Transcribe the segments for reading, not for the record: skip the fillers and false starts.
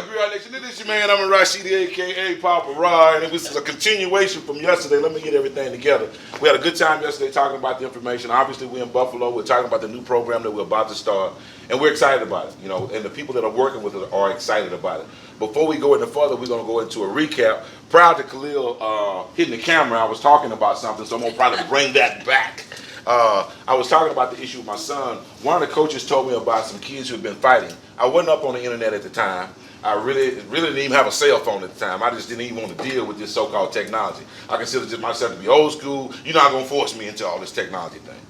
up, Griot Nation? This is your man, I'm Rashidi, a.k.a. Papa Rod, and this is a continuation from yesterday. Let me get everything together. We had a good time yesterday talking about the information. Obviously, we're in Buffalo. We're talking about the new program that we're about to start, and we're excited about it, and the people that are working with it are excited about it. Before we go any further, we're going to go into a recap. Prior to Khalil hitting the camera, I was talking about something, so I'm going to probably bring that back. I was talking about the issue with my son. One of the coaches told me about some kids who had been fighting. I wasn't up on the internet at the time. I really didn't even have a cell phone at the time. I just didn't even want to deal with this so-called technology. I consider myself to be old school. You're not going to force me into all this technology thing.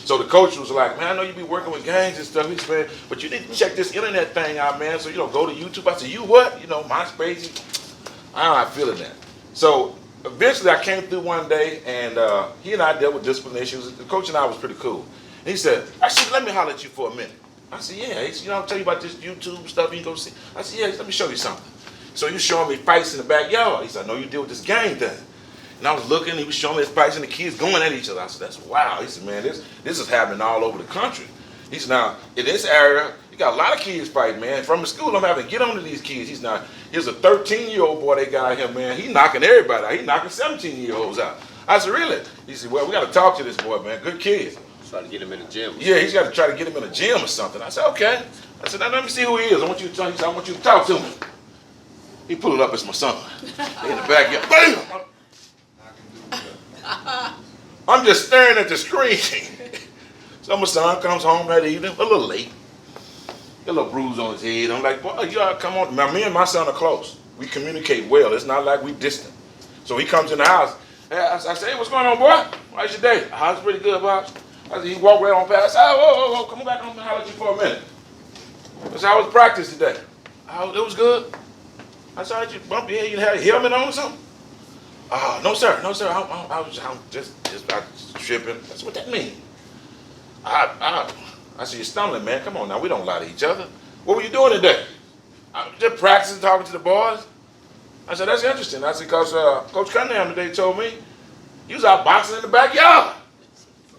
So the coach was like, man, I know you be working with gangs and stuff. He said, but you need to check this internet thing out, man. So, go to YouTube. I said, you what? MySpace. I'm not feeling that. So eventually I came through one day, and he and I dealt with discipline issues. The coach and I was pretty cool. And he said, actually, let me holler at you for a minute. I said, yeah. He said, I'll tell you about this YouTube stuff you can go see. I said, yeah, let me show you something. So you showing me fights in the backyard. He said, I know you deal with this gang thing. And I was looking, he was showing me his fights and the kids going at each other. I said, that's wow. He said, man, this is happening all over the country. He said, now, in this area, you got a lot of kids fighting, man. From the school, I'm having to get on to these kids. He's a 13-year-old boy they got here, man. He knocking everybody out. He knocking 17-year-olds out. I said, really? He said, well, we got to talk to this boy, man. Good kid. Try to get him in the gym. Yeah, he's got to try to get him in a gym or something. I said, okay. I said, now let me see who he is. I want you to tell. He said, I want you to talk to him. He pulled it up as my son. In the backyard. Bam! I'm just staring at the screen. So my son comes home that evening, a little late. Got a little bruise on his head. I'm like, boy, y'all come on. Now, me and my son are close. We communicate well. It's not like we distant. So he comes in the house. I say, hey, what's going on, boy? How's your day? How's pretty good, Pops? I said, he walked right on past. I said, whoa, come back home and holler at you for a minute. I said, how was practice today? It was good. I said, did you bump your head? You had a helmet on or something? No, sir. I was just tripping. That's what that means. I said, you're stumbling, man. Come on now. We don't lie to each other. What were you doing today? I was just practicing, talking to the boys. I said, that's interesting. I said, because Coach Cunningham today told me you was out boxing in the backyard.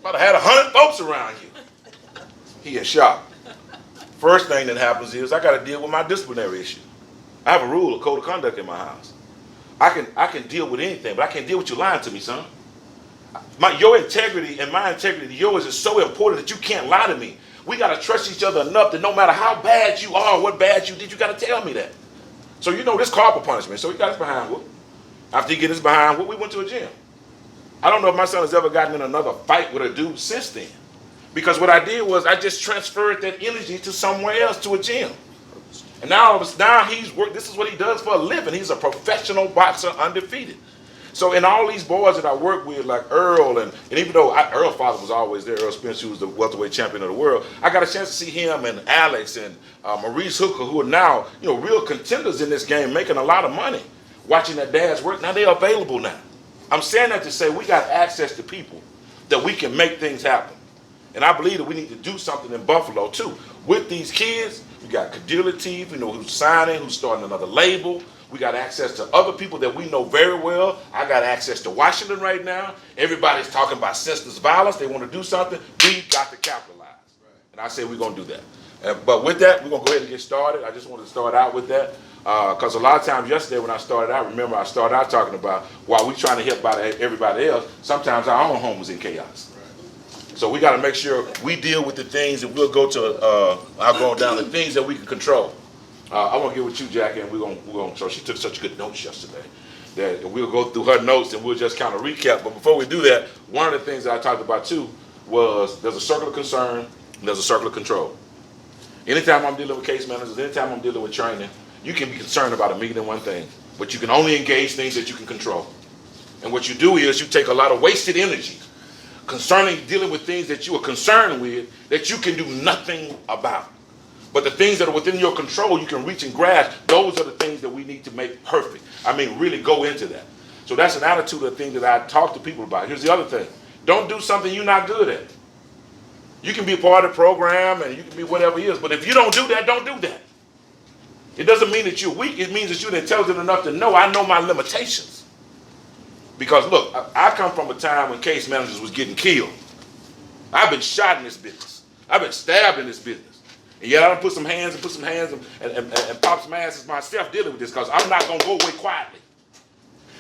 About to have 100 folks around you. He in shock. First thing that happens is I got to deal with my disciplinary issue. I have a rule, a code of conduct in my house. I can deal with anything, but I can't deal with you lying to me, son. Your integrity and my integrity to yours is so important that you can't lie to me. We got to trust each other enough that no matter how bad you are, what bad you did, you got to tell me that. So this corporal punishment. So he got his behind whoop. After he get his behind whoop, we went to a gym. I don't know if my son has ever gotten in another fight with a dude since then. Because what I did was I just transferred that energy to somewhere else, to a gym. And now he's worked. This is what he does for a living. He's a professional boxer, undefeated. So in all these boys that I work with, like Earl, and even though Earl's father was always there, Earl Spence, who was the welterweight champion of the world, I got a chance to see him and Alex and Maurice Hooker, who are now real contenders in this game, making a lot of money. Watching their dads work, now they're available now. I'm saying that to say we got access to people that we can make things happen. And I believe that we need to do something in Buffalo too. With these kids, we got Kadir Latif, who's signing, who's starting another label. We got access to other people that we know very well. I got access to Washington right now. Everybody's talking about senseless violence. They want to do something. We got to capitalize. And I say we're going to do that. But with that, we're going to go ahead and get started. I just wanted to start out with that. Because a lot of times yesterday when I started out, remember I started out talking about while we're trying to help out everybody else, sometimes our own home is in chaos. So we got to make sure we deal with the things, and we'll go to, I'll go down the things that we can control. I want to get with you, Jackie, and we're going. So she took such good notes yesterday that we'll go through her notes and we'll just kind of recap. But before we do that, one of the things that I talked about too was there's a circle of concern and there's a circle of control. Anytime I'm dealing with case managers, anytime I'm dealing with training, you can be concerned about 1,000,001 things, but you can only engage things that you can control. And what you do is you take a lot of wasted energy concerning dealing with things that you are concerned with that you can do nothing about. But the things that are within your control, you can reach and grasp. Those are the things that we need to make perfect. I mean, really go into that. So that's an attitude of the thing that I talk to people about. Here's the other thing. Don't do something you're not good at. You can be a part of the program and you can be whatever it is, but if you don't do that, don't do that. It doesn't mean that you're weak. It means that you're intelligent enough to know I know my limitations. Because look, I come from a time when case managers was getting killed. I've been shot in this business. I've been stabbed in this business. And yet I done put some hands and pop some asses myself dealing with this because I'm not going to go away quietly.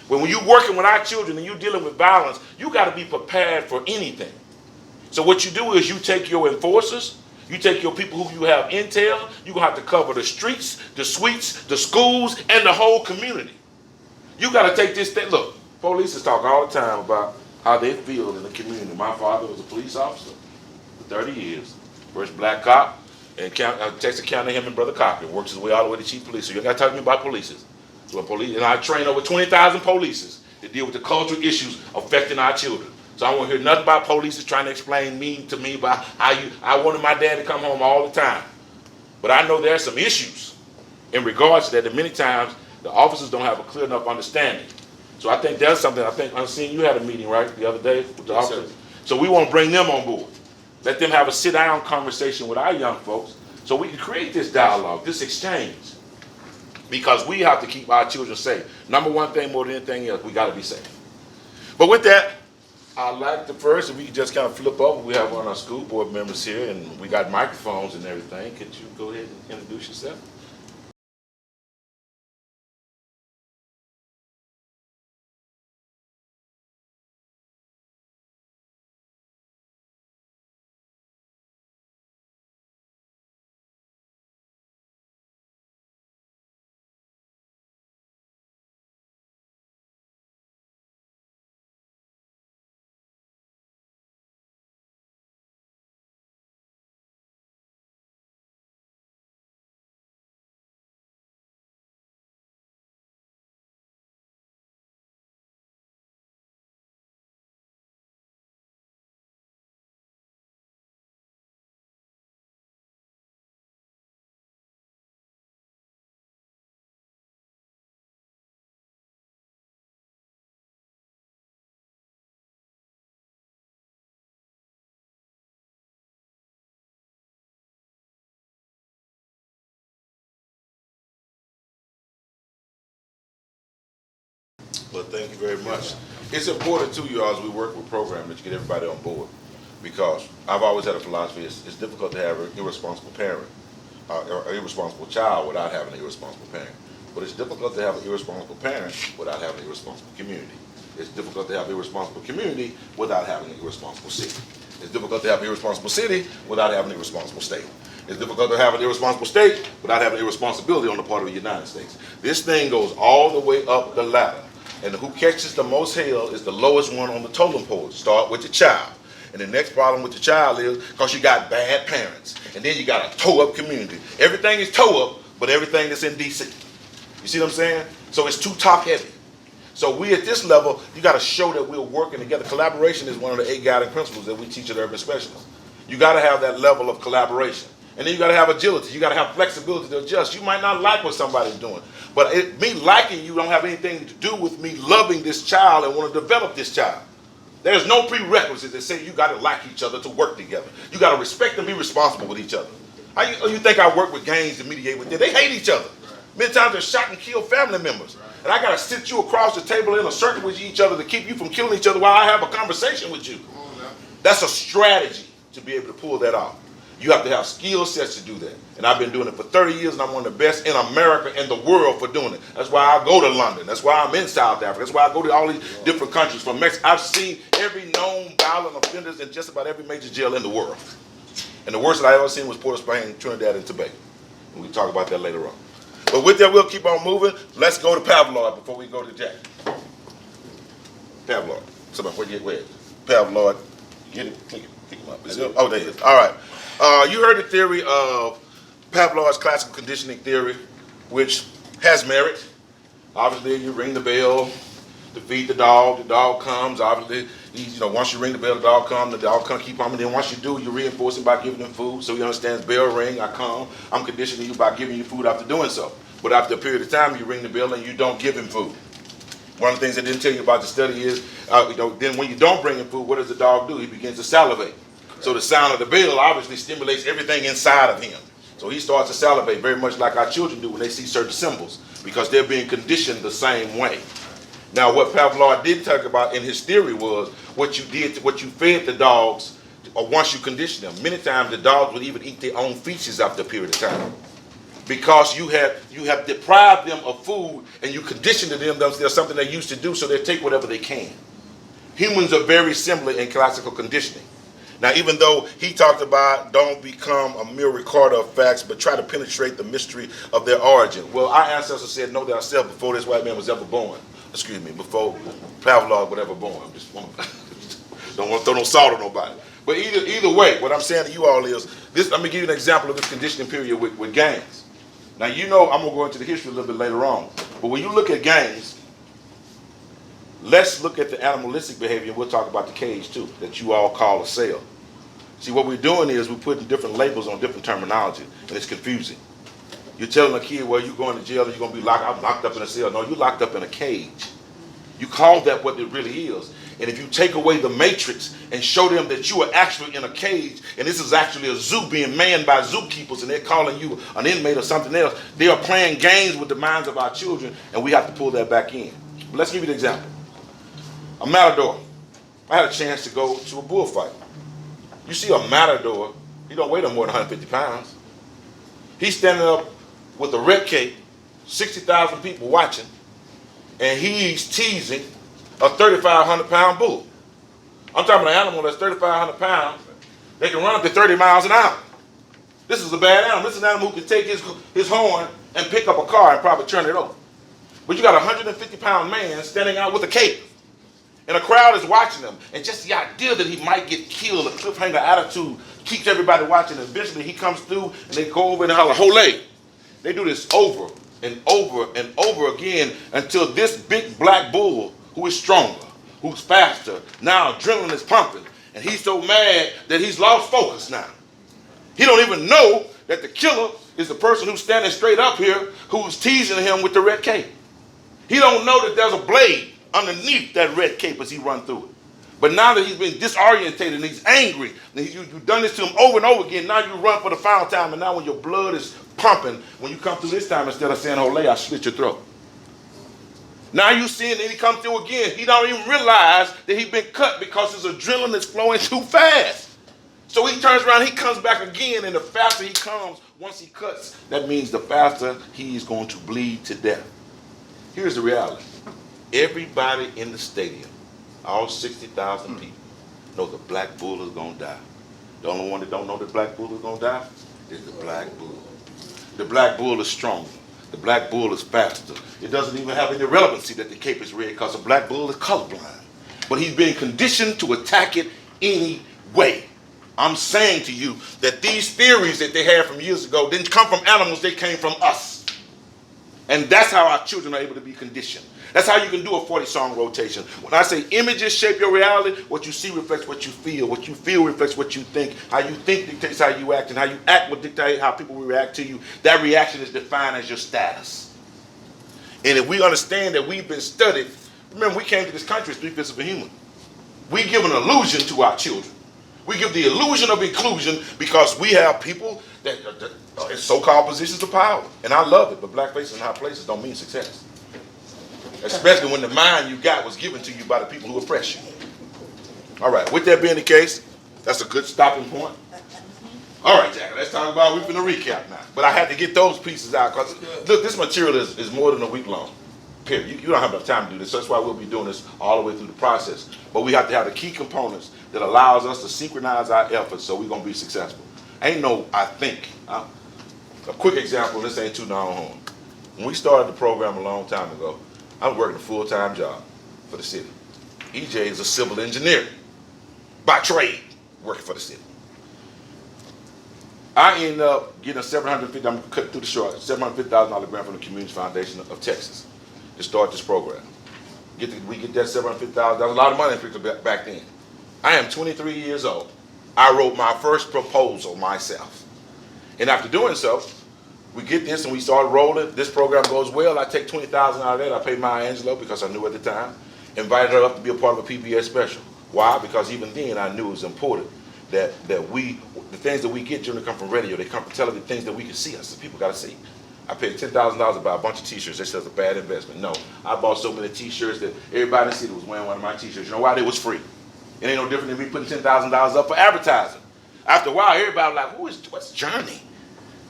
When you're working with our children and you're dealing with violence, you got to be prepared for anything. So what you do is you take your enforcers, you take your people who you have intel, you're going to have to cover the streets, the suites, the schools, and the whole community. You got to take this thing. Look, police talk all the time about how they feel in the community. My father was a police officer for 30 years. First black cop in Texas County, him and Brother Cochran. Works his way all the way to chief police. So you got to talk to me about police. So police, and I train over 20,000 police to deal with the cultural issues affecting our children. So I won't hear nothing about police trying to explain to me about how I wanted my dad to come home all the time. But I know there's some issues in regards to that, and many times the officers don't have a clear enough understanding. So I think that's something, I've seen you had a meeting, right, the other day with the officers? Sir. So we want to bring them on board. Let them have a sit-down conversation with our young folks so we can create this dialogue, this exchange. Because we have to keep our children safe. Number one thing more than anything else, we got to be safe. But with that, I'd like to first, if we can just kind of flip over, we have one of our school board members here, and we got microphones and everything. Could you go ahead and introduce yourself? Well, thank you very much. It's important too, you all, as we work with programs, that you get everybody on board. Because I've always had a philosophy, it's difficult to have an irresponsible parent, or an irresponsible child without having an irresponsible parent. But it's difficult to have an irresponsible parent without having an irresponsible community. It's difficult to have an irresponsible community without having an irresponsible city. It's difficult to have an irresponsible city without having an irresponsible state. It's difficult to have an irresponsible state without having irresponsibility on the part of the United States. This thing goes all the way up the ladder. And who catches the most hell is the lowest one on the totem pole. Start with your child. And the next problem with your child is because you got bad parents. And then you got a toe-up community. Everything is toe-up, but everything is in D.C. You see what I'm saying? So it's too top-heavy. So we at this level, you got to show that we're working together. Collaboration is one of the 8 guiding principles that we teach at Urban Specialists. You got to have that level of collaboration. And then you got to have agility. You got to have flexibility to adjust. You might not like what somebody's doing. But me liking you don't have anything to do with me loving this child and want to develop this child. There's no prerequisites that say you got to like each other to work together. You got to respect and be responsible with each other. How you think I work with gangs to mediate with them? They hate each other. Many times they're shot and killed family members. And I got to sit you across the table in a circle with each other to keep you from killing each other while I have a conversation with you. That's a strategy to be able to pull that off. You have to have skill sets to do that. And I've been doing it for 30 years, and I'm one of the best in America and the world for doing it. That's why I go to London. That's why I'm in South Africa. That's why I go to all these different countries. From Mexico, I've seen every known violent offenders in just about every major jail in the world. And the worst that I ever seen was Port of Spain, Trinidad, and Tobago. And we'll talk about that later on. But with that, we'll keep on moving. Let's go to Pavlov before we go to Jack. Pavlov. Somebody, where? Pavlov. Get it? Click him up. Oh, there it is. All right. You heard the theory of Pavlov's classical conditioning theory, which has merit. Obviously, you ring the bell to feed the dog comes. Obviously, once you ring the bell, the dog comes, keep on. And then once you do, you reinforce him by giving him food. So he understands bell ring, I come. I'm conditioning you by giving you food after doing so. But after a period of time, you ring the bell and you don't give him food. One of the things I didn't tell you about the study is, then when you don't bring him food, what does the dog do? He begins to salivate. So the sound of the bell obviously stimulates everything inside of him. So he starts to salivate, very much like our children do when they see certain symbols, because they're being conditioned the same way. Now, what Pavlov did talk about in his theory was what you fed the dogs or once you condition them. Many times the dogs will even eat their own feces after a period of time, because you have deprived them of food and you conditioned them. There's something they used to do, so they take whatever they can. Humans are very similar in classical conditioning. Now, even though he talked about don't become a mere recorder of facts, but try to penetrate the mystery of their origin. Well, our ancestors said know thyself before this white man was ever born. Excuse me, before Pavlov was ever born. I just don't want to throw no salt on nobody. But either way, what I'm saying to you all is this. Let me give you an example of this conditioning period with gangs. Now, you know I'm going to go into the history a little bit later on. But when you look at gangs, let's look at the animalistic behavior, and we'll talk about the cage too, that you all call a cell. See, what we're doing is we're putting different labels on different terminology, and it's confusing. You're telling a kid, well, you're going to jail and you're going to be locked up in a cell. No, you're locked up in a cage. You call that what it really is. And if you take away the matrix and show them that you are actually in a cage, and this is actually a zoo being manned by zookeepers, and they're calling you an inmate or something else, they are playing games with the minds of our children, and we have to pull that back in. But let's give you the example. A matador. I had a chance to go to a bullfight. You see a matador, he don't weigh no more than 150 pounds. He's standing up with a red cape, 60,000 people watching, and he's teasing a 3,500 pound bull. I'm talking about an animal that's 3,500 pounds. They can run up to 30 miles an hour. This is a bad animal. This is an animal who can take his horn and pick up a car and probably turn it over. But you got a 150 pound man standing out with a cape, and a crowd is watching him. And just the idea that he might get killed, a cliffhanger attitude, keeps everybody watching. And eventually he comes through and they go over and holler, "Hole!" They do this over and over and over again until this big black bull, who is stronger, who's faster, now adrenaline is pumping, and he's so mad that he's lost focus now. He don't even know that the killer is the person who's standing straight up here who's teasing him with the red cape. He don't know that there's a blade underneath that red cape as he run through it. But now that he's been disorientated and he's angry, and you've done this to him over and over again, now you run for the final time, and now when your blood is pumping, when you come through this time, instead of saying, "Ole, I slit your throat." Now you see him and he comes through again. He don't even realize that he's been cut because his adrenaline is flowing too fast. So he turns around, he comes back again, and the faster he comes, once he cuts, that means the faster he's going to bleed to death. Here's the reality. Everybody in the stadium, all 60,000 people, know the black bull is going to die. The only one that don't know the black bull is going to die is the black bull. The black bull is stronger. The black bull is faster. It doesn't even have any relevancy that the cape is red because the black bull is colorblind. But he's being conditioned to attack it anyway. I'm saying to you that these theories that they had from years ago didn't come from animals, they came from us. And that's how our children are able to be conditioned. That's how you can do a 40-song rotation. When I say images shape your reality, what you see reflects what you feel. What you feel reflects what you think. How you think dictates how you act, and how you act will dictate how people will react to you. That reaction is defined as your status. And if we understand that we've been studied, remember we came to this country as 3/5 of a human. We give an illusion to our children. We give the illusion of inclusion because we have people that are in so-called positions of power. And I love it, but black faces in high places don't mean success. Especially when the mind you got was given to you by the people who oppress you. All right, with that being the case, that's a good stopping point. All right, Jack, let's talk about, we're going to recap now. But I had to get those pieces out because, look, this material is more than a week long. Period. You don't have enough time to do this. So that's why we'll be doing this all the way through the process. But we have to have the key components that allows us to synchronize our efforts so we're going to be successful. Ain't no, I think. A quick example, this ain't too down home. When we started the program a long time ago, I was working a full-time job for the city. EJ is a civil engineer by trade, working for the city. I ended up getting a $750,000, I'm cutting through the short, $750,000 grant from the Community Foundation of Texas to start this program. We get that $750,000, that was a lot of money back then. I am 23 years old. I wrote my first proposal myself. And after doing so, we get this and we started rolling. This program goes well. I take $20,000 out of that. I pay Maya Angelou because I knew at the time. Invited her up to be a part of a PBS special. Why? Because even then I knew it was important that the things that we get generally come from radio. They come from television, things that we can see. Us, the people got to see. I paid $10,000 to buy a bunch of T-shirts. They said it's a bad investment. No, I bought so many T-shirts that everybody in the city was wearing one of my T-shirts. You know why? They was free. It ain't no different than me putting $10,000 up for advertising. After a while, everybody was like, what's Journey?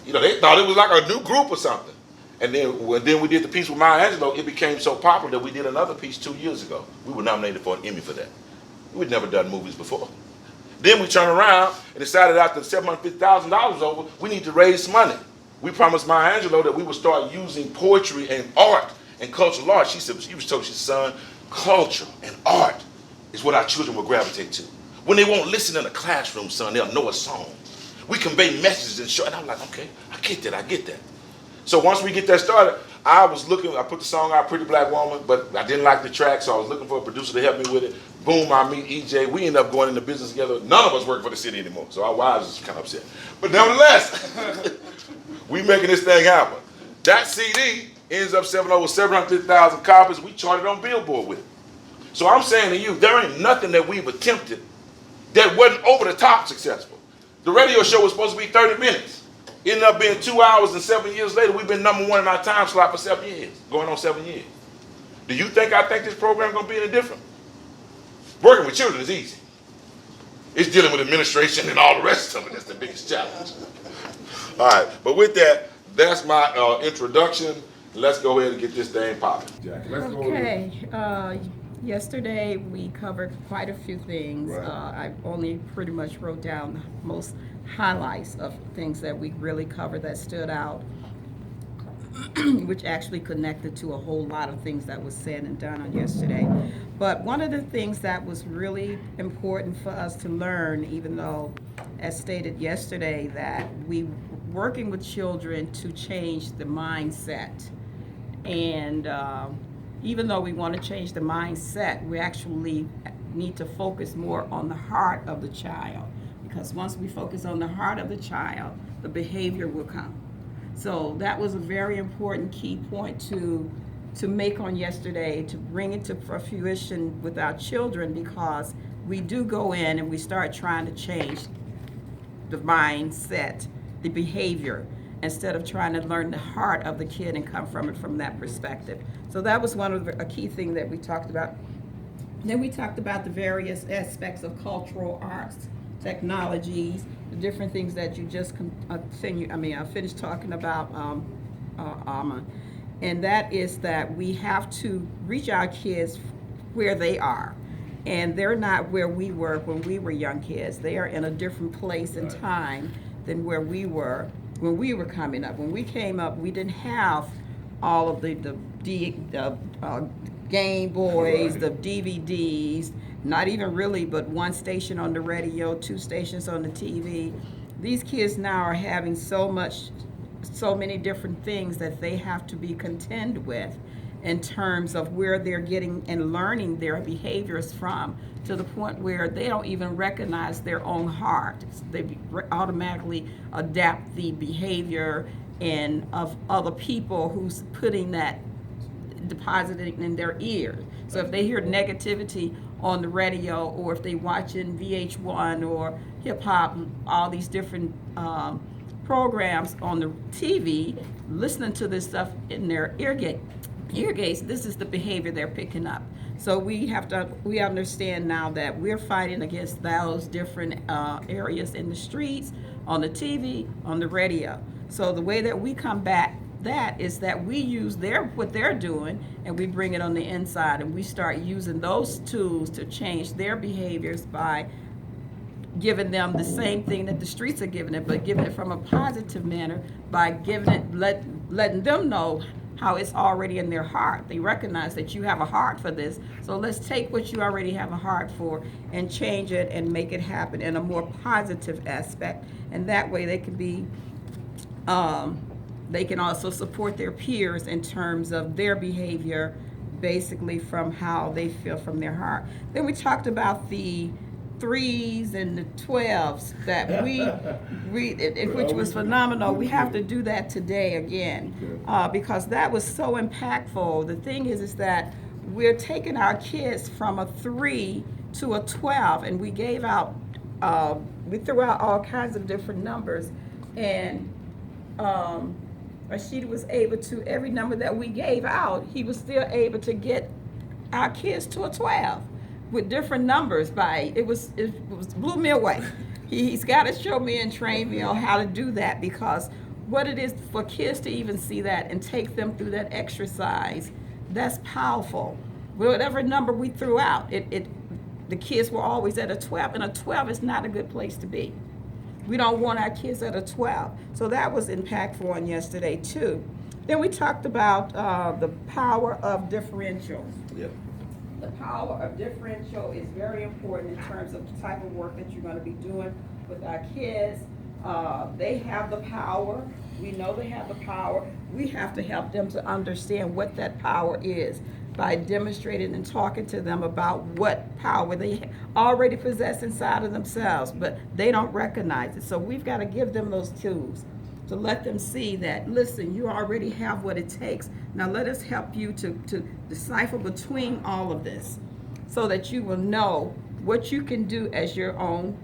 You know, they thought it was like a new group or something. And then when we did the piece with Maya Angelou, it became so popular that we did another piece 2 years ago. We were nominated for an Emmy for that. We'd never done movies before. Then we turned around and decided after $750,000 was over, we need to raise money. We promised Maya Angelou that we would start using poetry and art and cultural art. She said, she was told, she said, son, culture and art is what our children will gravitate to. When they won't listen in a classroom, son, they'll know a song. We convey messages and show, and I'm like, okay, I get that. So once we get that started, I put the song out, Pretty Black Woman, but I didn't like the track, so I was looking for a producer to help me with it. Boom, I meet EJ. We end up going into business together. None of us work for the city anymore, so our wives is kind of upset. But nevertheless, we making this thing happen. That CD ends up selling over 750,000 copies. We charted on Billboard with it. So I'm saying to you, there ain't nothing that we've attempted that wasn't over the top successful. The radio show was supposed to be 30 minutes. Ended up being 2 hours, and 7 years later, we've been #1 in our time slot for 7 years, going on 7 years. Do you think I think this program going to be any different? Working with children is easy. It's dealing with administration and all the rest of it that's the biggest challenge. All right, but with that, that's my introduction. Let's go ahead and get this thing popping. Jackie, let's go ahead. Yesterday we covered quite a few things. Right. I only pretty much wrote down the most highlights of things that we really covered that stood out, which actually connected to a whole lot of things that was said and done on yesterday. But one of the things that was really important for us to learn, even though, as stated yesterday, that we working with children to change the mindset. And even though we want to change the mindset, we actually need to focus more on the heart of the child. Because once we focus on the heart of the child, the behavior will come. So that was a very important key point to make on yesterday, to bring it to fruition with our children, because we do go in and we start trying to change the mindset, the behavior, instead of trying to learn the heart of the kid and come from it from that perspective. So that was a key thing that we talked about. Then we talked about the various aspects of cultural arts, technologies, the different things that you just finished talking about, Alma. And that is that we have to reach our kids where they are. And they're not where we were when we were young kids. They are in a different place and time than where we were when we were coming up. When we came up, we didn't have all of the Game Boys, the DVDs, not even really, but one station on the radio, 2 stations on the TV. These kids now are having so many different things that they have to be contend with in terms of where they're getting and learning their behaviors from, to the point where they don't even recognize their own heart. They automatically adapt the behavior of other people who's putting that, depositing in their ears. So if they hear negativity on the radio, or if they watching VH1 or hip hop, all these different programs on the TV, listening to this stuff in their ear gates, this is the behavior they're picking up. So we understand now that we're fighting against those different areas in the streets, on the TV, on the radio. So the way that we combat that is that we use what they're doing, and we bring it on the inside, and we start using those tools to change their behaviors by giving them the same thing that the streets are giving it, but giving it from a positive manner, by giving it, letting them know how it's already in their heart. They recognize that you have a heart for this, so let's take what you already have a heart for and change it and make it happen in a more positive aspect. And that way they can be they can also support their peers in terms of their behavior, basically from how they feel from their heart. Then we talked about the 3s and the 12s that which was phenomenal. We have to do that today again, because that was so impactful. The thing is that we're taking our kids from a 3 to a 12, and we threw out all kinds of different numbers, and Rashida was able to, every number that we gave out, he was still able to get our kids to a 12. with different numbers by it was blew me away. He's got to show me and train me on how to do that, because what it is for kids to even see that and take them through that exercise, that's powerful. Whatever number we threw out, the kids were always at a 12, and a 12 is not a good place to be. We don't want our kids at a 12. So that was impactful on yesterday too. Then we talked about the power of differential. Yep. The power of differential is very important in terms of the type of work that you're going to be doing with our kids. They have the power. We know they have the power. We have to help them to understand what that power is by demonstrating and talking to them about what power they already possess inside of themselves, but they don't recognize it. So we've got to give them those tools to let them see that, listen, you already have what it takes. Now let us help you to decipher between all of this so that you will know what you can do as your own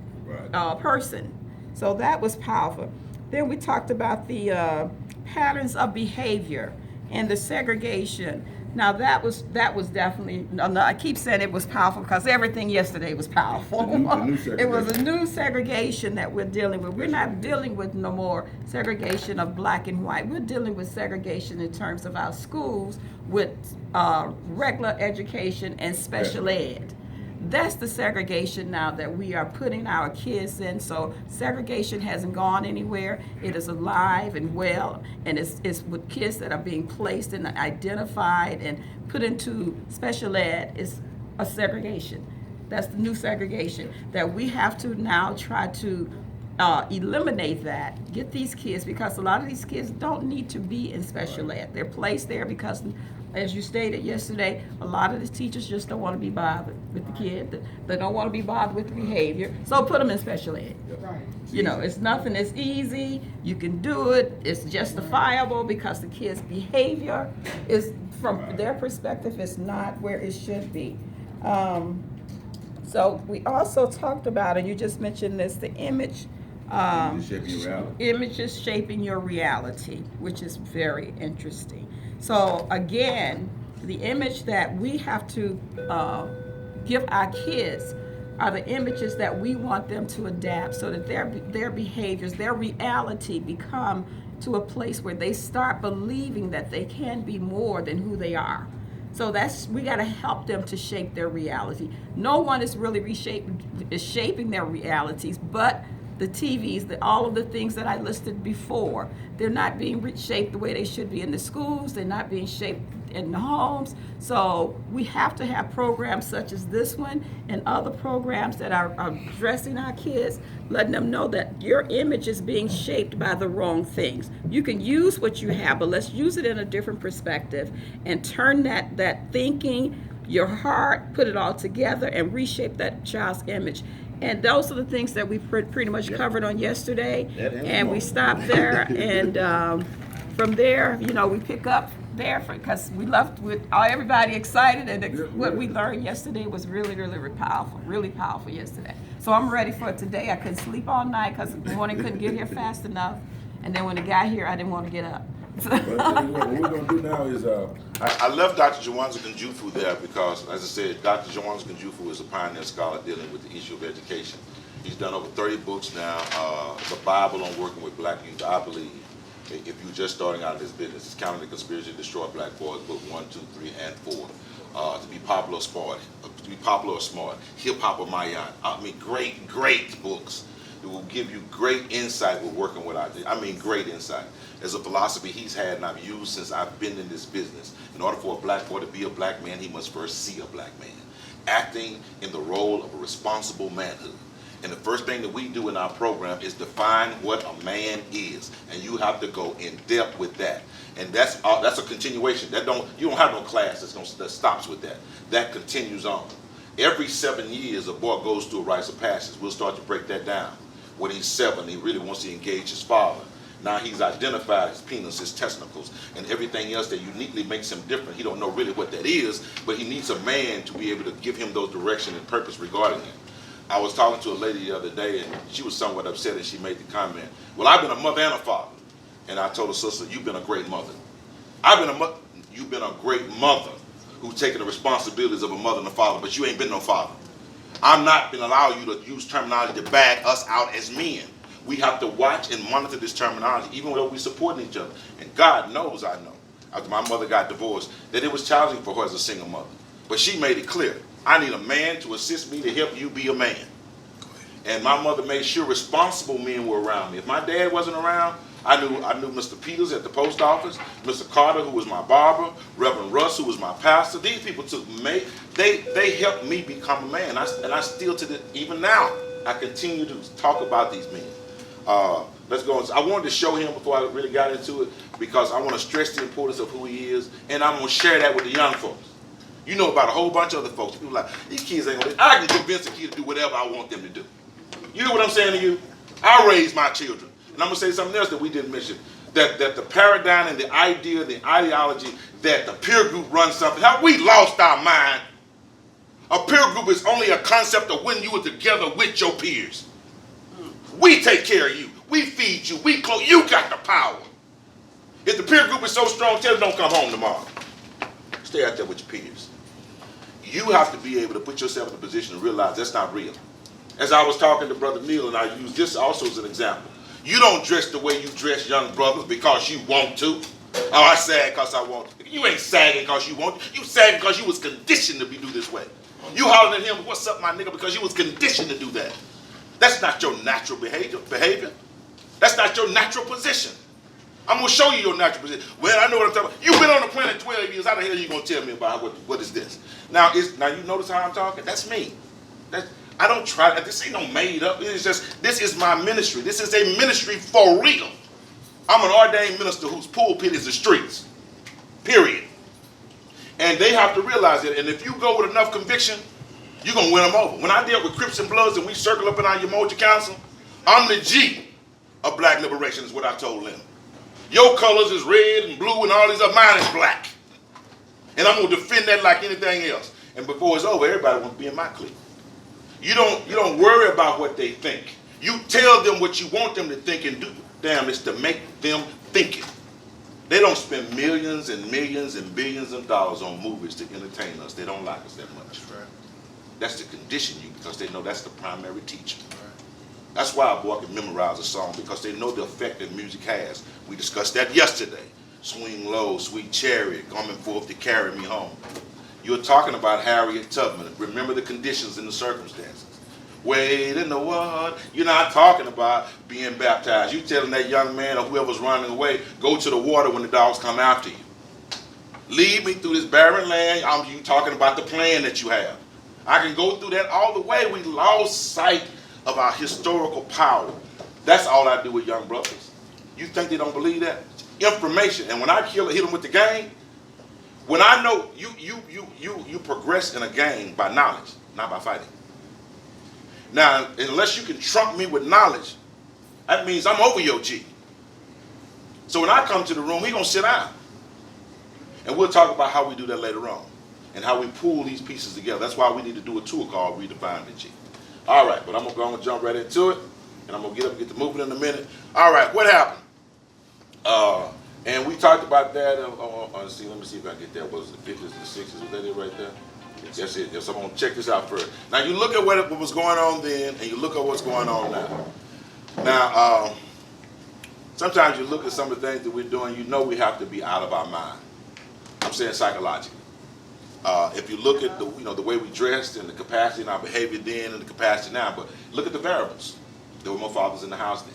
person. So that was powerful. Then we talked about the patterns of behavior and the segregation. Now that was definitely, I keep saying it was powerful because everything yesterday was powerful. The new segregation. It was a new segregation that we're dealing with. We're not dealing with no more segregation of black and white. We're dealing with segregation in terms of our schools with regular education and special ed. That's the segregation now that we are putting our kids in. So segregation hasn't gone anywhere. It is alive and well, and it's with kids that are being placed and identified and put into special ed. Is a segregation. That's the new segregation that we have to now try to eliminate that. Get these kids, because a lot of these kids don't need to be in special ed. They're placed there because, as you stated yesterday, a lot of the teachers just don't want to be bothered with the kid. They don't want to be bothered with the behavior. So put them in special ed. Right. You know, it's nothing, it's easy. You can do it. It's justifiable because the kid's behavior is, from their perspective, is not where it should be. So we also talked about, and you just mentioned this, the image. Images shaping your reality, which is very interesting. So again, the image that we have to give our kids are the images that we want them to adapt, so that their behaviors, their reality become to a place where they start believing that they can be more than who they are. So we got to help them to shape their reality. No one is really shaping their realities, but the TVs, all of the things that I listed before. They're not being shaped the way they should be in the schools. They're not being shaped in the homes. So we have to have programs such as this one and other programs that are addressing our kids, letting them know that your image is being shaped by the wrong things. You can use what you have, but let's use it in a different perspective and turn that thinking, your heart, put it all together and reshape that child's image. And those are the things that we pretty much covered on yesterday. And we stopped there. And from there, we pick up there because we left with everybody excited. And what we learned yesterday was really, really powerful yesterday. So I'm ready for today. I couldn't sleep all night because the morning couldn't get here fast enough. And then when it got here, I didn't want to get up. What we're going to do now is... I left Dr. Jawanza Kunjufu there because, as I said, Dr. Jawanza Kunjufu is a pioneer scholar dealing with the issue of education. He's done over 30 books now. The Bible on working with black youth, I believe. If you're just starting out in this business, it's Counting the Conspiracy to Destroy Black Boys, book 1, 2, 3, and 4. To be popular or smart. Hip Hop or Mayan. I mean, great books. It will give you great insight with working with great insight. There's a philosophy he's had and I've used since I've been in this business. In order for a black boy to be a black man, he must first see a black man, acting in the role of a responsible manhood. And the first thing that we do in our program is define what a man is, and you have to go in depth with that. And that's a continuation. You don't have no class that stops with that. That continues on. Every 7 years, a boy goes through a rites of passage. We'll start to break that down. When he's 7, he really wants to engage his father. Now he's identified his penis, his testicles, and everything else that uniquely makes him different. He don't know really what that is, but he needs a man to be able to give him those direction and purpose regarding him. I was talking to a lady the other day, and she was somewhat upset, and she made the comment, well, I've been a mother and a father. And I told her, sister, you've been a great mother. You've been a great mother who's taking the responsibilities of a mother and a father, but you ain't been no father. I'm not going to allow you to use terminology to bag us out as men. We have to watch and monitor this terminology, even though we're supporting each other. And God knows, I know, after my mother got divorced, that it was challenging for her as a single mother. But she made it clear, I need a man to assist me to help you be a man. And my mother made sure responsible men were around me. If my dad wasn't around, I knew Mr. Peters at the post office, Mr. Carter, who was my barber, Reverend Russ, who was my pastor. These people they helped me become a man. And I still, even now, I continue to talk about these men. Let's go on. I wanted to show him before I really got into it, because I want to stress the importance of who he is, and I'm going to share that with the young folks. You know about a whole bunch of other folks. People like, these kids ain't going to, I can convince a kid to do whatever I want them to do. You hear what I'm saying to you? I raised my children. And I'm going to say something else that we didn't mention. That the paradigm and the idea, the ideology that the peer group runs something, how we lost our mind. A peer group is only a concept of when you were together with your peers. We take care of you. We feed you. We clothe you. Got the power. If the peer group is so strong, tell them don't come home tomorrow. Stay out there with your peers. You have to be able to put yourself in a position to realize that's not real. As I was talking to Brother Neil, and I use this also as an example. You don't dress the way you dress young brothers because you want to. Oh, I sag because I want to. You ain't sagging because you want to. You sagging because you was conditioned to do this way. You hollering at him, what's up, my nigga, because you was conditioned to do that. That's not your natural behavior. That's not your natural position. I'm going to show you your natural position. Well, I know what I'm talking about. You've been on the planet 12 years. How the hell are you going to tell me about what is this? Now you notice how I'm talking? That's me. I don't try. This ain't no made up. It's just, this is my ministry. This is a ministry for real. I'm an ordained minister whose pulpit is the streets. Period. And they have to realize it. And if you go with enough conviction, you're going to win them over. When I dealt with Crips and Bloods and we circle up in our Umoja Council, I'm the G of black liberation is what I told them. Your colors is red and blue and all these other, mine is black. And I'm going to defend that like anything else. And before it's over, everybody wants to be in my clique. You don't worry about what they think. You tell them what you want them to think and do. Damn, it's to make them think it. They don't spend millions and millions and billions of dollars on movies to entertain us. They don't like us that much. Right. That's to condition you because they know that's the primary teacher. Right. That's why a boy can memorize a song, because they know the effect that music has. We discussed that yesterday. Swing low, sweet chariot, coming forth to carry me home. You're talking about Harriet Tubman. Remember the conditions and the circumstances. Wade in the water. You're not talking about being baptized. You're telling that young man or whoever's running away, go to the water when the dogs come after you. Lead me through this barren land. You talking about the plan that you have. I can go through that all the way. We lost sight of our historical power. That's all I do with young brothers. You think they don't believe that? Information. And when I hit them with the game, when I know you progress in a game by knowledge, not by fighting. Now, unless you can trump me with knowledge, that means I'm over your G. So when I come to the room, we're going to sit down. And we'll talk about how we do that later on and how we pull these pieces together. That's why we need to do a tour called Redefine the G. All right, but I'm going to jump right into it, and I'm going to get up and get to moving in a minute. All right, what happened? And we talked about that. Let me see if I can get that. Was it the 50s and the 60s? Was that it right there? That's it. Yes, I'm going to check this out first. Now, you look at what was going on then, and you look at what's going on now. Now, sometimes you look at some of the things that we're doing, you know we have to be out of our mind. I'm saying psychologically. If you look at the way we dressed and the capacity in our behavior then and the capacity now, but look at the variables. There were more fathers in the house then.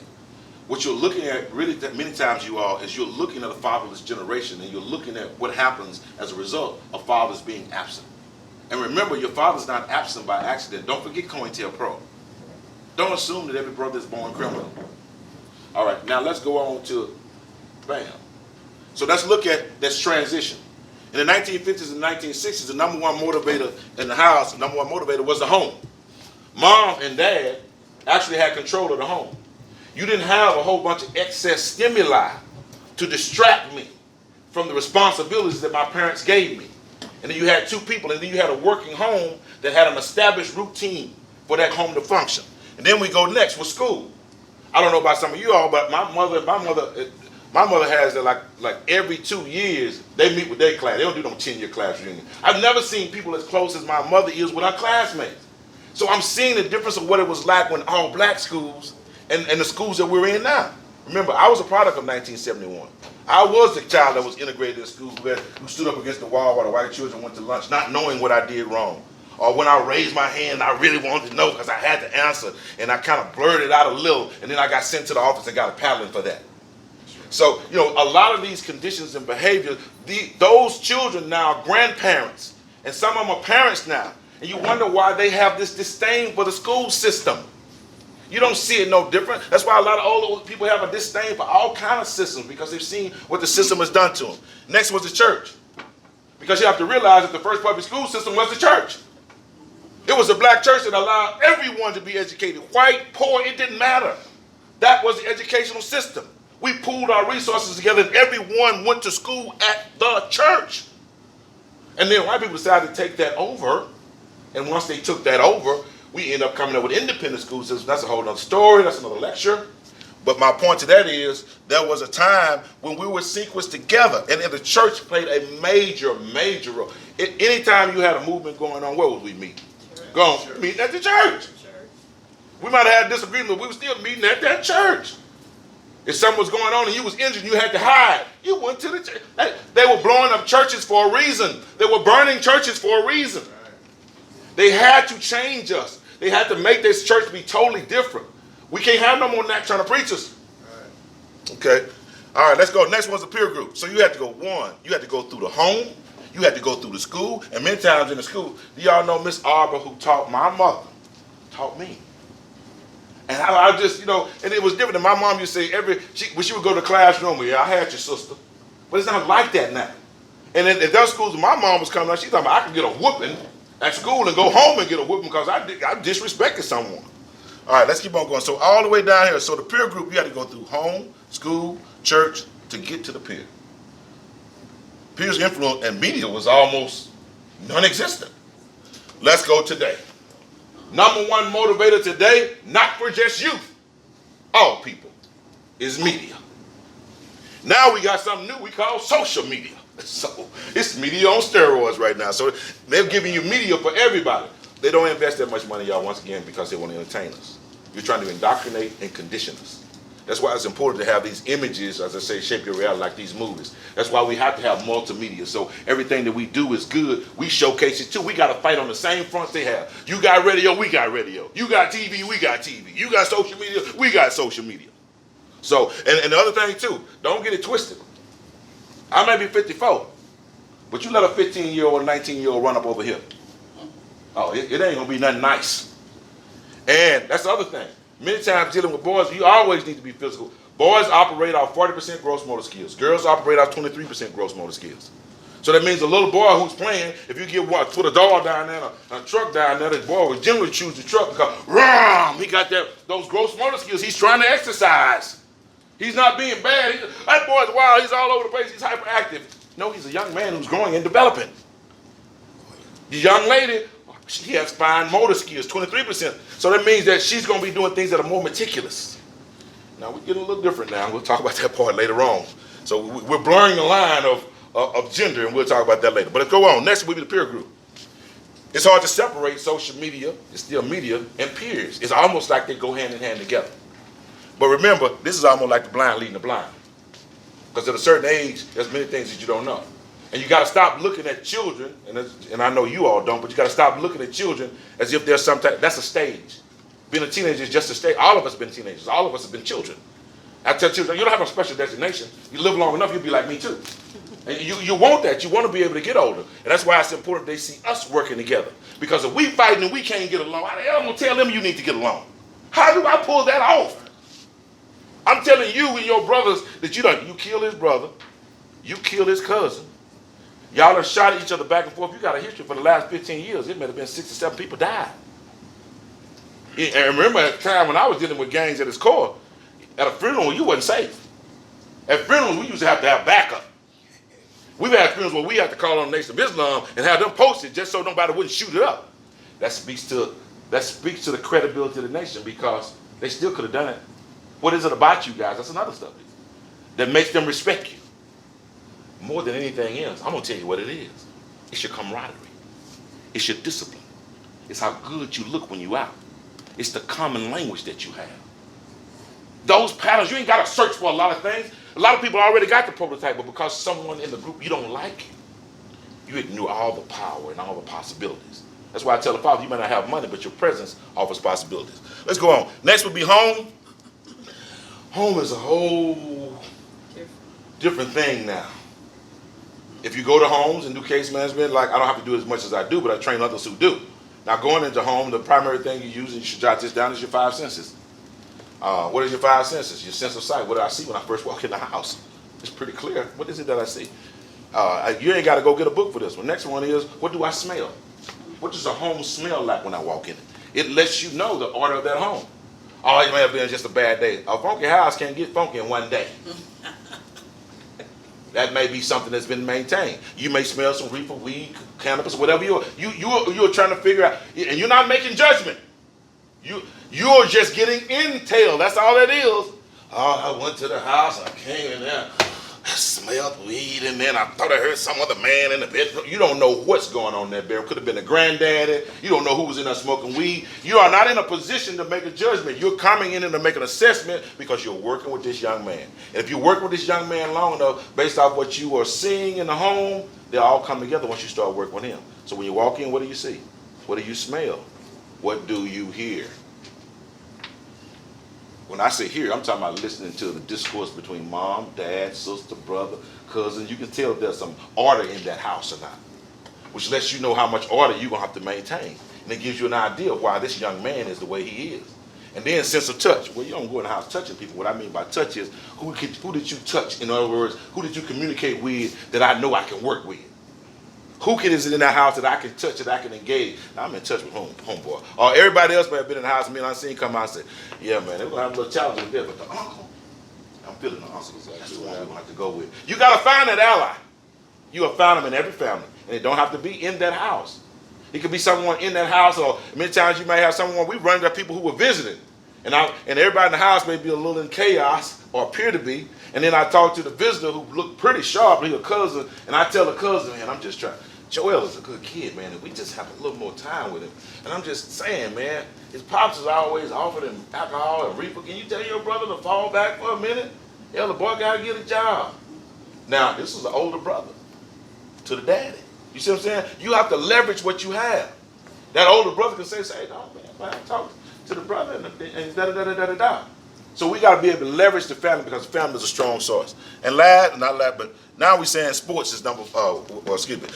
What you're looking at really many times, you all, is you're looking at a fatherless generation, and you're looking at what happens as a result of fathers being absent. And remember, your father's not absent by accident. Don't forget COINTELPRO. Don't assume that every brother is born criminal. All right, now let's go on to bam. So let's look at this transition. In the 1950s and 1960s, the number one motivator in the house, the number one motivator was the home. Mom and dad actually had control of the home. You didn't have a whole bunch of excess stimuli to distract me from the responsibilities that my parents gave me. And then you had two people, and then you had a working home that had an established routine for that home to function. And then we go next with school. I don't know about some of you all, but my mother, My mother has that like every 2 years, they meet with their class. They don't do no 10-year class reunion. I've never seen people as close as my mother is with her classmates. So I'm seeing the difference of what it was like when all black schools and the schools that we're in now. Remember, I was a product of 1971. I was the child that was integrated in school who stood up against the wall while the white children went to lunch, not knowing what I did wrong. Or when I raised my hand, I really wanted to know because I had to answer, and I kind of blurted out a little, and then I got sent to the office and got a paddling for that. So, you know, a lot of these conditions and behaviors, those children now are grandparents, and some of them are parents now, and you wonder why they have this disdain for the school system. You don't see it no different. That's why a lot of older people have a disdain for all kinds of systems because they've seen what the system has done to them. Next was the church. Because you have to realize that the first public school system was the church. It was a black church that allowed everyone to be educated. White, poor, it didn't matter. That was the educational system. We pooled our resources together and everyone went to school at the church. And then white people decided to take that over. And once they took that over, we end up coming up with independent school systems. That's a whole other story. That's another lecture. But my point to that is there was a time when we were sequenced together, and the church played a major role. Anytime you had a movement going on, where would we meet? Go on, meeting at the church. We might have had a disagreement, but we were still meeting at that church. If something was going on and you was injured, you had to hide. You went to the church. They were blowing up churches for a reason. They were burning churches for a reason. They had to change us. They had to make this church be totally different. We can't have no more Nat Turner preachers. Okay. All right, let's go. Next one's a peer group. So you had to go you had to go through the home. You had to go through the school. And many times in the school, do y'all know Miss Arbor, who taught my mother, taught me. And I just, you know, and it was different. And my mom used to say when she would go to the classroom, yeah, I had your sister. But it's not like that now. And in those schools, when my mom was coming out, she thought I could get a whooping at school and go home and get a whooping because I disrespected someone. All right, let's keep on going. So all the way down here, so the peer group, you had to go through home, school, church to get to the peer. Peer's influence and media was almost non-existent. Let's go today. Number one motivator today, not for just youth, all people, is media. Now we got something new we call social media. So it's media on steroids right now. So they're giving you media for everybody. They don't invest that much money, y'all, once again, because they want to entertain us. You're trying to indoctrinate and condition us. That's why it's important to have these images, as I say, shape your reality, like these movies. That's why we have to have multimedia. So everything that we do is good. We showcase it too. We got to fight on the same fronts they have. You got radio, we got radio. You got TV, we got TV. You got social media, we got social media. So, and the other thing too, don't get it twisted. I may be 54, but you let a 15-year-old or 19-year-old run up over here. Oh, it ain't gonna be nothing nice. And that's the other thing. Many times dealing with boys, you always need to be physical. Boys operate off 40% gross motor skills. Girls operate off 23% gross motor skills. So that means a little boy who's playing, if you get put a dog down there and a truck down there, the boy will generally choose the truck because he got those gross motor skills he's trying to exercise. He's not being bad. That boy's wild. He's all over the place. He's hyperactive. No, he's a young man who's growing and developing. The young lady, she has fine motor skills, 23%. So that means that she's going to be doing things that are more meticulous. Now, we're getting a little different now. We'll talk about that part later on. So we're blurring the line of gender, and we'll talk about that later. But let's go on. Next will be the peer group. It's hard to separate social media, it's still media, and peers. It's almost like they go hand in hand together. But remember, this is almost like the blind leading the blind. Because at a certain age, there's many things that you don't know. And you got to stop looking at children, and I know you all don't, but you got to stop looking at children as if there's some type, that's a stage. Being a teenager is just a stage. All of us have been teenagers. All of us have been children. I tell children, you don't have a special designation. You live long enough, you'll be like me too. And you want that. You want to be able to get older. And that's why it's important they see us working together. Because if we fighting and we can't get along, I'm going to tell them you need to get along. How do I pull that off? I'm telling you and your brothers that you kill his brother, you kill his cousin. Y'all have shot at each other back and forth. You got a history for the last 15 years. It may have been 6 or 7 people died. And remember at the time when I was dealing with gangs at its core, at a funeral you wasn't safe. At funerals we used to have backup. We've had funerals where we had to call on the Nation of Islam and have them posted just so nobody wouldn't shoot it up. That speaks to the credibility of the nation because they still could have done it. What is it about you guys? That's another stuff. that makes them respect you. More than anything else, I'm going to tell you what it is. It's your camaraderie. It's your discipline. It's how good you look when you're out. It's the common language that you have. Those patterns, you ain't got to search for a lot of things. A lot of people already got the prototype, but because someone in the group you don't like, you ignore all the power and all the possibilities. That's why I tell the father, you may not have money, but your presence offers possibilities. Let's go on. Next would be home. Home is a whole different thing now. If you go to homes and do case management, like I don't have to do as much as I do, but I train others who do. Now going into home, the primary thing you use, and you should jot this down, is your 5 senses. What are your 5 senses? Your sense of sight. What do I see when I first walk in the house? It's pretty clear. What is it that I see? You ain't got to go get a book for this one. Next one is, what do I smell? What does a home smell like when I walk in it? It lets you know the order of that home. Oh, it may have been just a bad day. A funky house can't get funky in one day. That may be something that's been maintained. You may smell some reefer, weed, cannabis, whatever you're trying to figure out, and you're not making judgment. You're just getting intel. That's all it is. Oh, I went to the house. I came in there. I smelled weed in there. And I thought I heard some other man in the bedroom. You don't know what's going on in that bedroom. Could have been a granddaddy. You don't know who was in there smoking weed. You are not in a position to make a judgment. You're coming in and to make an assessment because you're working with this young man. And if you're working with this young man long enough, based off what you are seeing in the home, they'll all come together once you start working with him. So when you walk in, what do you see? What do you smell? What do you hear? When I say hear, I'm talking about listening to the discourse between mom, dad, sister, brother, cousin. You can tell if there's some order in that house or not, which lets you know how much order you're going to have to maintain. And it gives you an idea of why this young man is the way he is. And then sense of touch. Well, you don't go in the house touching people. What I mean by touch is, who did you touch? In other words, who did you communicate with that I know I can work with? Who is it in that house that I can touch, that I can engage? Now, I'm in touch with homeboy. Or everybody else may have been in the house, me and I seen come out and say, yeah, man, they're going to have a little challenge with this, but the uncle, I'm feeling the uncle. That's the one I'm going to have to go with. You got to find that ally. You will find them in every family. And it don't have to be in that house. It could be someone in that house, or many times you may have someone, we run into people who were visiting. And everybody in the house may be a little in chaos, or appear to be. And then I talk to the visitor who looked pretty sharp, he's a cousin, and I tell the cousin, man, I'm just trying. Joel is a good kid, man, and we just have a little more time with him. And I'm just saying, man, his pops has always offered him alcohol and reefer. Can you tell your brother to fall back for a minute? Hell, the boy got to get a job. Now, this is the older brother to the daddy. You see what I'm saying? You have to leverage what you have. That older brother can say, no, man, talk to the brother and da-da-da-da-da-da. So we got to be able to leverage the family because the family is a strong source. And but now we're saying sports is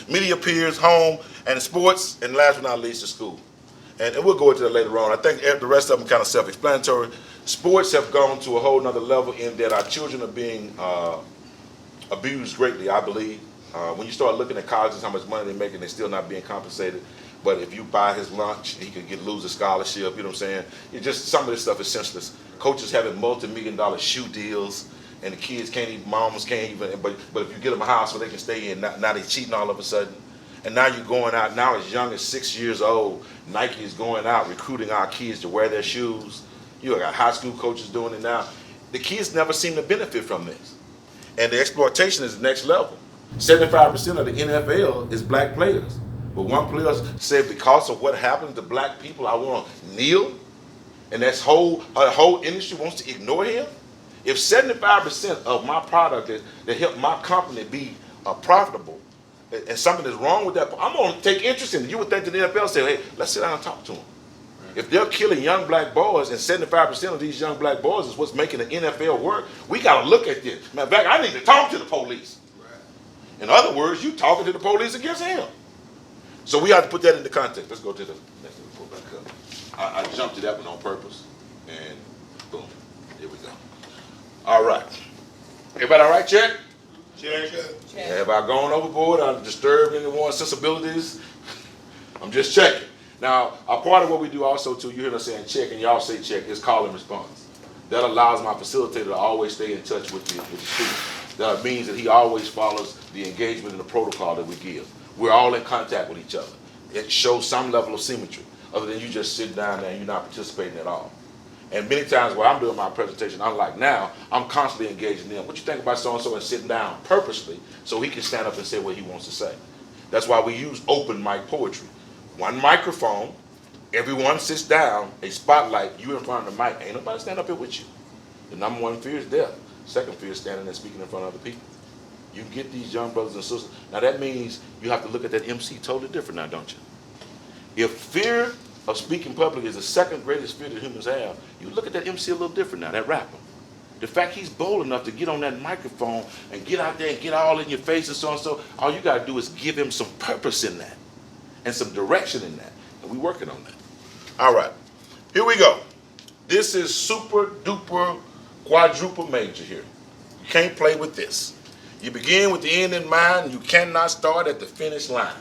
media, peers, home, and sports, and last but not least, the school. And we'll go into that later on. I think the rest of them kind of self-explanatory. Sports have gone to a whole nother level in that our children are being abused greatly, I believe. When you start looking at colleges, how much money they're making, they're still not being compensated. But if you buy his lunch, he could lose a scholarship, you know what I'm saying? It's just some of this stuff is senseless. Coaches having multi-million-dollar shoe deals, and the kids can't even, moms can't even, but if you get them a house where they can stay in, now they're cheating all of a sudden. And now you're going out, now as young as 6 years old, Nike is going out recruiting our kids to wear their shoes. You got high school coaches doing it now. The kids never seem to benefit from this. And the exploitation is the next level. 75% of the NFL is black players. But one player said, because of what happened to black people, I want to kneel. And that whole industry wants to ignore him. If 75% of my product that helped my company be profitable, and something is wrong with that, I'm going to take interest in it. You would think the NFL say, hey, let's sit down and talk to them. If they're killing young black boys, and 75% of these young black boys is what's making the NFL work, we got to look at this. Matter of fact, I need to talk to the police. In other words, you talking to the police against him. So we have to put that into context. Let's go to the next one. Pull back up. I jumped to that one on purpose, and boom, here we go. All right. Everybody all right, check? Check. Have I gone overboard? I've disturbed anyone's sensibilities? I'm just checking. Now, a part of what we do also, too, you hear us saying check, and y'all say check, is call and response. That allows my facilitator to always stay in touch with the student. That means that he always follows the engagement and the protocol that we give. We're all in contact with each other. It shows some level of symmetry, other than you just sitting down there and you're not participating at all. And many times while I'm doing my presentation, unlike now, I'm constantly engaging them. What you think about so-and-so, and sitting down purposely so he can stand up and say what he wants to say. That's why we use open mic poetry. One microphone, everyone sits down, a spotlight, you in front of the mic. Ain't nobody stand up here with you. The number one fear is death. Second fear is standing and speaking in front of other people. You get these young brothers and sisters. Now that means you have to look at that MC totally different now, don't you? If fear of speaking public is the second greatest fear that humans have, you look at that MC a little different now, that rapper. The fact he's bold enough to get on that microphone and get out there and get all in your face and so, all you got to do is give him some purpose in that and some direction in that. And we're working on that. All right, here we go. This is super duper quadruple major here. You can't play with this. You begin with the end in mind. You cannot start at the finish line.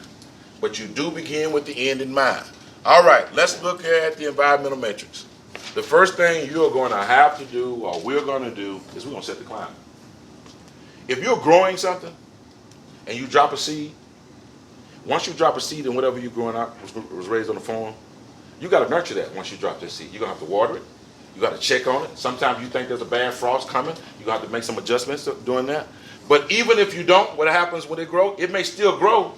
But you do begin with the end in mind. All right, let's look at the environmental metrics. The first thing you're going to have to do, or we're going to do, is we're going to set the climate. If you're growing something and you drop a seed, once you drop a seed in whatever you're growing up, was raised on the farm, you got to nurture that once you drop that seed. You're going to have to water it. You got to check on it. Sometimes you think there's a bad frost coming. You're going to have to make some adjustments doing that. But even if you don't, what happens when it grows? It may still grow,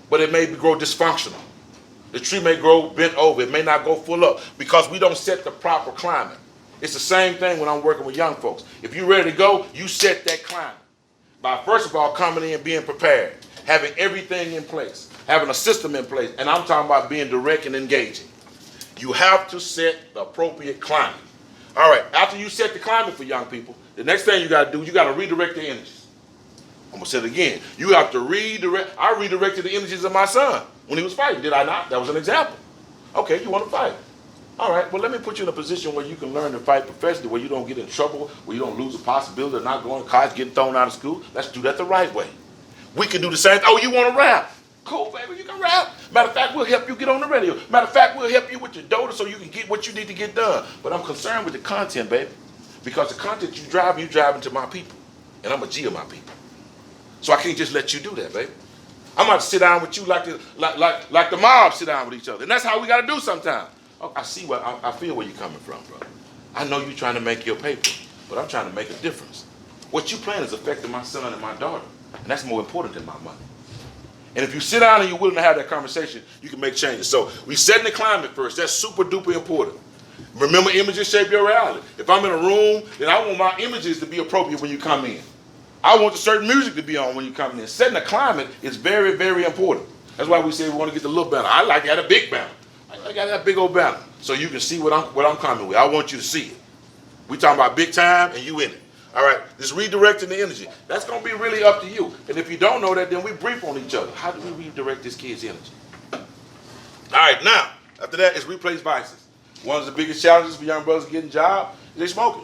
but it may grow dysfunctional. The tree may grow bent over. It may not go full up because we don't set the proper climate. It's the same thing when I'm working with young folks. If you're ready to go, you set that climate by, first of all, coming in, being prepared, having everything in place, having a system in place. And I'm talking about being direct and engaging. You have to set the appropriate climate. All right, after you set the climate for young people, the next thing you got to do, you got to redirect the energies. I'm going to say it again. You have to redirect. I redirected the energies of my son when he was fighting. Did I not? That was an example. Okay, you want to fight. All right, well, let me put you in a position where you can learn to fight professionally, where you don't get in trouble, where you don't lose a possibility of not going to college, getting thrown out of school. Let's do that the right way. We can do the same. Oh, you want to rap? Cool, baby, you can rap. Matter of fact, we'll help you get on the radio. Matter of fact, we'll help you with your daughter so you can get what you need to get done. But I'm concerned with the content, baby, because the content you driving to my people, and I'm a G of my people. So I can't just let you do that, baby. I'm about to sit down with you like the mob sit down with each other. And that's how we got to do sometimes. Oh, I feel where you're coming from, brother. I know you're trying to make your paper, but I'm trying to make a difference. What you plan is affecting my son and my daughter. And that's more important than my money. And if you sit down and you're willing to have that conversation, you can make changes. So we setting the climate first. That's super duper important. Remember, images shape your reality. If I'm in a room, then I want my images to be appropriate when you come in. I want the certain music to be on when you come in. Setting the climate is very, very important. That's why we say we want to get the little banner. I like to have a big banner. I like to have that big old banner so you can see what I'm coming with. I want you to see it. We talking about big time and you in it. All right, this redirecting the energy. That's going to be really up to you. And if you don't know that, then we brief on each other. How do we redirect this kid's energy? All right, now, after that is replace vices. One of the biggest challenges for young brothers getting jobs is they smoking.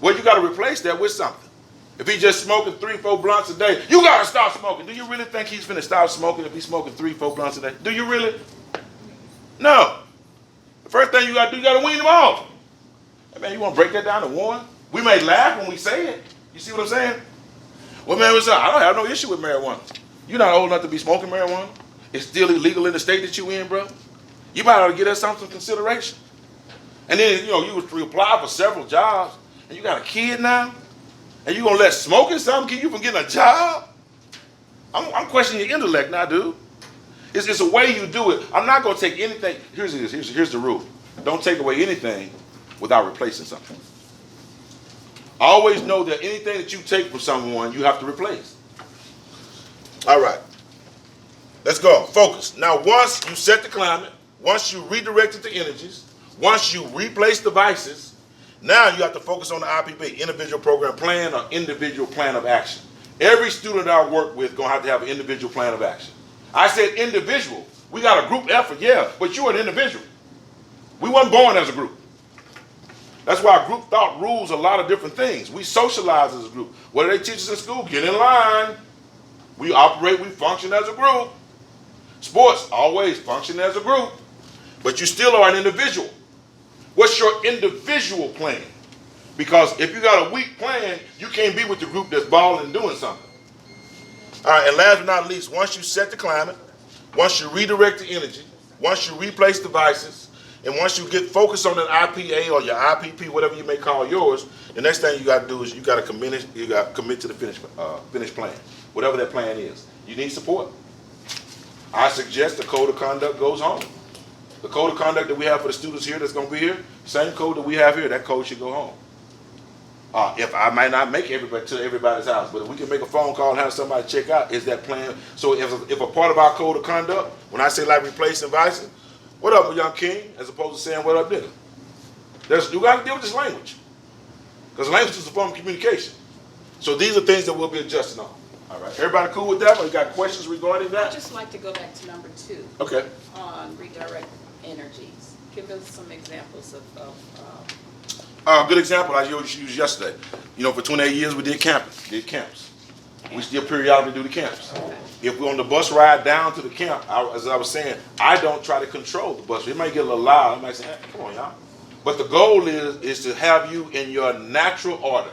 Well, you got to replace that with something. If he's just smoking 3-4 blunts a day, you got to stop smoking. Do you really think he's finna stop smoking if he's smoking 3-4 blunts a day? Do you really? No. The first thing you got to do, you got to wean him off. Hey, man, you want to break that down to one? We may laugh when we say it. You see what I'm saying? Well, man, what's up? I don't have no issue with marijuana. You're not old enough to be smoking marijuana. It's still illegal in the state that you in, bro. You might ought to get us some consideration. And then, you apply for several jobs, and you got a kid now, and you gonna let smoking something keep you from getting a job? I'm questioning your intellect now, dude. It's a way you do it. I'm not gonna take anything. Here's the rule. Don't take away anything without replacing something. Always know that anything that you take from someone, you have to replace. All right. Let's go. Focus. Now, once you set the climate, once you redirected the energies, once you replace the vices, now you have to focus on the IPP, individual program plan or individual plan of action. Every student I work with going to have an individual plan of action. I said individual. We got a group effort, yeah, but you're an individual. We weren't born as a group. That's why group thought rules a lot of different things. We socialize as a group. What do they teach us in school? Get in line. We operate, we function as a group. Sports, always function as a group. But you still are an individual. What's your individual plan? Because if you got a weak plan, you can't be with the group that's balling and doing something. All right, and last but not least, once you set the climate, once you redirect the energy, once you replace devices, And once you get focused on an IPA or your IPP, whatever you may call yours, the next thing you got to do is you got to commit to the finish plan, whatever that plan is. You need support. I suggest the code of conduct goes home. The code of conduct that we have for the students here that's going to be here, same code that we have here, that code should go home. If I might not make everybody to everybody's house, but if we can make a phone call and have somebody check out, is that plan? So if a part of our code of conduct, when I say like replacing vices, what up, young king, as opposed to saying what up, nigga? You got to deal with this language, because language is a form of communication. So these are things that we'll be adjusting on. All right, everybody cool with that? Or you got questions regarding that? I'd just like to go back to number 2. Okay. On redirect energies. Give us some examples of Good example I used yesterday. You know, for 28 years we did camps. We still periodically do the camps. If we're on the bus ride down to the camp, as I was saying, I don't try to control the bus. It might get a little loud. I might say, hey, come on, y'all. But the goal is to have you in your natural order,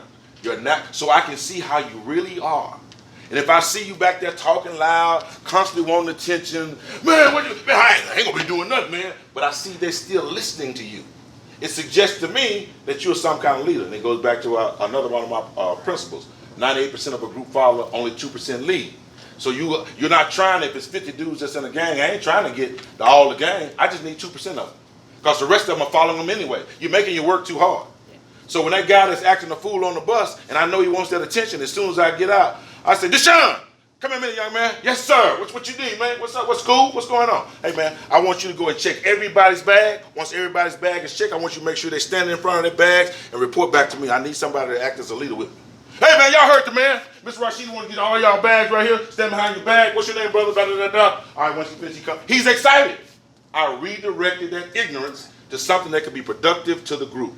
so I can see how you really are. And if I see you back there talking loud, constantly wanting attention, man, I ain't gonna be doing nothing, man. But I see they're still listening to you. It suggests to me that you're some kind of leader. And it goes back to another one of my principles. 98% of a group follower, only 2% lead. So you're not trying, if it's 50 dudes that's in a gang, I ain't trying to get all the gang. I just need 2% of them. Because the rest of them are following them anyway. You're making your work too hard. So when that guy that's acting a fool on the bus, and I know he wants that attention, as soon as I get out, I say, Deshaun, come here a minute, young man. Yes, sir. What you need, man? What's up? What's cool? What's going on? Hey, man, I want you to go and check everybody's bag. Once everybody's bag is checked, I want you to make sure they're standing in front of their bags and report back to me. I need somebody to act as a leader with me. Hey, man, y'all heard the man. Mr. Rashid want to get all y'all bags right here. Stand behind your bag. What's your name, brother? Da, da, da, da. All right, once you finish, he comes. He's excited. I redirected that ignorance to something that could be productive to the group.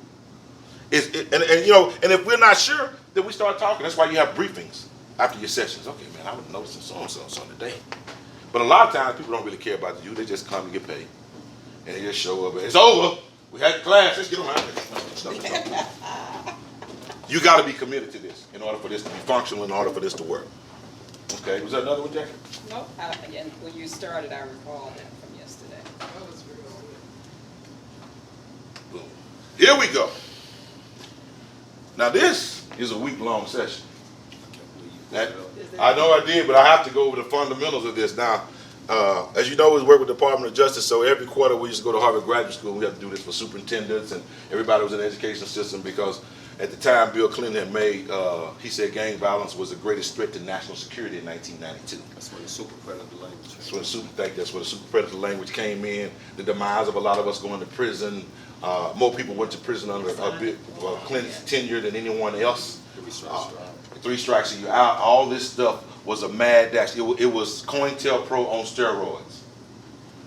And if we're not sure, then we start talking. That's why you have briefings after your sessions. Okay, man, I would know some so-and-so today. But a lot of times people don't really care about you. They just come and get paid. And they just show up. It's over. We had the class. Let's get them out of here. You got to be committed to this in order for this to be functional, in order for this to work. Okay, was that another one, Jackie? Nope. Again, when you started, I recall that from yesterday. Boom. Here we go. Now this is a week-long session. I know I did, but I have to go over the fundamentals of this. Now, as you know, we work with the Department of Justice, so every quarter we used to go to Harvard Graduate School. We have to do this for superintendents and everybody who was in the education system, because at the time Bill Clinton had made, he said gang violence was the greatest threat to national security in 1992. That's when the super predator language. That's where the super predator language came in. The demise of a lot of us going to prison. More people went to prison under Clinton's tenure than anyone else. 3 strikes and you're out. All this stuff was a mad dash. It was COINTELPRO on steroids.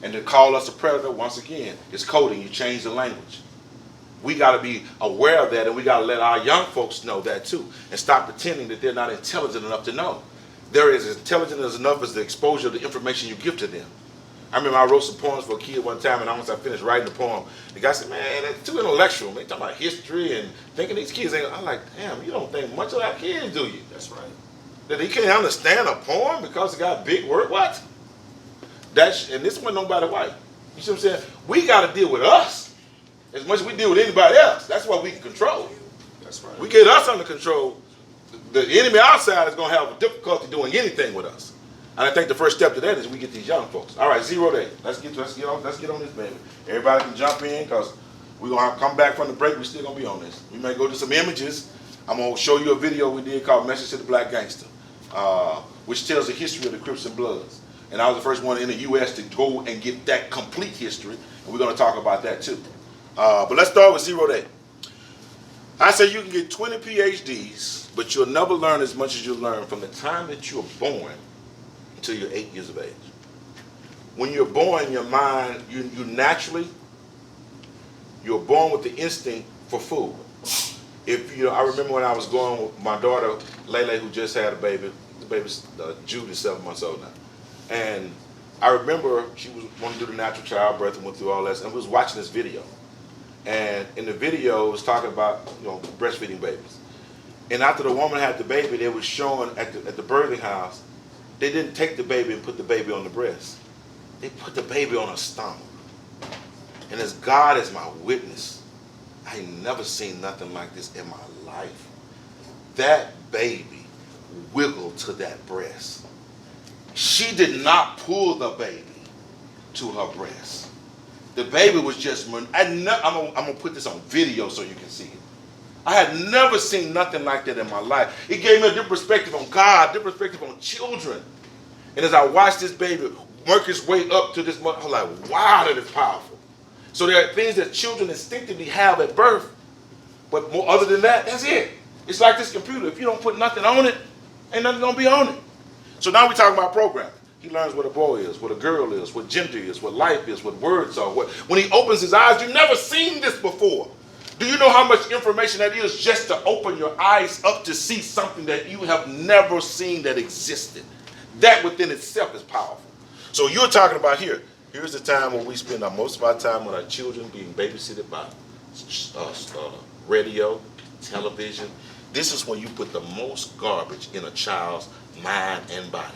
And to call us a predator, once again, is coding. You change the language. We got to be aware of that, and we got to let our young folks know that too, and stop pretending that they're not intelligent enough to know. They're as intelligent enough as the exposure to the information you give to them. I remember I wrote some poems for a kid one time, and once I finished writing the poem, the guy said, man, that's too intellectual. Man, talking about history and thinking these kids ain't. I'm like, damn, you don't think much of our kids, do you? That's right. That he can't understand a poem because it got big word? What? And this wasn't nobody white. You see what I'm saying? We got to deal with us as much as we deal with anybody else. That's what we can control. That's right. We get us under control. The enemy outside is going to have difficulty doing anything with us. And I think the first step to that is we get these young folks. All right, 0 day. Let's get on this, baby. Everybody can jump in, because we're gonna come back from the break. We're still gonna be on this. We may go to some images. I'm gonna show you a video we did called "Message to the Black Gangster," which tells the history of the Crips and Bloods. And I was the first one in the U.S. to go and get that complete history, and we're gonna talk about that too. But let's start with 0 day. I say you can get 20 PhDs, but you'll never learn as much as you learn from the time that you were born until you're 8 years of age. When you're born, your mind, you're born with the instinct for food. I remember when I was going with my daughter, Lele, who just had a baby. The baby's Jude is 7 months old now. And I remember she was wanting to do the natural childbirth and went through all that, and we was watching this video. And in the video, it was talking about breastfeeding babies. And after the woman had the baby, they was showing at the birthing house, they didn't take the baby and put the baby on the breast. They put the baby on her stomach. And as God is my witness, I ain't never seen nothing like this in my life. That baby wiggled to that breast. She did not pull the baby to her breast. The baby was just, I'm gonna put this on video so you can see it. I had never seen nothing like that in my life. It gave me a different perspective on God, different perspective on children. And as I watched this baby work his way up to this mother, I'm like, wow, that is powerful. So there are things that children instinctively have at birth, but more other than that, that's it. It's like this computer. If you don't put nothing on it, ain't nothing gonna be on it. So now we're talking about programming. He learns what a boy is, what a girl is, what gender is, what life is, what words are. When he opens his eyes, you've never seen this before. Do you know how much information that is just to open your eyes up to see something that you have never seen that existed? That within itself is powerful. So you're talking about here. Here's the time when we spend most of our time with our children being babysitted by radio, television. This is when you put the most garbage in a child's mind and body.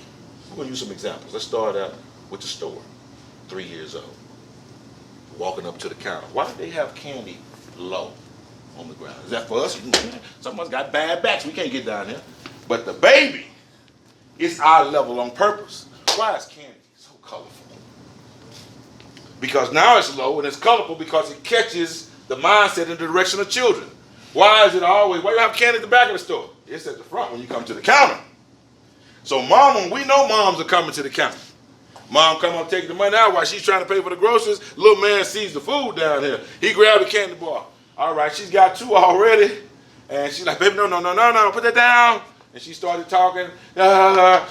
We're going to use some examples. Let's start out with the store. 3 years old. Walking up to the counter. Why do they have candy low on the ground? Is that for us? Someone's got bad backs. We can't get down there. But the baby, it's eye level on purpose. Why is candy so colorful? Because now it's low and it's colorful because it catches the mindset in the direction of children. Why is it always, why do you have candy at the back of the store? It's at the front when you come to the counter. So we know moms are coming to the counter. Mom come up taking the money out while she's trying to pay for the groceries. Little man sees the food down here. He grabbed the candy bar. All right, she's got 2 already. And she's like, baby, no, put that down. And she started talking.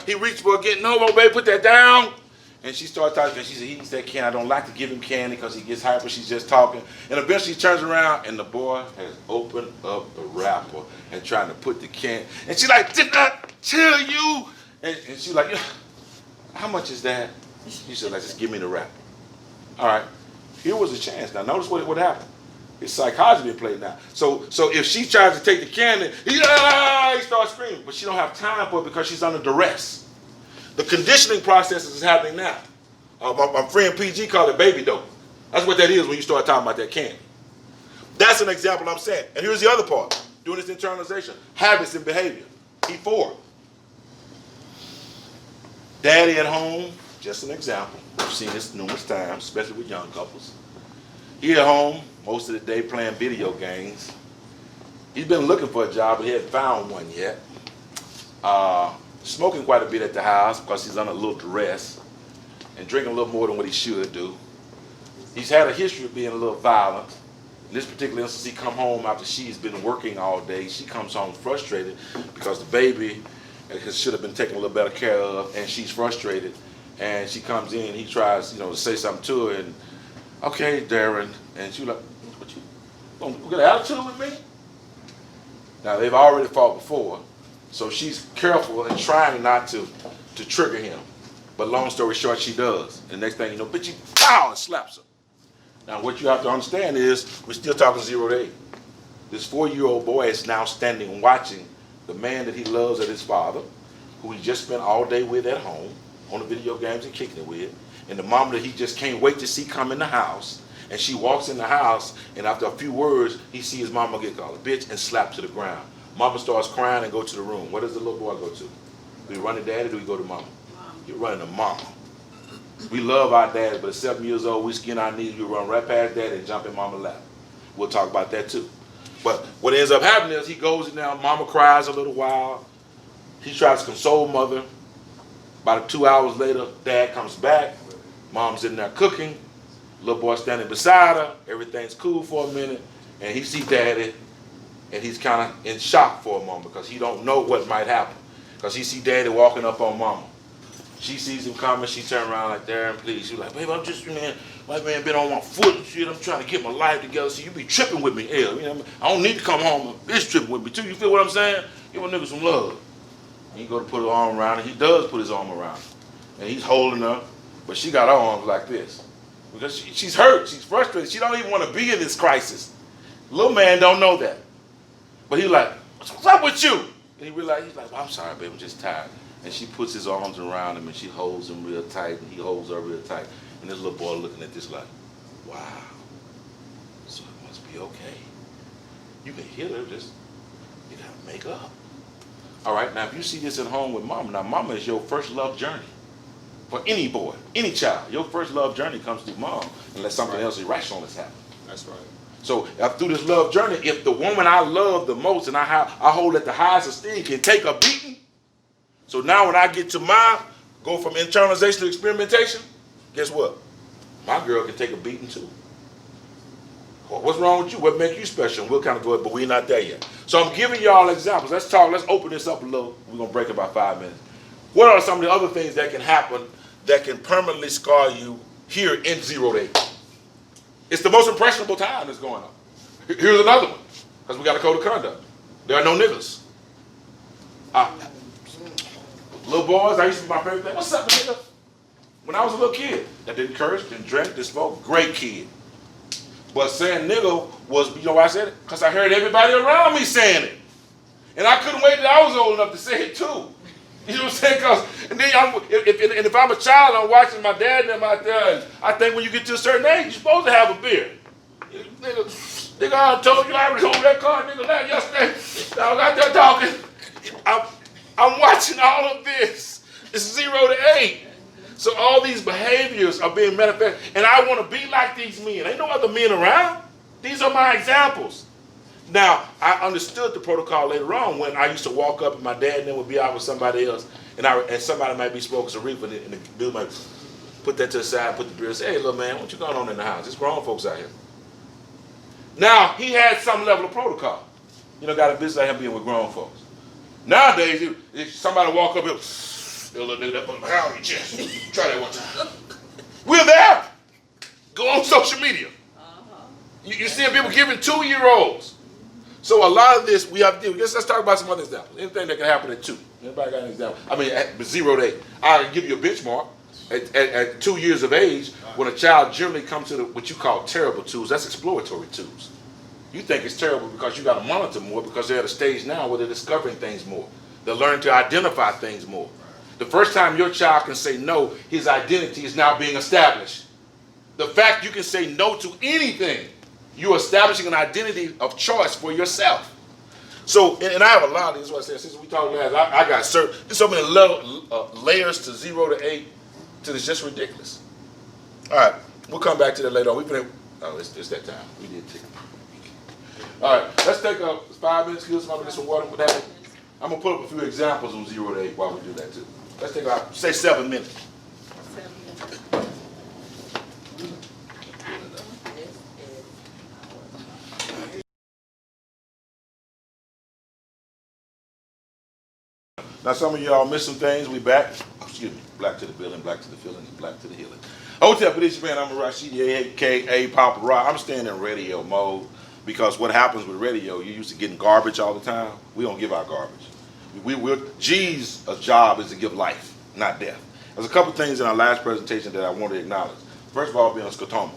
He reached for it again. No, baby, put that down. And she started talking. And she said, he eats that candy. I don't like to give him candy because he gets hyper. She's just talking. And eventually she turns around and the boy has opened up the wrapper and trying to put the candy. And she's like, did I tell you? And she's like, how much is that? He said, like, just give me the wrapper. All right. Here was a chance. Now notice what happened. It's psychology being played now. So if she tries to take the candy, he starts screaming. But she don't have time for it because she's under duress. The conditioning process is happening now. My friend PG called it baby dope. That's what that is when you start talking about that candy. That's an example I'm saying. And here's the other part. Doing this internalization. Habits and behavior. E4. Daddy at home, just an example. We've seen this numerous times, especially with young couples. He at home, most of the day playing video games. He's been looking for a job, but he hasn't found one yet. Smoking quite a bit at the house because he's under a little duress and drinking a little more than what he should do. He's had a history of being a little violent. In this particular instance, he come home after she's been working all day. She comes home frustrated because the baby should have been taken a little better care of, and she's frustrated. And she comes in, he tries, to say something to her, and okay, Darren, and she's like, what you got an attitude with me? Now they've already fought before, so she's careful and trying not to trigger him. But long story short, she does. And the next thing you know, bitch, you pow, and slaps her. Now what you have to understand is, we're still talking 0 to 8. This 4-year-old boy is now standing watching the man that he loves as his father, who he just spent all day with at home, on the video games and kicking it with, and the mama that he just can't wait to see come in the house, and she walks in the house, and after a few words, he sees his mama get called a bitch and slapped to the ground. Mama starts crying and go to the room. Where does the little boy go to? Do we run to daddy or do we go to mama? You're running to mama. We love our dads, but at 7 years old, we skin our knees, we run right past daddy and jump in mama's lap. We'll talk about that too. But what ends up happening is he goes in there, mama cries a little while. He tries to console mother. About 2 hours later, dad comes back. Mom's in there cooking. Little boy standing beside her. Everything's cool for a minute. And he sees daddy, and he's kind of in shock for a moment because he don't know what might happen. Because he see daddy walking up on mama. She sees him coming. She turn around like, Darren, please. She's like, baby, I'm just, white man been on my foot and shit. I'm trying to get my life together. So you be tripping with me, hell. I don't need to come home. Bitch tripping with me too. You feel what I'm saying? Give a nigga some love. And he go to put his arm around her. He does put his arm around her. And he's holding her, but she got her arms like this. Because she's hurt, she's frustrated. She don't even want to be in this crisis. Little man don't know that. But he's like, what's up with you? And he realized, he's like, well, I'm sorry, baby, I'm just tired. And she puts his arms around him and she holds him real tight and he holds her real tight. And this little boy looking at this like, wow. must be okay. You can hear her, just, you gotta make up. All right, now if you see this at home with mama, now mama is your first love journey. For any boy, any child, your first love journey comes through mom, unless something else irrational has happened. That's right. So through this love journey, if the woman I love the most and I hold at the highest esteem can take a beating, so now when I get to go from internalization to experimentation, guess what? My girl can take a beating too. Well, what's wrong with you? What makes you special? We'll kind of go, but we're not there yet. So I'm giving y'all examples. Let's open this up a little. We're going to break about 5 minutes. What are some of the other things that can happen that can permanently scar you here in 0 to 8? It's the most impressionable time that's going on. Here's another one, because we got a code of conduct. There are no niggas. Little boys, I used to be my favorite thing. What's up, nigga? When I was a little kid, that didn't curse, didn't drink, didn't smoke, great kid. But saying nigga was, you know why I said it? Because I heard everybody around me saying it. And I couldn't wait till I was old enough to say it too. You know what I'm saying? If I'm a child, I'm watching my dad and them out there, and I think when you get to a certain age, you're supposed to have a beard. Nigga, I told you I was over that car, nigga, that yesterday. I was out there talking. I'm watching all of this. It's 0 to 8. So all these behaviors are being manifested. And I want to be like these men. Ain't no other men around. These are my examples. Now, I understood the protocol later on when I used to walk up and my dad and them would be out with somebody else, and somebody might be smoking some reefer, and the dude might put that to the side, put the beer, and say, hey, little man, what you going on in the house? There's grown folks out here. Now, he had some level of protocol. You know, got a business like him being with grown folks. Nowadays, if somebody walk up here, they'll little nigga that put a pound on your chest. Try that one time. We're there. Go on social media. You see people giving 2-year-olds. So a lot of this we have to do. Let's talk about some other examples. Anything that can happen at 2. Anybody got an example? I mean, at 0 to 8. I'll give you a benchmark. At 2 years of age, when a child generally comes to what you call terrible twos, that's exploratory twos. You think it's terrible because you got to monitor more because they're at a stage now where they're discovering things more. They're learning to identify things more. The first time your child can say no, his identity is now being established. The fact you can say no to anything, you're establishing an identity of choice for yourself. So, and I have a lot of these. What I said, since we talked last, I got there's so many layers to 0 to 8 till it's just ridiculous. All right, we'll come back to that later on. It's that time. We did take. All right, let's take 5 minutes. Give somebody get some water with that. I'm gonna put up a few examples on 0 to 8 while we do that too. Let's take about say 7 minutes. 7 minutes. Now some of y'all missed some things. We back. Excuse me. Black to the building, black to the feelings, black to the healing. Hotel Producer Man, I'm Rashidi, a.k.a. Papa Rock. I'm staying in radio mode because what happens with radio, you're used to getting garbage all the time. We don't give out garbage. G's job is to give life, not death. There's a couple things in our last presentation that I want to acknowledge. First of all, being a scotoma,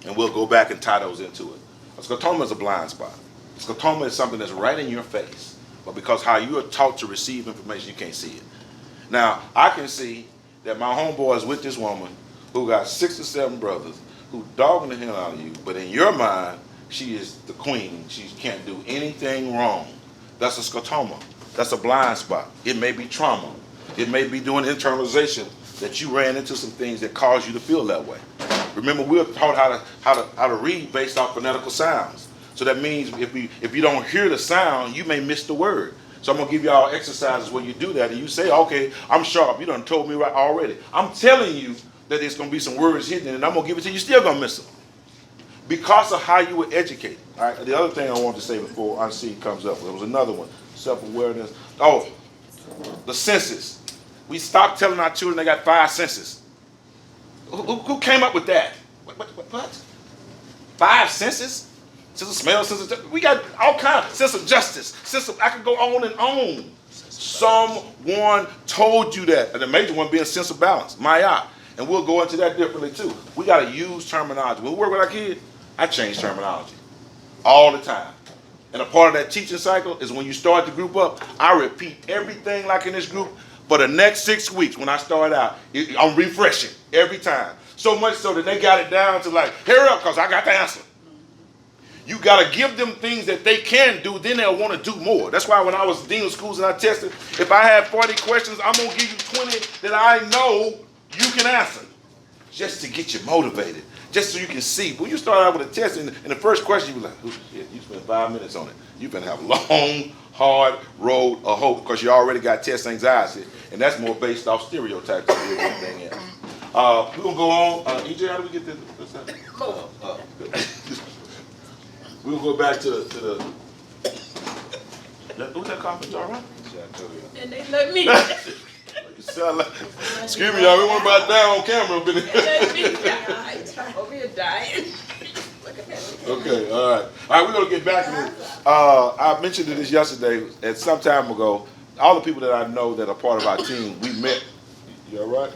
and we'll go back and tie those into it. A scotoma is a blind spot. A scotoma is something that's right in your face, but because how you are taught to receive information, you can't see it. Now, I can see that my homeboy is with this woman who got 6 or 7 brothers who dogging the hell out of you, but in your mind, she is the queen. She can't do anything wrong. That's a scotoma. That's a blind spot. It may be trauma. It may be doing internalization that you ran into some things that caused you to feel that way. Remember, we're taught how to read based off phonetical sounds. So that means if you don't hear the sound, you may miss the word. So I'm gonna give y'all exercises where you do that, and you say, okay, I'm sharp. You done told me right already. I'm telling you that there's gonna be some words hidden, and I'm gonna give it to you. Still gonna miss them because of how you were educated. All right. The other thing I wanted to say before unseen comes up, there was another one. Self-awareness. Oh, the senses. We stopped telling our children they got 5 senses. Who came up with that? What? 5 senses? Sense of smell, sense of, we got all kinds. Sense of justice. Sense of, I could go on and on. Someone told you that. And the major one being sense of balance, Maya. And we'll go into that differently too. We got to use terminology. When we work with our kids, I change terminology all the time. And a part of that teaching cycle is when you start the group up, I repeat everything like in this group for the next 6 weeks. When I start out, I'm refreshing every time. So much so that they got it down to like, hurry up, because I got the answer. You got to give them things that they can do, then they'll want to do more. That's why when I was dean of schools and I tested, if I had 40 questions, I'm going to give you 20 that I know you can answer, just to get you motivated, just so you can see. When you start out with a test, and the first question, you be like, oh, shit, you spent 5 minutes on it. You're going to have a long, hard road of hope because you already got test anxiety, and that's more based off stereotypes than anything else. We're going to go on. EJ, how do we get this? We'll go back to the who's that coughing, all right? And they let me, Excuse me, y'all. We weren't about to die on camera. let me die. Over here dying. Look at that. Okay, all right. All right, we're going to get back to this. I mentioned this yesterday, and some time ago, all the people that I know that are part of our team, we met. You all right?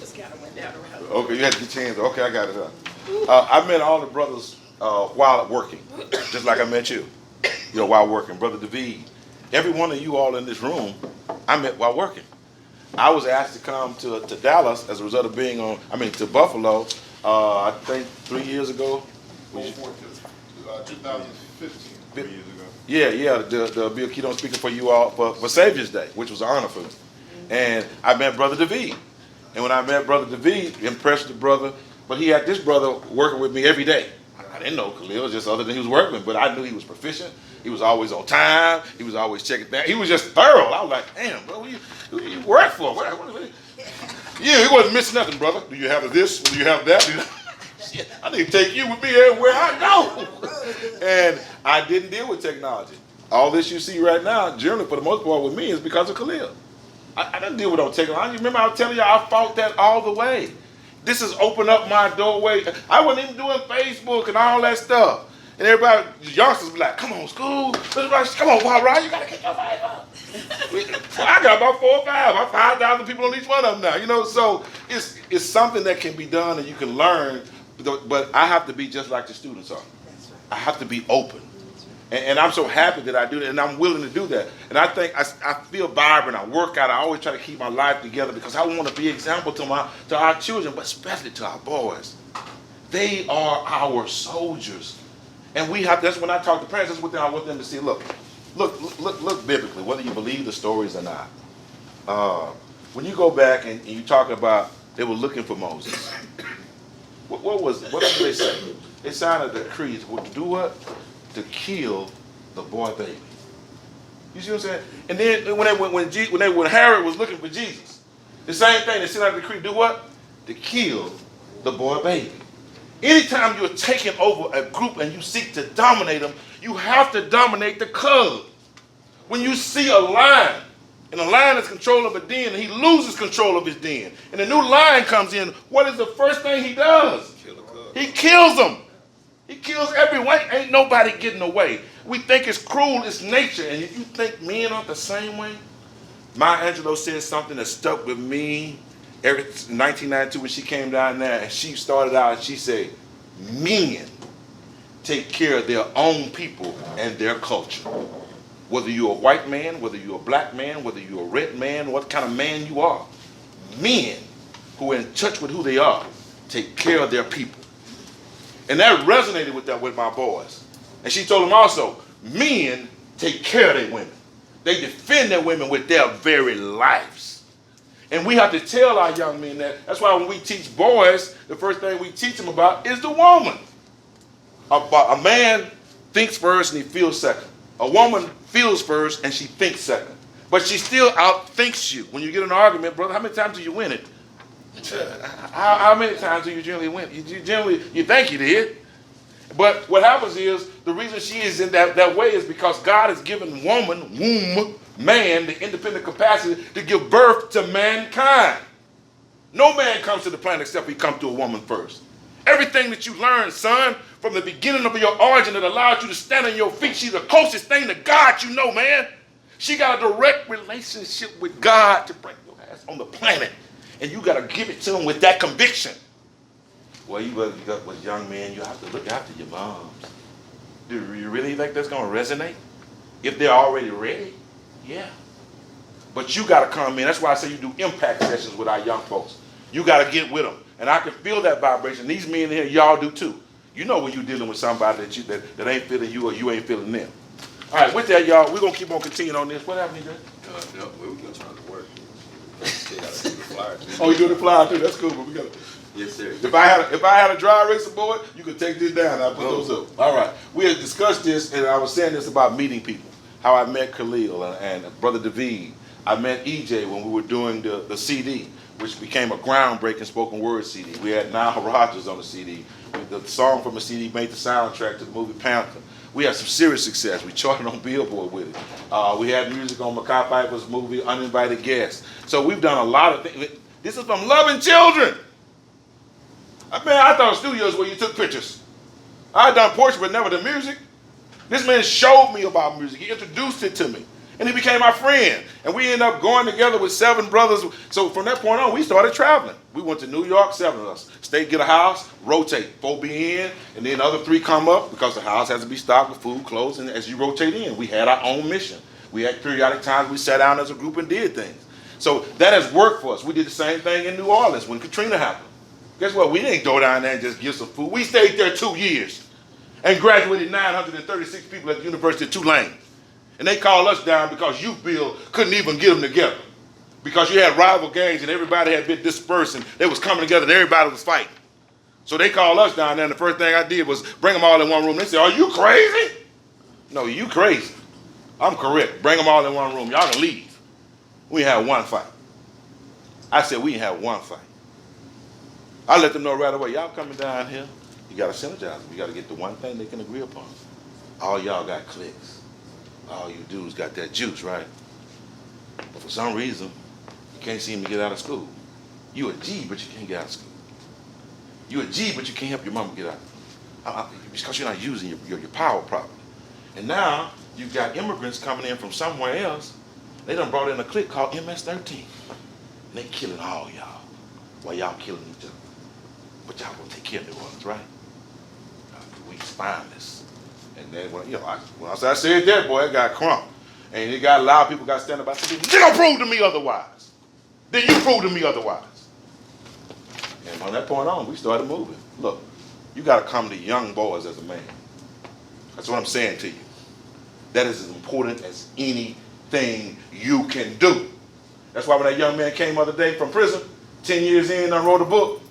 Just kind of went down around. Okay, you had to get your hands. Okay, I got it. I met all the brothers while working, just like I met you. You know, while working. Brother David, every one of you all in this room, I met while working. I was asked to come to Dallas as a result of being to Buffalo, I think 3 years ago. 2015, 3 years ago. Yeah, the Bill Keaton speaking for you all for Savior's Day, which was an honor for me. And I met Brother David. And when I met Brother David, impressed the brother, but he had this brother working with me every day. I didn't know Khalil, just other than he was working with, but I knew he was proficient. He was always on time. He was always checking things. He was just thorough. I was like, damn, bro, who you work for? Yeah, he wasn't missing nothing, brother. Do you have this? Do you have that? Shit, I need to take you with me everywhere I go. And I didn't deal with technology. All this you see right now, generally for the most part with me, is because of Khalil. I didn't deal with no technology. Remember I was telling you I fought that all the way. This has opened up my doorway. I wasn't even doing Facebook and all that stuff. And everybody, youngsters be like, come on, school. Come on, Wild Rod, you got to get your life up. I got about 4 or 5. I'm 5,000 people on each one of them now. You know, so it's something that can be done and you can learn. But I have to be just like the students are. I have to be open. And I'm so happy that I do that, and I'm willing to do that. And I think I feel vibrant. I work out. I always try to keep my life together because I want to be an example to our children, but especially to our boys. They are our soldiers. And we have, that's when I talk to parents, that's what I want them to see. Look biblically, whether you believe the stories or not. When you go back and you talk about they were looking for Moses, what did they say? They signed a decree to do what? To kill the boy baby. You see what I'm saying? And then when Herod was looking for Jesus, the same thing, they sent out a decree, do what? To kill the boy baby. Anytime you're taking over a group and you seek to dominate them, you have to dominate the cub. When you see a lion, and a lion is control of a den, and he loses control of his den, and a new lion comes in, what is the first thing he does? Kill a cub. He kills them. He kills everyone. Ain't nobody getting away. We think it's cruel, it's nature, and if you think men aren't the same way, Maya Angelou said something that stuck with me in 1992 when she came down there, and she started out and she said, men take care of their own people and their culture. Whether you're a white man, whether you're a black man, whether you're a red man, what kind of man you are, men who are in touch with who they are take care of their people. And that resonated with my boys. And she told them also, men take care of their women. They defend their women with their very lives. And we have to tell our young men that. That's why when we teach boys, the first thing we teach them about is the woman. A man thinks first and he feels second. A woman feels first and she thinks second. But she still outthinks you. When you get in an argument, brother, how many times do you win it? How many times do you generally win? You think you did. But what happens is, the reason she is in that way is because God has given man, the independent capacity to give birth to mankind. No man comes to the planet except he comes to a woman first. Everything that you learn, son, from the beginning of your origin that allows you to stand on your feet, she's the closest thing to God you know, man. She got a direct relationship with God to bring your ass on the planet. And you got to give it to them with that conviction. Well, you with young men, you have to look after your moms. Do you really think that's going to resonate? If they're already ready, yeah. But you got to come in. That's why I say you do impact sessions with our young folks. You got to get with them. And I can feel that vibration. These men here, y'all do too. You know when you're dealing with somebody that ain't feeling you or you ain't feeling them. All right, with that, y'all, we're going to keep on continuing on this. What happened, EJ? No, we were trying to work. They gotta do the flyer too. Oh, you doing the flyer too? That's cool, but we got to. Yes, sir. If I had a dry racer board, you could take this down. I'll put those up. All right. We had discussed this, and I was saying this about meeting people. How I met Khalil and Brother David. I met EJ when we were doing the CD, which became a groundbreaking spoken word CD. We had Nile Rodgers on the CD. The song from the CD made the soundtrack to the movie Panther. We had some serious success. We charted on Billboard with it. We had music on Mackay Piper's movie Uninvited Guests. So we've done a lot of things. This is from Loving Children. I thought studios where you took pictures. I had done portraits, but never the music. This man showed me about music. He introduced it to me. And he became my friend. And we ended up going together with 7 brothers. So from that point on, we started traveling. We went to New York, 7 of us. Stay, get a house, rotate. 4 be in, and then the other 3 come up because the house has to be stocked with food, clothes, and as you rotate in, we had our own mission. We had periodic times we sat down as a group and did things. So that has worked for us. We did the same thing in New Orleans when Katrina happened. Guess what? We didn't go down there and just give some food. We stayed there 2 years and graduated 936 people at the University of Tulane. And they called us down because Youth Bill couldn't even get them together. Because you had rival gangs and everybody had been dispersed and they was coming together and everybody was fighting. So they called us down there and the first thing I did was bring them all in one room. They said, "Are you crazy?" "No, you crazy. I'm correct. Bring them all in one room. Y'all can leave." We had one fight. I said, we had one fight. I let them know right away, y'all coming down here, you got to synergize. We got to get the one thing they can agree upon. All y'all got clicks. All you dudes got that juice, right? But for some reason, you can't seem to get out of school. You a G, but you can't get out of school. You a G, but you can't help your mama get out. Because you're not using your power properly. And now, you've got immigrants coming in from somewhere else. They done brought in a clique called MS-13. And they killing all y'all while y'all killing each other. But y'all gonna take care of New Orleans, right? We spineless. And then when I said that, boy, it got crunk. And it got a lot of people got standing by saying, "They don't prove to me otherwise. Then you prove to me otherwise." And from that point on, we started moving. Look, you gotta come to young boys as a man. That's what I'm saying to you. That is as important as anything you can do. That's why when that young man came the other day from prison, 10 years in, I wrote a book.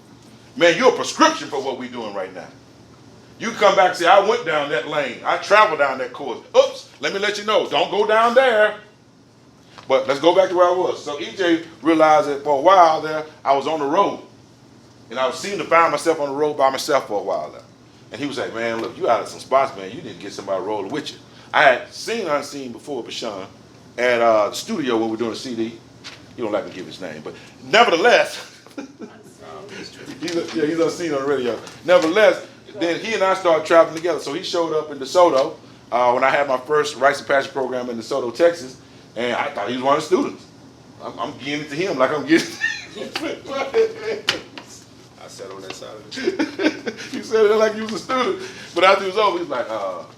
Man, you're a prescription for what we're doing right now. You come back and say, "I went down that lane. I traveled down that course." Oops, let me let you know, don't go down there. But let's go back to where I was. So EJ realized that for a while there, I was on the road. And I seemed to find myself on the road by myself for a while there. And he was like, "Man, look, you out of some spots, man. You need to get somebody rolling with you." I had seen Unseen before, Bashan, at the studio when we were doing a CD. You don't like to give his name, but nevertheless, he's Unseen on the radio. Nevertheless, then he and I started traveling together. So he showed up in DeSoto when I had my first Rites of Passion program in DeSoto, Texas, and I thought he was one of the students. I'm giving it to him like I'm giving I sat on that side of it. He said it like he was a student. But after he was over, he was like,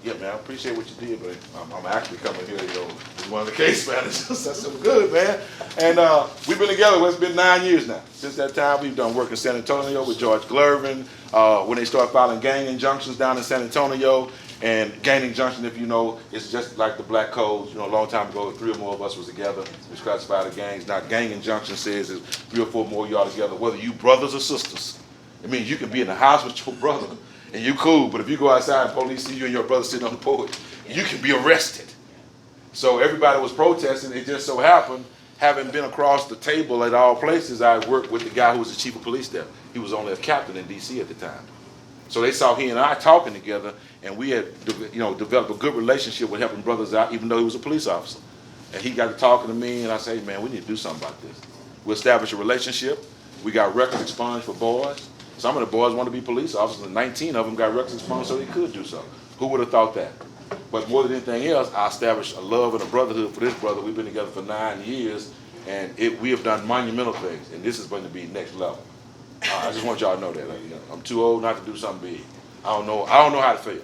"Yeah, man, I appreciate what you did, but I'm actually coming here, as one of the case managers." I said, "Good, man." And we've been together, well, it's been 9 years now. Since that time, we've done work in San Antonio with George Glervin, when they started filing gang injunctions down in San Antonio. And gang injunction, if you know, it's just like the black codes. A long time ago, 3 or more of us was together. We was classified as gangs. Now, gang injunction says is 3 or 4 more of y'all together, whether you brothers or sisters. It means you can be in the house with your brother and you cool, but if you go outside and police see you and your brother sitting on the porch, you can be arrested. So everybody was protesting. It just so happened, having been across the table at all places, I worked with the guy who was the chief of police there. He was only a captain in D.C. at the time. So they saw he and I talking together, and we had developed a good relationship with helping brothers out, even though he was a police officer. And he got to talking to me, and I said, "Hey, man, we need to do something about this." We established a relationship. We got records expunged for boys. Some of the boys want to be police officers, and 19 of them got records expunged so they could do so. Who would have thought that? But more than anything else, I established a love and a brotherhood for this brother. We've been together for 9 years, and we have done monumental things, and this is going to be next level. I just want y'all to know that. I'm too old not to do something big. I don't know how to fail.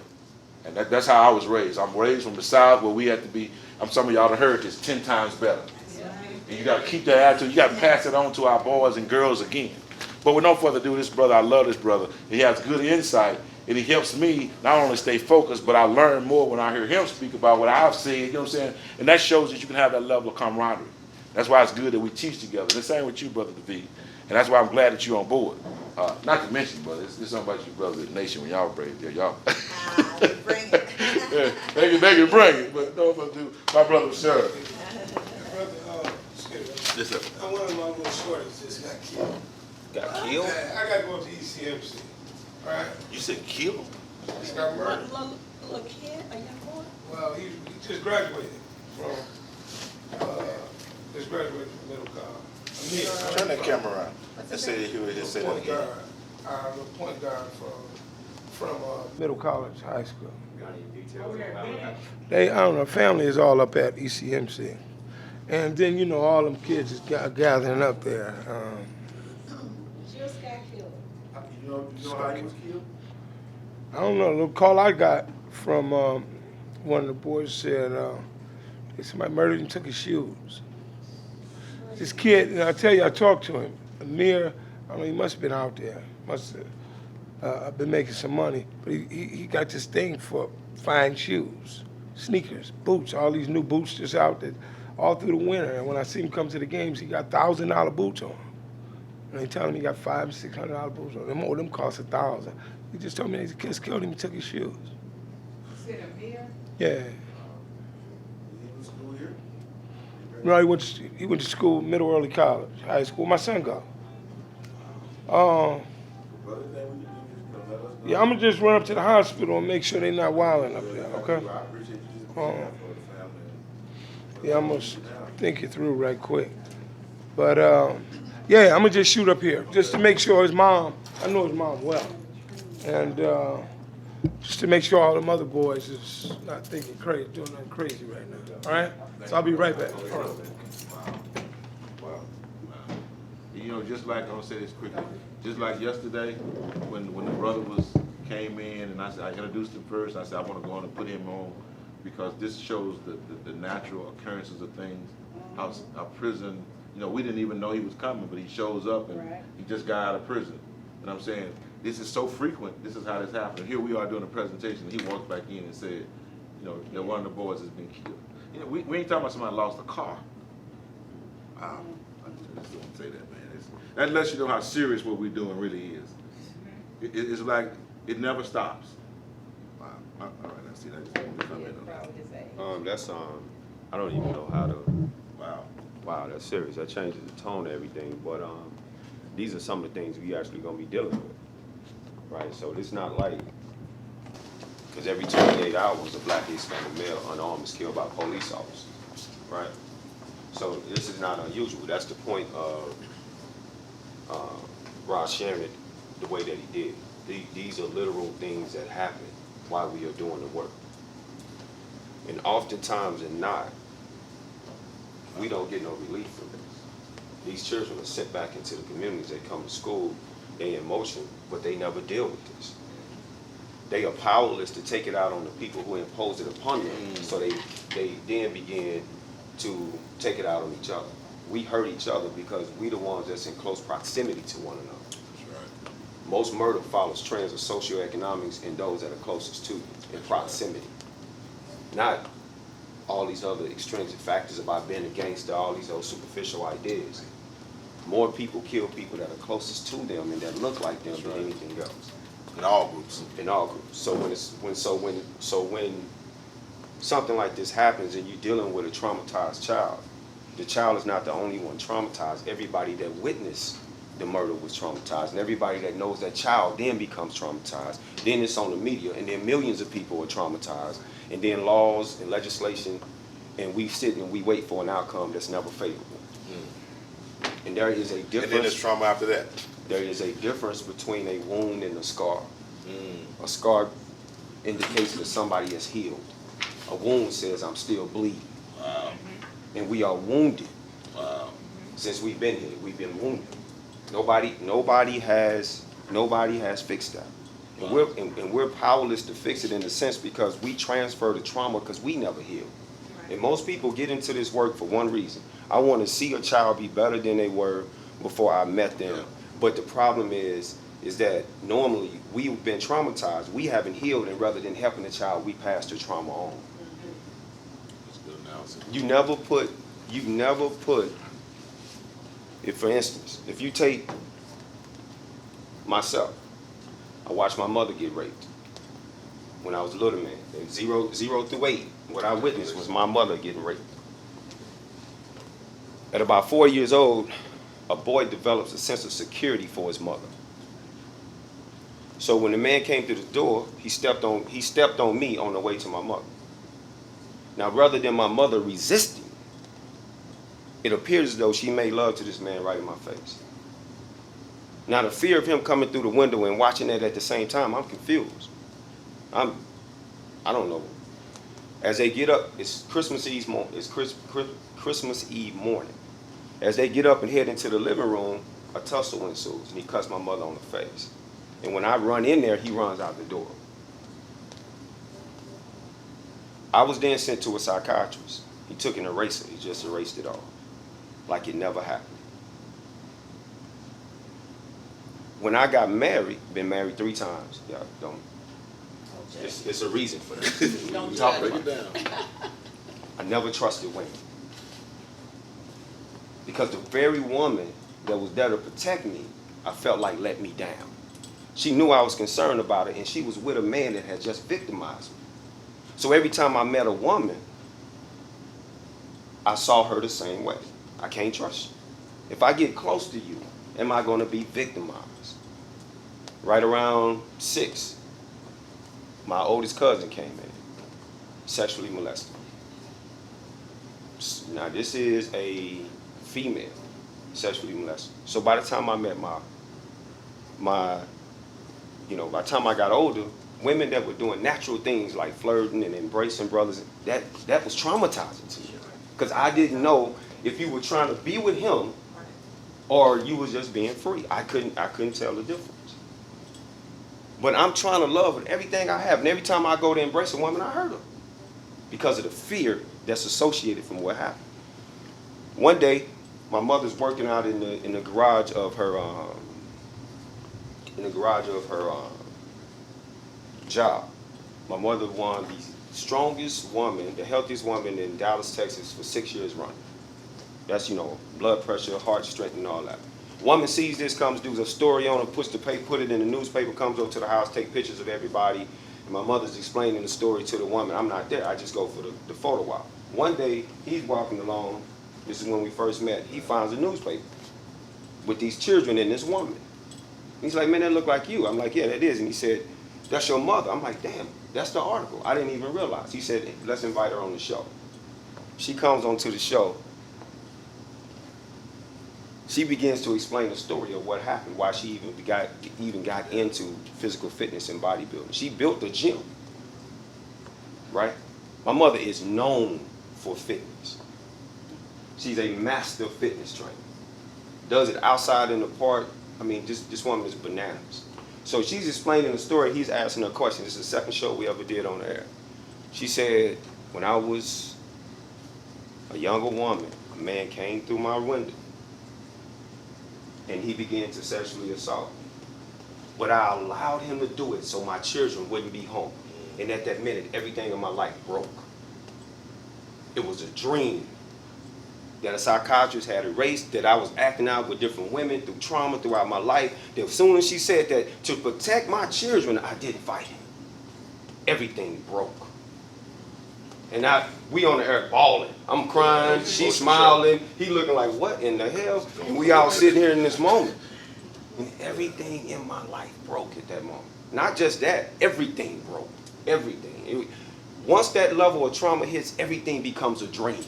And that's how I was raised. I'm raised from the South where we had to be, some of y'all have heard this, 10 times better. And you got to keep that attitude. You got to pass it on to our boys and girls again. But with no further ado, this brother, I love this brother. He has good insight, and it helps me not only stay focused, but I learn more when I hear him speak about what I've said, you know what I'm saying? And that shows that you can have that level of camaraderie. That's why it's good that we teach together. The same with you, Brother David. And that's why I'm glad that you're on board. Not to mention, brother, it's something about you, Brother of the Nation, when y'all brave there, y'all. Bring it. Yeah, they can bring it, but no, but do my brother Sir. Brother, excuse me. Yes, sir. One of my little shorties just got killed. Got killed? I got to go to ECMC. All right? You said kill? He got murdered. Little kid, a young boy? Well, he just graduated from middle college. Turn that camera around. Let's say that he would say that Point again. guard, point guard from Middle College High School. I don't know, family is all up at ECMC. And then, you know, all them kids is gathering up there. Just got killed. You know how he was killed? I don't know, a little call I got from one of the boys said, somebody murdered and took his shoes. This kid, and I tell you, I talked to him. Amir, I don't know, he must have been out there. Must have been making some money. But he got this thing for fine shoes, sneakers, boots, all these new boots just out there all through the winter. And when I see him come to the games, he got $1,000 boots on. And they tell him he got $500, $600 boots on. Them cost $1,000. He just told me his kids killed him, he took his shoes. You said Amir? Yeah. He was school here? No, he went to school, middle early college, high school. My son go. Brother, thing we can do is let us know. Yeah, I'm gonna just run up to the hospital and make sure they're not wilding up there, okay? I appreciate you just being there for the family. Yeah, I'm gonna think it through right quick. But yeah, I'm gonna just shoot up here just to make sure his mom. I know his mom well, and just to make sure all them other boys is not thinking crazy, doing nothing crazy right now. All right. So I'll be right back. All right. Wow. You know, just like, I'm gonna say this quickly, just like yesterday, when the brother came in and I said, I introduced him first, I said, I wanna go on and put him on because this shows the natural occurrences of things. Our prison, you know, we didn't even know he was coming, but he shows up and he just got out of prison. And I'm saying, this is so frequent, this is how this happened. Here we are doing a presentation, he walks back in and said, you know, that one of the boys has been killed. You know, we ain't talking about somebody lost a car. Wow. I just don't say that, man. That lets you know how serious what we're doing really is. It's like, it never stops. Wow. All right, let's see that. Just want to come in on that. That's I don't even know how to. Wow. Wow, that's serious. That changes the tone of everything. But these are some of the things we actually gonna be dealing with, right? So it's not like because every 28 hours a black Hispanic male unarmed is killed by police officers, right? So this is not unusual. That's the point of Rod sharing it the way that he did. These are literal things that happen while we are doing the work. And oftentimes and not, we don't get no relief from this. These children are sent back into the communities. They come to school, they in motion, but they never deal with this. They are powerless to take it out on the people who impose it upon them. So they then begin to take it out on each other. We hurt each other because we the ones that's in close proximity to one another. That's right. Most murder follows trends of socioeconomics and those that are closest to you in proximity. Not all these other extrinsic factors about being a gangster, all these other superficial ideas. More people kill people that are closest to them and that look like them than anything else. In all groups. In all groups. So when something like this happens and you're dealing with a traumatized child, the child is not the only one traumatized. Everybody that witnessed the murder was traumatized, and everybody that knows that child then becomes traumatized. Then it's on the media, and then millions of people are traumatized, and then laws and legislation, and we sit and we wait for an outcome that's never favorable. And there is a difference. And then there's trauma after that. There is a difference between a wound and a scar. A scar indicates that somebody is healed. A wound says, I'm still bleeding. Wow. And we are wounded. Wow. Since we've been here, we've been wounded. Nobody has fixed that. And we're powerless to fix it in a sense because we transfer the trauma because we never healed. And most people get into this work for one reason. I want to see a child be better than they were before I met them. But the problem is is that normally we've been traumatized, we haven't healed, and rather than helping the child, we pass the trauma on. That's a good analysis. You never put, if for instance, if you take myself, I watched my mother get raped when I was a little man. And 0 through 8, what I witnessed was my mother getting raped. At about 4 years old, a boy develops a sense of security for his mother. So when the man came through the door, he stepped on me on the way to my mother. Now, rather than my mother resisting, it appears as though she made love to this man right in my face. Now, the fear of him coming through the window and watching that at the same time, I'm confused. I don't know. As they get up, it's Christmas Eve morning. It's Christmas Eve morning. As they get up and head into the living room, a tussle ensues, and he cuts my mother on the face. And when I run in there, he runs out the door. I was then sent to a psychiatrist. He took an eraser. He just erased it all, like it never happened. When I got married, been married 3 times. Yeah, don't. It's a reason for that. Don't Talk, judge. break it down. I never trusted women. Because the very woman that was there to protect me, I felt like let me down. She knew I was concerned about it, and she was with a man that had just victimized me. So every time I met a woman, I saw her the same way. I can't trust you. If I get close to you, am I going to be victimized? Right around 6, my oldest cousin came in, sexually molested. Now this is a female, sexually molested. So by the time I met by the time I got older, women that were doing natural things like flirting and embracing brothers, that was traumatizing to me. Because I didn't know if you were trying to be with him or you was just being free. I couldn't tell the difference. But I'm trying to love with everything I have. And every time I go to embrace a woman, I hurt her. Because of the fear that's associated from what happened. One day, my mother's working out in the garage of her job. My mother won the strongest woman, the healthiest woman in Dallas, Texas for 6 years running. That's, blood pressure, heart strength, and all that. Woman sees this, comes, does a story on it, put it in the newspaper, comes over to the house, take pictures of everybody. And my mother's explaining the story to the woman. I'm not there. I just go for the photo op. One day, he's walking along. This is when we first met. He finds a newspaper with these children and this woman. He's like, man, that look like you. I'm like, yeah, that is. And he said, that's your mother. I'm like, damn, that's the article. I didn't even realize. He said, let's invite her on the show. She comes onto the show. She begins to explain the story of what happened, why she even got into physical fitness and bodybuilding. She built a gym, right? My mother is known for fitness. She's a master fitness trainer. Does it outside in the park. I mean, this woman is bananas. So she's explaining the story. He's asking her questions. This is the second show we ever did on the air. She said, when I was a younger woman, a man came through my window and he began to sexually assault me. But I allowed him to do it so my children wouldn't be home. And at that minute, everything in my life broke. It was a dream that a psychiatrist had erased, that I was acting out with different women through trauma throughout my life. That as soon as she said that to protect my children, I didn't fight him. Everything broke. And we on the air bawling. I'm crying, she's smiling, he looking like, what in the hell? And we all sitting here in this moment. And everything in my life broke at that moment. Not just that, everything broke. Everything. Once that level of trauma hits, everything becomes a dream.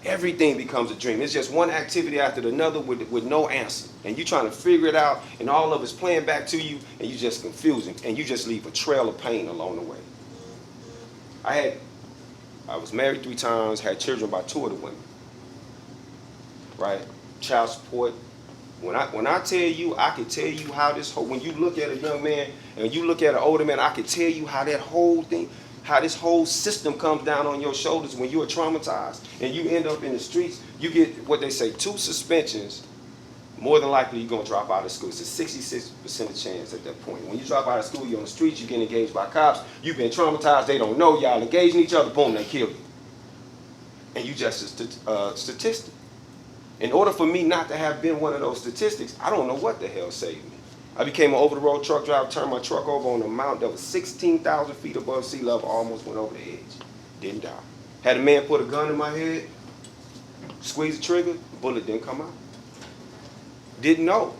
Everything becomes a dream. It's just one activity after another with no answer. And you're trying to figure it out, and all of it's playing back to you, and you just confusing, and you just leave a trail of pain along the way. I was married 3 times, had children by 2 of the women. Right? Child support. When I tell you, I can tell you how this whole, when you look at a young man and you look at an older man, I can tell you how that whole thing, how this whole system comes down on your shoulders when you are traumatized and you end up in the streets. You get what they say, 2 suspensions more than likely you're gonna drop out of school. It's a 66% chance at that point. When you drop out of school, you're on the streets, you get engaged by cops, you've been traumatized, they don't know, y'all engaging each other, boom, they kill you. And you just a statistic. In order for me not to have been one of those statistics, I don't know what the hell saved me. I became an over-the-road truck driver, turned my truck over on a mountain that was 16,000 feet above sea level, almost went over the edge. Didn't die. Had a man put a gun in my head, squeeze the trigger, the bullet didn't come out. Didn't know.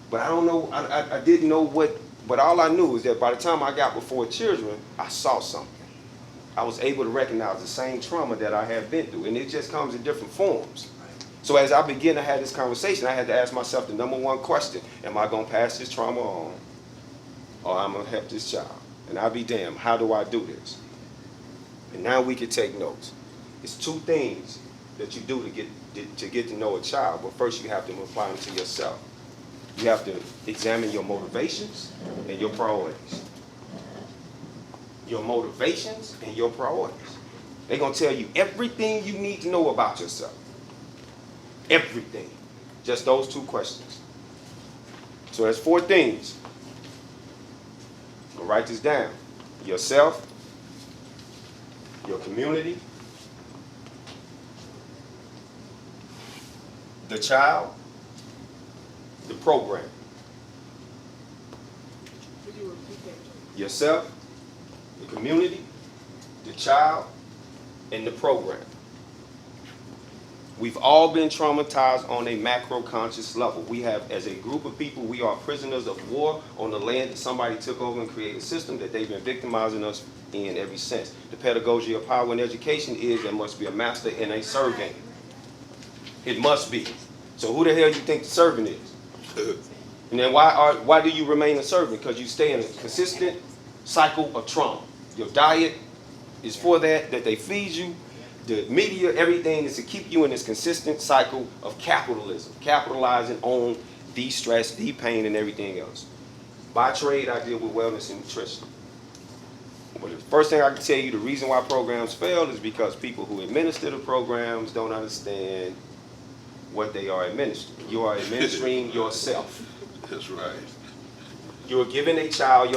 But I don't know, I didn't know what, but all I knew is that by the time I got before children, I saw something. I was able to recognize the same trauma that I had been through, and it just comes in different forms. So as I began to have this conversation, I had to ask myself the number one question: am I gonna pass this trauma on, or I'm gonna help this child? And I'll be damned, how do I do this? And now we can take notes. It's two things that you do to get to know a child, but first you have to apply them to yourself. You have to examine your motivations and your priorities. Your motivations and your priorities. They're gonna tell you everything you need to know about yourself. Everything. Just those two questions. So there's 4 things. I'll write this down. Yourself, your community, the child, the program. Yourself, the community, the child, and the program. We've all been traumatized on a macro conscious level. We have, as a group of people, we are prisoners of war on the land that somebody took over and created a system that they've been victimizing us in ever since. The pedagogy of power in education is there must be a master and a servant. It must be. So who the hell you think the servant is? And then why do you remain a servant? Because you stay in a consistent cycle of trauma. Your diet is for that they feed you. The media, everything is to keep you in this consistent cycle of capitalism, capitalizing on the stress, the pain, and everything else. By trade, I deal with wellness and nutrition. But the first thing I can tell you, the reason why programs fail is because people who administer the programs don't understand what they are administering. You are administering yourself. That's right. You're giving a child,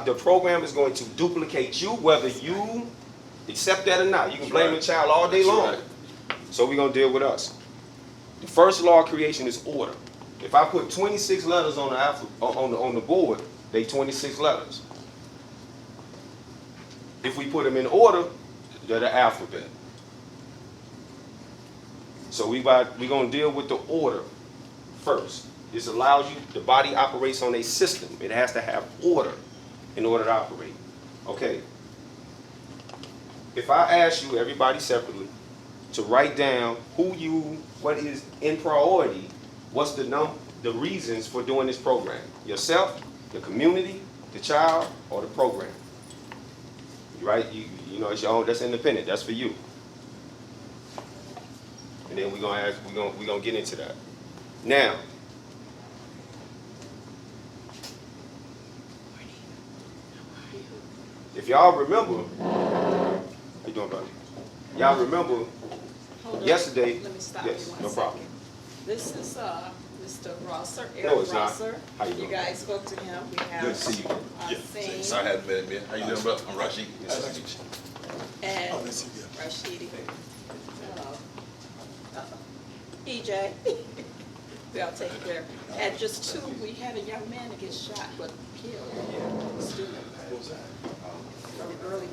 the program is going to duplicate you, whether you accept that or not. You can blame the child all day long. So we're going to deal with us. The first law of creation is order. If I put 26 letters on the board, they 26 letters. If we put them in order, they're the alphabet. So we're going to deal with the order first. This allows you, the body operates on a system. It has to have order in order to operate. Okay. If I ask you, everybody separately, to write down what is in priority, what's the reasons for doing this program? Yourself, the community, the child, or the program? Right? You know, it's your own, that's independent, that's for you. And then we're gonna get into that. Now, if y'all remember, how you doing, buddy? Y'all remember yesterday? Let me stop Yes, you one no second. problem. This is Mr. Rosser, No, Eric it's not. Rosser. How you doing? guys spoke to him. We have Good to see you. Singh I hadn't met him yet. How you doing, bro? I'm Rashid. and Rashidi. EJ. We all take care. And just 2, we had a young man that gets shot but killed. A student. From early.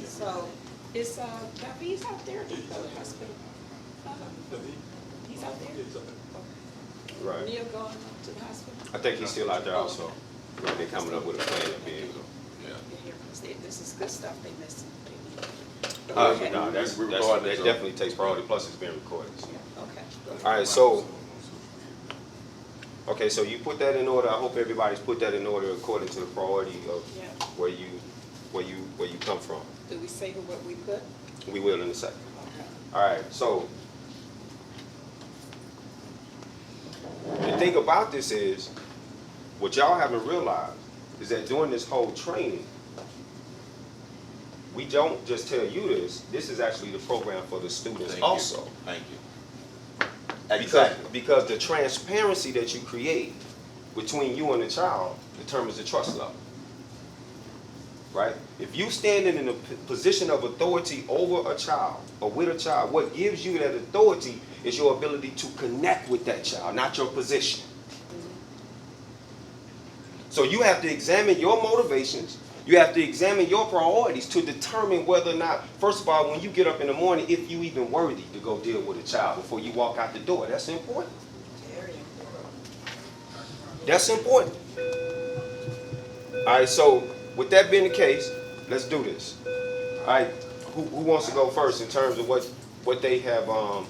So is Davies out there at the hospital? He's out there? Right. Neil going up to the hospital? I think he's still out there also. They're coming up with a plan to be able to. This is good stuff they missing. No, that definitely takes priority. Plus, it's being recorded. So. Okay. All right, so you put that in order. I hope everybody's put that in order according to the priority of where you come from. Do we say what we put? We will in a second. Okay. All right, so the thing about this is, what y'all haven't realized is that during this whole training, we don't just tell you this. This is actually the program for the students also. Thank you. Because the transparency that you create between you and the child determines the trust level. Right? If you standing in a position of authority over a child or with a child, what gives you that authority is your ability to connect with that child, not your position. So you have to examine your motivations. You have to examine your priorities to determine whether or not, first of all, when you get up in the morning, if you even worthy to go deal with a child before you walk out the door. That's important. That's important. All right, so with that being the case, let's do this. All right, who wants to go first in terms of what they have? I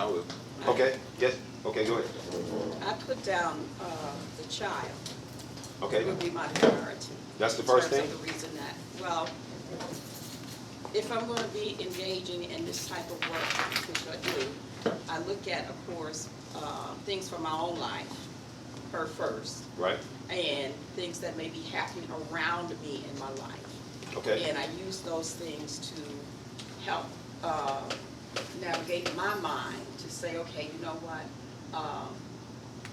would. Okay, yes, okay, go ahead. I put down the child. Okay, Would be my priority. that's the first In thing. terms of the reason that, well, if I'm going to be engaging in this type of work, which I do, I look at, of course, things from my own life, her first, Right. and things that may be happening around me in my life. Okay. And I use those things to help navigate my mind to say, okay, you know what?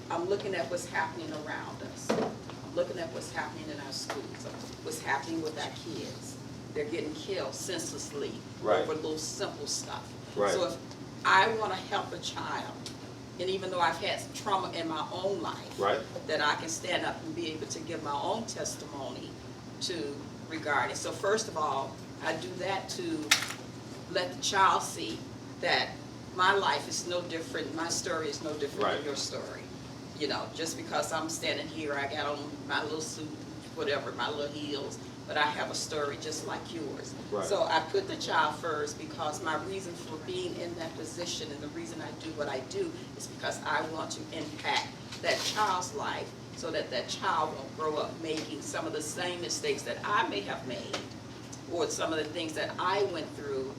I'm looking at what's happening around us. I'm looking at what's happening in our schools, what's happening with our kids. They're getting killed senselessly Right. over little simple stuff. Right. So if I want to help a child, and even though I've had some trauma in my own life, Right. that I can stand up and be able to give my own testimony to regarding. So first of all, I do that to let the child see that my life is no different, my story is no different Right. than your story. You know, just because I'm standing here, I got on my little suit, whatever, my little heels, but I have a story just like yours. Right. So I put the child first because my reason for being in that position and the reason I do what I do is because I want to impact that child's life so that that child won't grow up making some of the same mistakes that I may have made or some of the things that I went through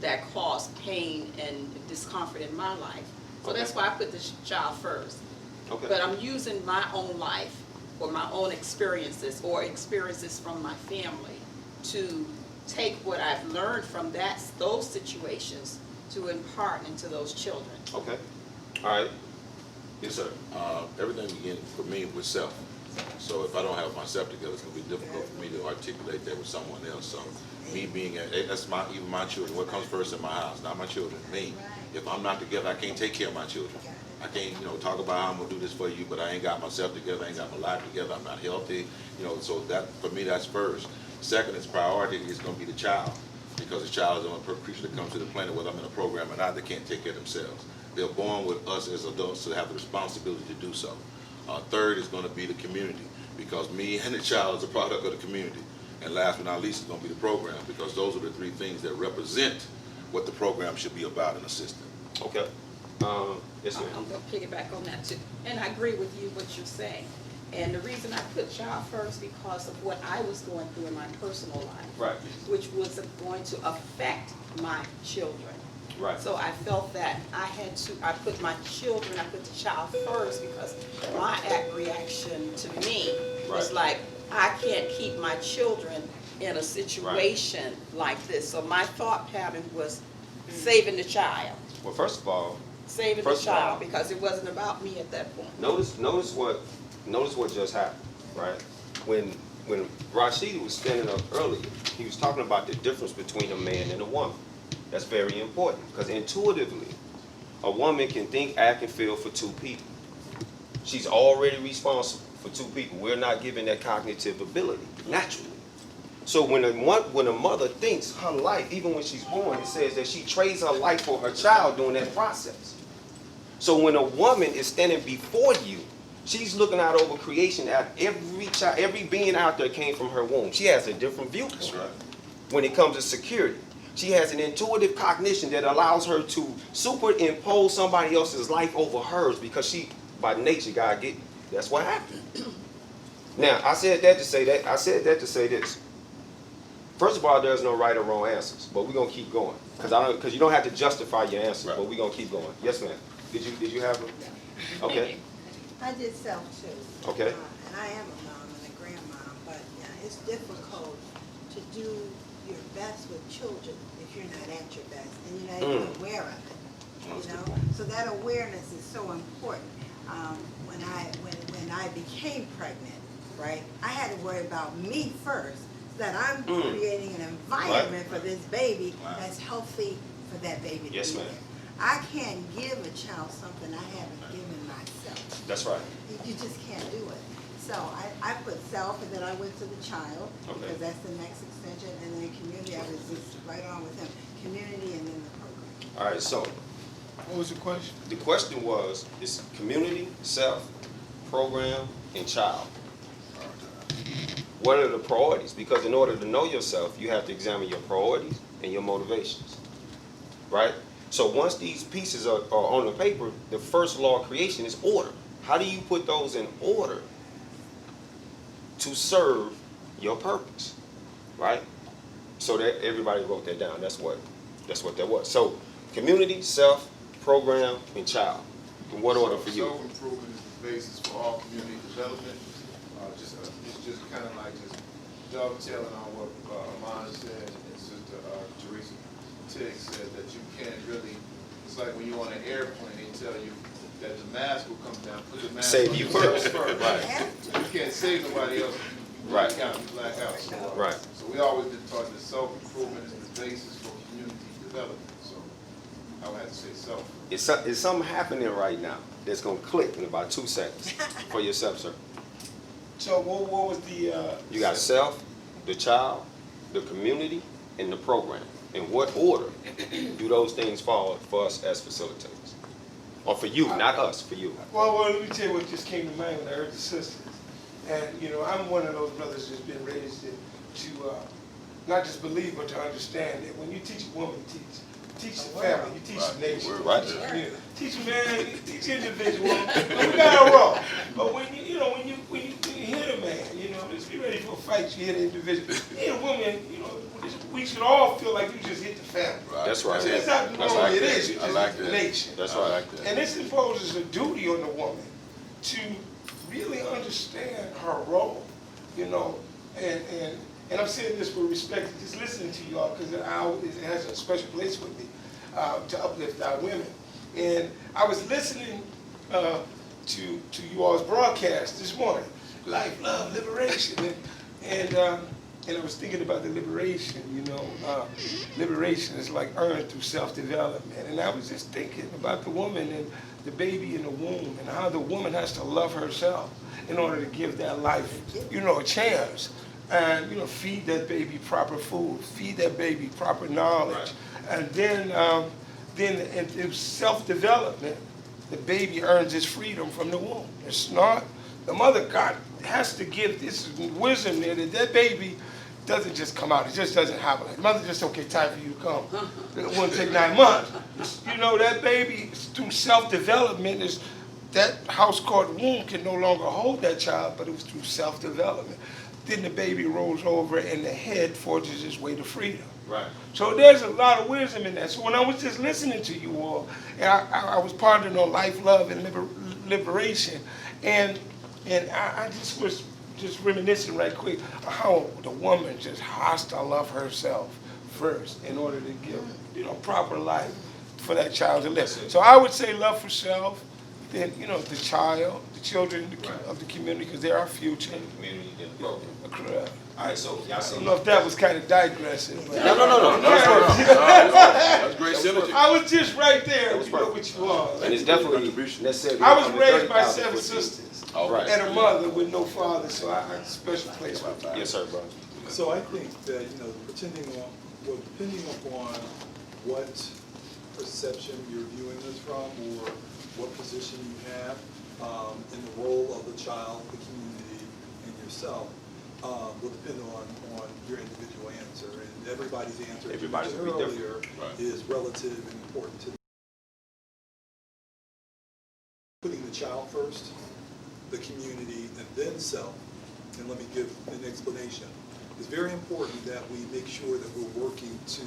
that caused pain and discomfort in my life. So Okay. that's why I put the child first. Okay. But I'm using my own life or my own experiences or experiences from my family to take what I've learned from those situations to impart into those children. Okay. All right. Yes, sir. Everything begins for me with self. So if I don't have myself together, it's gonna be difficult for me to articulate that with someone else. So me being, that's even my children. What comes first in my house? Not my children, me. If I'm not together, I can't take care of my children. I can't, talk about how I'm gonna do this for you, but I ain't got myself together, I ain't got my life together, I'm not healthy, so that, for me, that's first. Second, its priority is gonna be the child, because the child is a creature that comes to the planet, whether I'm in a program or not, they can't take care of themselves. They're born with us as adults, so they have the responsibility to do so. Third is gonna be the community, because me and the child is a product of the community. And last but not least is gonna be the program, because those are the three things that represent what the program should be about in a system. Okay. Yes, ma'am. I'm gonna piggyback on that too. And I agree with you, what you're saying. And the reason I put child first because of what I was going through in my personal life. Right. Which was going to affect my children. Right. So I felt that I put my children, I put the child first because my reaction to me was Right. like, I can't keep my children in a situation like this. So my thought pattern was saving the child. Well, first of all, Saving the First of all- child because it wasn't about me at that point. notice what just happened, right? When Rashid was standing up earlier, he was talking about the difference between a man and a woman. That's very important because intuitively, a woman can think, act, and feel for two people. She's already responsible for two people. We're not given that cognitive ability naturally. So when a mother thinks her life, even when she's born, it says that she trades her life for her child during that process. So when a woman is standing before you, she's looking out over creation at every child, every being out there came from her womb. She has a different viewpoint. That's right. When it comes to security. She has an intuitive cognition that allows her to superimpose somebody else's life over hers because she, by nature, that's what happened. Now, I said that to say this. First of all, there's no right or wrong answers, but we're gonna keep going because you don't have to justify your answer, Right. but we're gonna keep going. Yes, ma'am. Did you have a? Okay. I did self too. Okay. And I am a mom and a grandmom, but yeah, it's difficult to do your best with children if you're not at your best and you're not even aware of it. You know, so that awareness is so important. When I became pregnant, right, I had to worry about me first, so that I'm creating an environment for this baby that's healthy for that baby to Yes, be ma'am. there. I can't give a child something I haven't given myself. That's right. You just can't do it. So I put self, and then I went to the child, Okay. because that's the next extension, and then community, I was just right on with him. Community and then the program. All right, so What was the question? the question was, is community, self, program, and child. What are the priorities? Because in order to know yourself, you have to examine your priorities and your motivations, right? So once these pieces are on the paper, the first law of creation is order. How do you put those in order to serve your purpose, right? So that everybody wrote that down. That's what that was. So community, self, program, and child. In what order for you? Self-improvement is the basis for all community development. It's just kind of like just dovetailing on what Amanda said and Sister Teresa Tiggs said, that you can't really, it's like when you're on an airplane, they tell you that the mask will come down, put the mask Save on you yourself first. Right. You can't save nobody else. You Right. black out, you black out. So, Right. So we always been taught that self-improvement is the basis for community development. So I would have to say self. Is something happening right now that's gonna click in about 2 seconds for yourself, sir? So what was the? You got self, the child, the community, and the program. In what order do those things fall for us as facilitators? Or for you, not us, for you. Well, let me tell you what just came to mind when I heard the sisters. And, you know, I'm one of those brothers that's been raised to not just believe, but to understand that when you teach a woman, you teach the family, you teach the nation, you Right. teach the community. Teach a man, you teach individual. We got a role. But when you hit a man, you know, just be ready for a fight, you hit an individual. You hit a woman, you know, we should all feel like you just hit the family. That's right. That's how normally it is. You just hit the nation. That's right. And this imposes a duty on the woman to really understand her role, you know, and I'm saying this with respect to just listening to you all, because it has a special place with me to uplift our women. And I was listening to you all's broadcast this morning, Life, Love, Liberation, and I was thinking about the liberation, you know, liberation is like earned through self-development. And I was just thinking about the woman and the baby in the womb and how the woman has to love herself in order to give that life, you know, a chance. And, you know, feed that baby proper food, feed that baby proper knowledge. And then in self-development, the baby earns its freedom from the womb. It's not, the mother God has to give this wisdom there that baby doesn't just come out. It just doesn't happen. Like, mother just, okay, time for you to come. It won't take 9 months. You know, that baby, through self-development, is that house called womb can no longer hold that child, but it was through self-development. Then the baby rolls over and the head forges its way to freedom. Right. So there's a lot of wisdom in that. So when I was just listening to you all, and I was pondering on life, love, and liberation, and I just was just reminiscing right quick how the woman just has to love herself first in order to give, you know, proper life for that child to live. So I would say love for self, then, you know, the child, the children of the community, because they're our future. Community and the program. Correct. All right, so y'all I see. don't know if that was kind of digressive. But No. That's great synergy. I was just right there That was you know, with you all. And it's definitely necessary. I was raised by 7 sisters Right. and a mother with no father, so I had a special place with that. Yes, sir, bro. So I think that, you know, depending upon what perception you're viewing this from, or what position you have in the role of the child, the community, and yourself, will depend on your individual answer. And everybody's answer, as you Everybody's mentioned will be different. earlier, Right. is relative and important to putting the child first, the community, and then self. And let me give an explanation. It's very important that we make sure that we're working to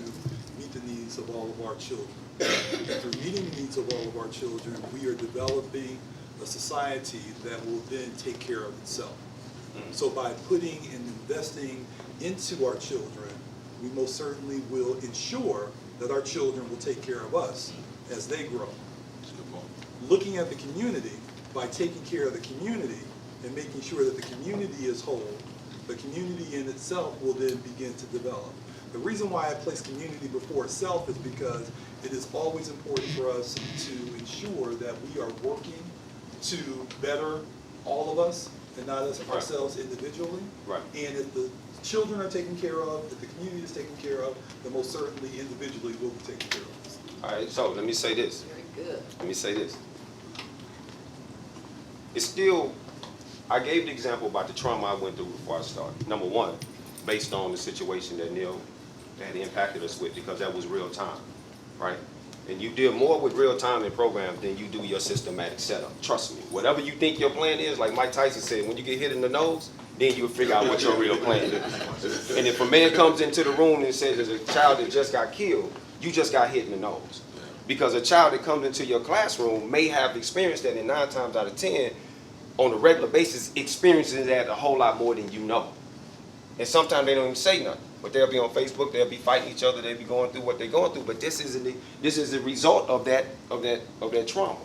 meet the needs of all of our children. And through meeting the needs of all of our children, we are developing a society that will then take care of itself. So by putting and investing into our children, we most certainly will ensure that our children will take care of us as they grow. Looking at the community, by taking care of the community and making sure that the community is whole, the community in itself will then begin to develop. The reason why I place community before self is because it is always important for us to ensure that we are working to better all of us and not us ourselves individually. Right. And if the children are taken care of, if the community is taken care of, then most certainly individually will be taken care of. All right, so let me say this. Very good. Let me say this. It's still, I gave the example about the trauma I went through before I started. Number one, based on the situation that Neil had impacted us with, because that was real time, right? And you deal more with real time in programs than you do your systematic setup. Trust me. Whatever you think your plan is, like Mike Tyson said, when you get hit in the nose, then you'll figure out what your real plan is. And if a man comes into the room and says there's a child that just got killed, you just got hit in the nose. Because a child that comes into your classroom may have experienced that, and 9 times out of 10, on a regular basis, experiences that a whole lot more than you know. And sometimes they don't even say nothing. But they'll be on Facebook, they'll be fighting each other, they'll be going through what they're going through. But this is the result of that trauma.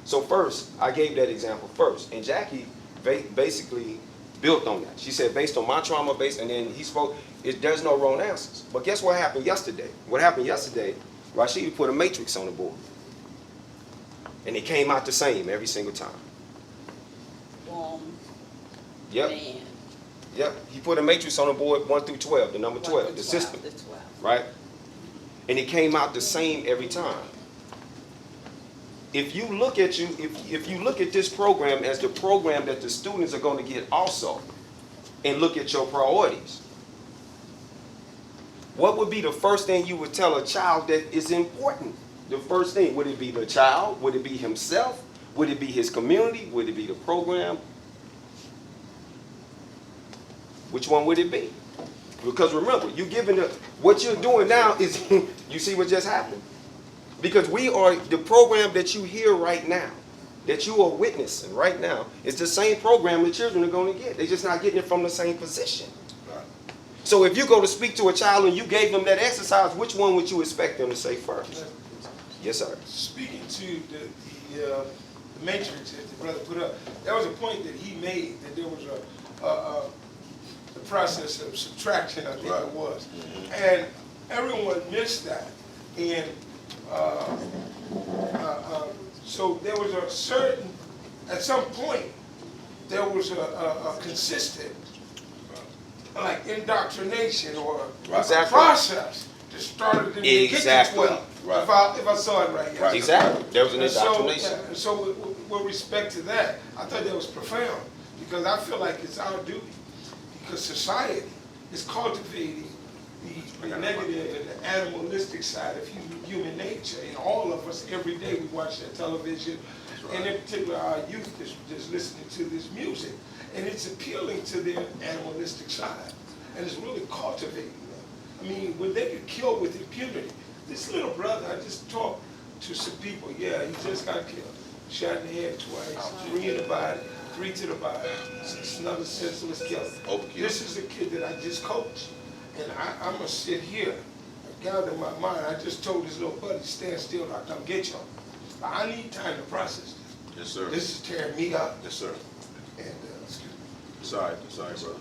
So first, I gave that example first. And Jackie basically built on that. She said, based on my trauma, and then he spoke, there's no wrong answers. But guess what happened yesterday? What happened yesterday, Rashid put a matrix on the board. And it came out the same every single time. Yep. Man. Yep. He put a matrix on the board 1 through 12, the number 12, the system. The 12. Right? And it came out the same every time. If you look at if you look at this program as the program that the students are going to get also, and look at your priorities, what would be the first thing you would tell a child that is important? The first thing, would it be the child? Would it be himself? Would it be his community? Would it be the program? Which one would it be? Because remember, what you're doing now is, you see what just happened? Because we are, the program that you hear right now, that you are witnessing right now, is the same program the children are going to get. They're just not getting it from the same position. So if you go to speak to a child and you gave them that exercise, which one would you expect them to say first? Yes, sir. Speaking to the matrix that the brother put up, that was a point that he made, that there was the process of subtraction, I think it was. And everyone missed that. And so there was a certain, at some point, there was a consistent, like indoctrination or a process that started in the kitchen 12. If I saw it right. Yes. Exactly. There was an indoctrination. So with respect to that, I thought that was profound, because I feel like it's our duty, because society is cultivating the negative and the animalistic side of human nature. And all of us, every day we watch that television, and in particular our youth is listening to this music. And it's appealing to their animalistic side. And it's really cultivating them. I mean, when they get killed with impunity, this little brother, I just talked to some people, he just got killed. Shot in the head twice, 3 in the body, 3 to the body. It's another senseless kill. This is a kid that I just coached. And I'm going to sit here, I gathered my mind. I just told this little buddy, stand still, I'll come get you. But I need time to process this. Yes, sir. This is tearing me up. Yes, sir. And, excuse me. It's all right, brother.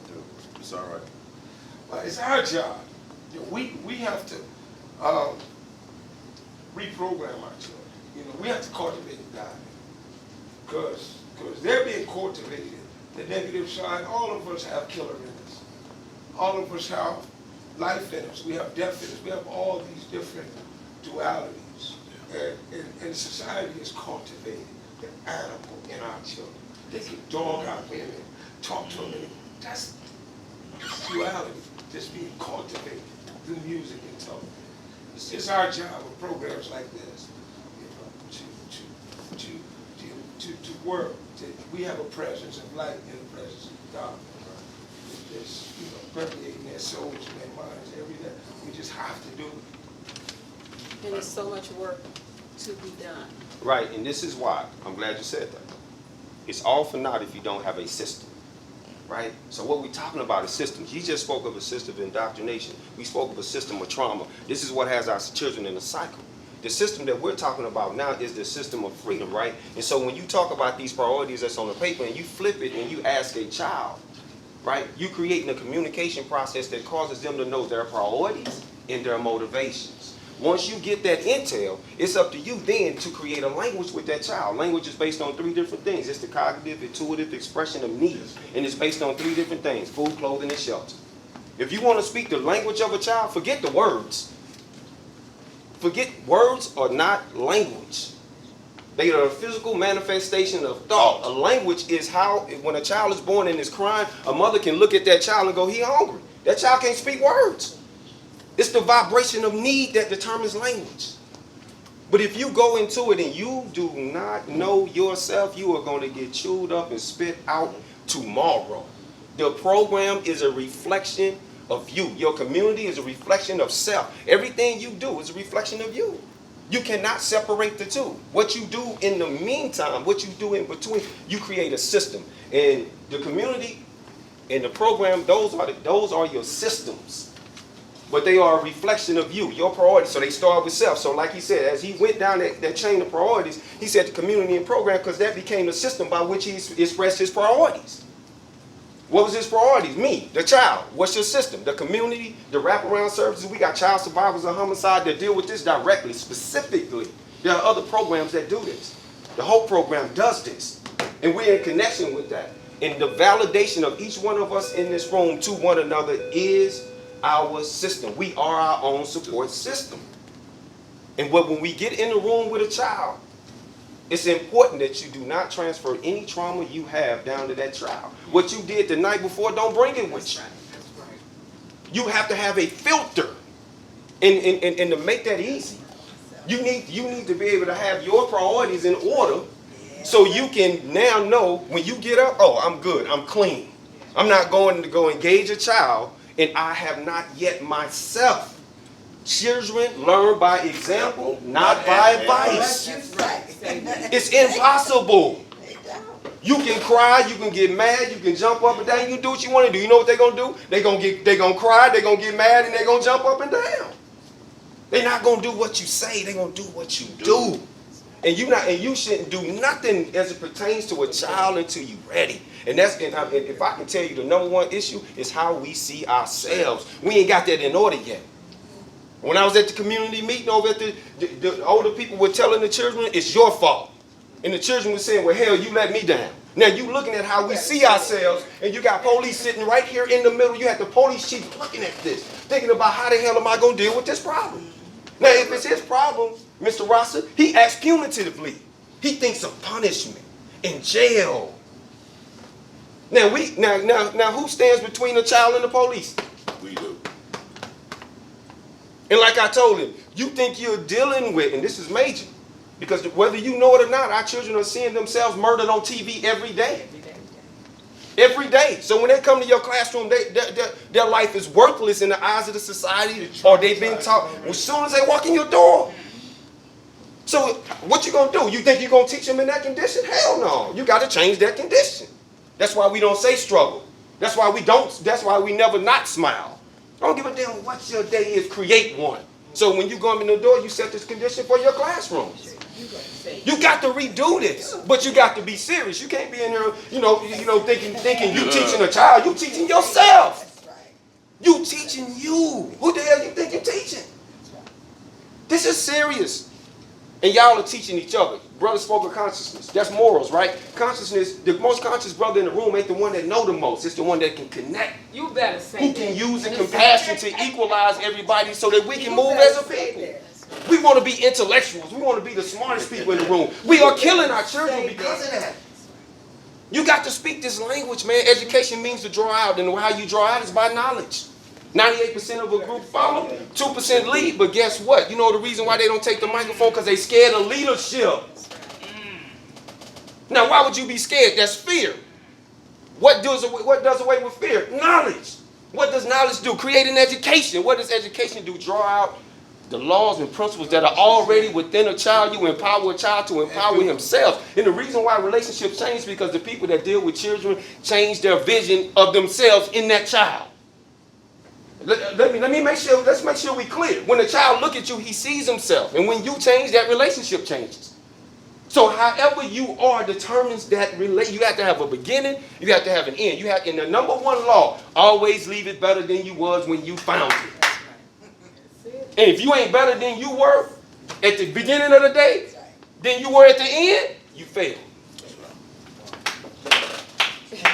It's all right. But it's our job. We have to reprogram our children. We have to cultivate God. Because they're being cultivated. The negative side, all of us have killer in us. All of us have life in us. We have death in us. We have all these different dualities. And society is cultivating the animal in our children. They can dog our women, talk to them. That's duality just being cultivated through music and television. It's our job with programs like this, to work. We have a presence of light and a presence of God. It's permeating their souls and their minds every day. We just have to do it. And there's so much work to be done. Right, and this is why, I'm glad you said that. It's all for naught if you don't have a system. right? So what we're talking about is systems. You just spoke of a system of indoctrination. We spoke of a system of trauma. This is what has our children in a cycle. The system that we're talking about now is the system of freedom, right? And so when you talk about these priorities that's on the paper and you flip it and you ask a child, right, you creating a communication process that causes them to know their priorities and their motivations. Once you get that intel, it's up to you then to create a language with that child. Language is based on 3 different things. It's the cognitive, intuitive expression of needs. And it's based on 3 different things: food, clothing, and shelter. If you want to speak the language of a child, forget the words. Forget words are not language. They are a physical manifestation of thought. A language is how, when a child is born and is crying, a mother can look at that child and go, "He hungry." That child can't speak words. It's the vibration of need that determines language. But if you go into it and you do not know yourself, you are going to get chewed up and spit out tomorrow. The program is a reflection of you. Your community is a reflection of self. Everything you do is a reflection of you. You cannot separate the two. What you do in the meantime, what you do in between, you create a system. And the community and the program, those are your systems. But they are a reflection of you, your priorities. So they start with self. So like he said, as he went down that chain of priorities, he said the community and program, because that became the system by which he expressed his priorities. What was his priorities? Me, the child. What's your system? The community, the wraparound services. We got child survivors of homicide that deal with this directly, specifically. There are other programs that do this. The whole program does this. And we're in connection with that. And the validation of each one of us in this room to one another is our system. We are our own support system. And when we get in the room with a child, it's important that you do not transfer any trauma you have down to that child. What you did the night before, don't bring it with you. You have to have a filter. And to make that easy, you need to be able to have your priorities in order so you can now know when you get up, oh, I'm good, I'm clean. I'm not going to go engage a child and I have not yet myself. Children learn by example, not by advice. It's impossible. You can cry, you can get mad, you can jump up and down, you can do what you want to do. You know what they're gonna do? They're gonna cry, they're gonna get mad, and they're gonna jump up and down. They're not gonna do what you say, they're gonna do what you do. And you shouldn't do nothing as it pertains to a child until you're ready. And if I can tell you, the number one issue is how we see ourselves. We ain't got that in order yet. When I was at the community meeting over at the older people were telling the children, it's your fault. And the children were saying, well, hell, you let me down. Now you looking at how we see ourselves, and you got police sitting right here in the middle. You had the police chief looking at this, thinking about how the hell am I going to deal with this problem? Now, if it's his problem, Mr. Rosser, he acts punitively. He thinks of punishment and jail. Now who stands between the child and the police? We do. And like I told him, you think you're dealing with, and this is major, because whether you know it or not, our children are seeing themselves murdered on TV every day. Every day. So when they come to your classroom, their life is worthless in the eyes of the society, or they've been taught as soon as they walk in your door. So what you gonna do? You think you're gonna teach them in that condition? Hell no. You got to change that condition. That's why we don't say struggle. That's why we never not smile. I don't give a damn what your day is, create one. So when you go in the door, you set this condition for your classroom. You got to redo this, but you got to be serious. You can't be in here, thinking you teaching a child. You teaching yourself. You teaching you. Who the hell you think you're teaching? This is serious. And y'all are teaching each other. Brother spoke of consciousness. That's morals, right? Consciousness, the most conscious brother in the room ain't the one that know the most. It's the one that can connect. You better say who can use the compassion to equalize everybody so that we can move as a people. We want to be intellectuals. We want to be the smartest people in the room. We are killing our children because of that. You got to speak this language, man. Education means to draw out, and how you draw out is by knowledge. 98% of a group follow, 2% lead, but guess what? You know the reason why they don't take the microphone? Because they scared of leadership. Now, why would you be scared? That's fear. What does away with fear? Knowledge. What does knowledge do? Create an education. What does education do? Draw out the laws and principles that are already within a child. You empower a child to empower himself. And the reason why relationships change is because the people that deal with children change their vision of themselves in that child. Let me make sure, let's make sure we clear. When a child look at you, he sees himself. And when you change, that relationship changes. So however you are determines that you have to have a beginning, you have to have an end. You have, and the number one law, always leave it better than you was when you found it. And if you ain't better than you were at the beginning of the day, than you were at the end, you failed.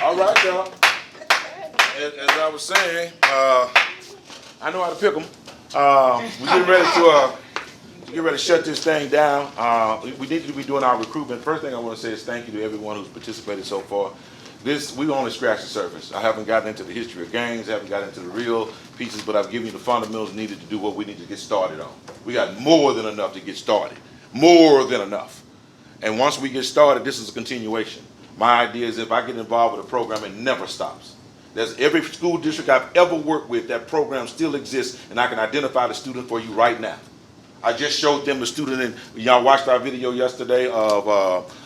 All right, y'all. As I was saying, I know how to pick them. We're getting ready to shut this thing down. We need to be doing our recruitment. First thing I want to say is thank you to everyone who's participated so far. We only scratched the surface. I haven't gotten into the history of gangs, haven't gotten into the real pieces, but I've given you the fundamentals needed to do what we need to get started on. We got more than enough to get started. More than enough. And once we get started, this is a continuation. My idea is if I get involved with a program, it never stops. There's every school district I've ever worked with, that program still exists, and I can identify the student for you right now. I just showed them the student, and y'all watched our video yesterday of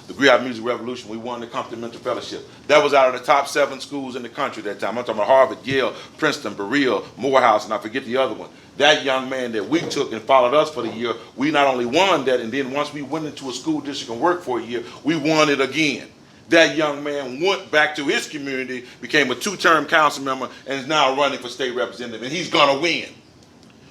the Griot Music Revolution. We won the Compton Mentor Fellowship. That was out of the top 7 schools in the country that time. I'm talking about Harvard, Yale, Princeton, Berea, Morehouse, and I forget the other one. That young man that we took and followed us for the year, we not only won that, and then once we went into a school district and worked for a year, we won it again. That young man went back to his community, became a 2-term council member, and is now running for state representative, and he's gonna win.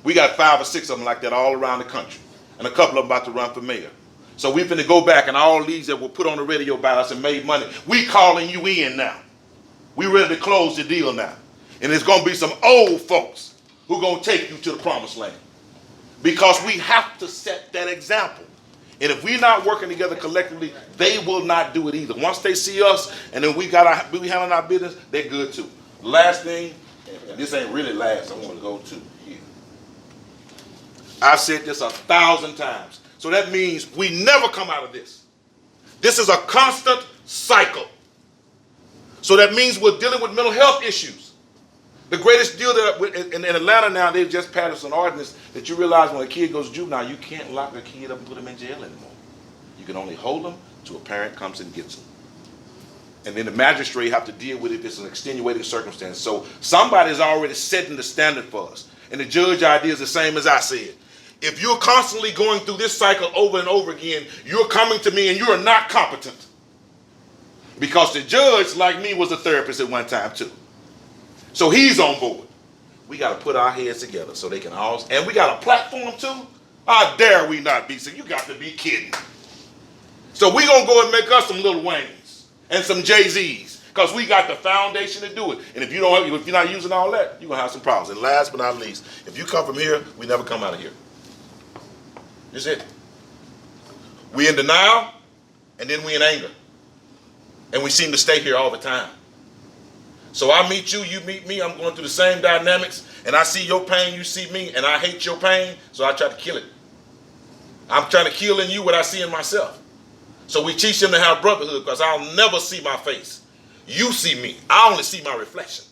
We got 5 or 6 of them like that all around the country, and a couple of them about to run for mayor. So we finna go back, and all these that were put on the radio by us and made money, we calling you in now. We ready to close the deal now. And there's gonna be some old folks who gonna take you to the promised land. Because we have to set that example. And if we're not working together collectively, they will not do it either. Once they see us and then we handling our business, they're good too. Last thing, and this ain't really last, I want to go to here. I've said this 1,000 times. So that means we never come out of this. This is a constant cycle. So that means we're dealing with mental health issues. The greatest deal that in Atlanta now, they've just passed an ordinance that you realize when a kid goes to juvenile, you can't lock a kid up and put him in jail anymore. You can only hold them till a parent comes and gets them. And then the magistrate have to deal with it if it's an extenuating circumstance. So somebody's already setting the standard for us. And the judge idea is the same as I said. If you're constantly going through this cycle over and over again, you're coming to me and you are not competent. Because the judge, like me, was a therapist at one time too. So he's on board. We got to put our heads together so they can all, and we got a platform too? How dare we not be? So you got to be kidding. So we going to go and make us some Lil Waynes and some Jay-Z's because we got the foundation to do it. And if you're not using all that, you're going to have some problems. And last but not least, if you come from here, we never come out of here. That's it. We in denial, and then we in anger. And we seem to stay here all the time. So I meet you, you meet me, I'm going through the same dynamics, and I see your pain, you see me, and I hate your pain, so I try to kill it. I'm trying to kill in you what I see in myself. So we teach them to have brotherhood, because I'll never see my face. You see me, I only see my reflection.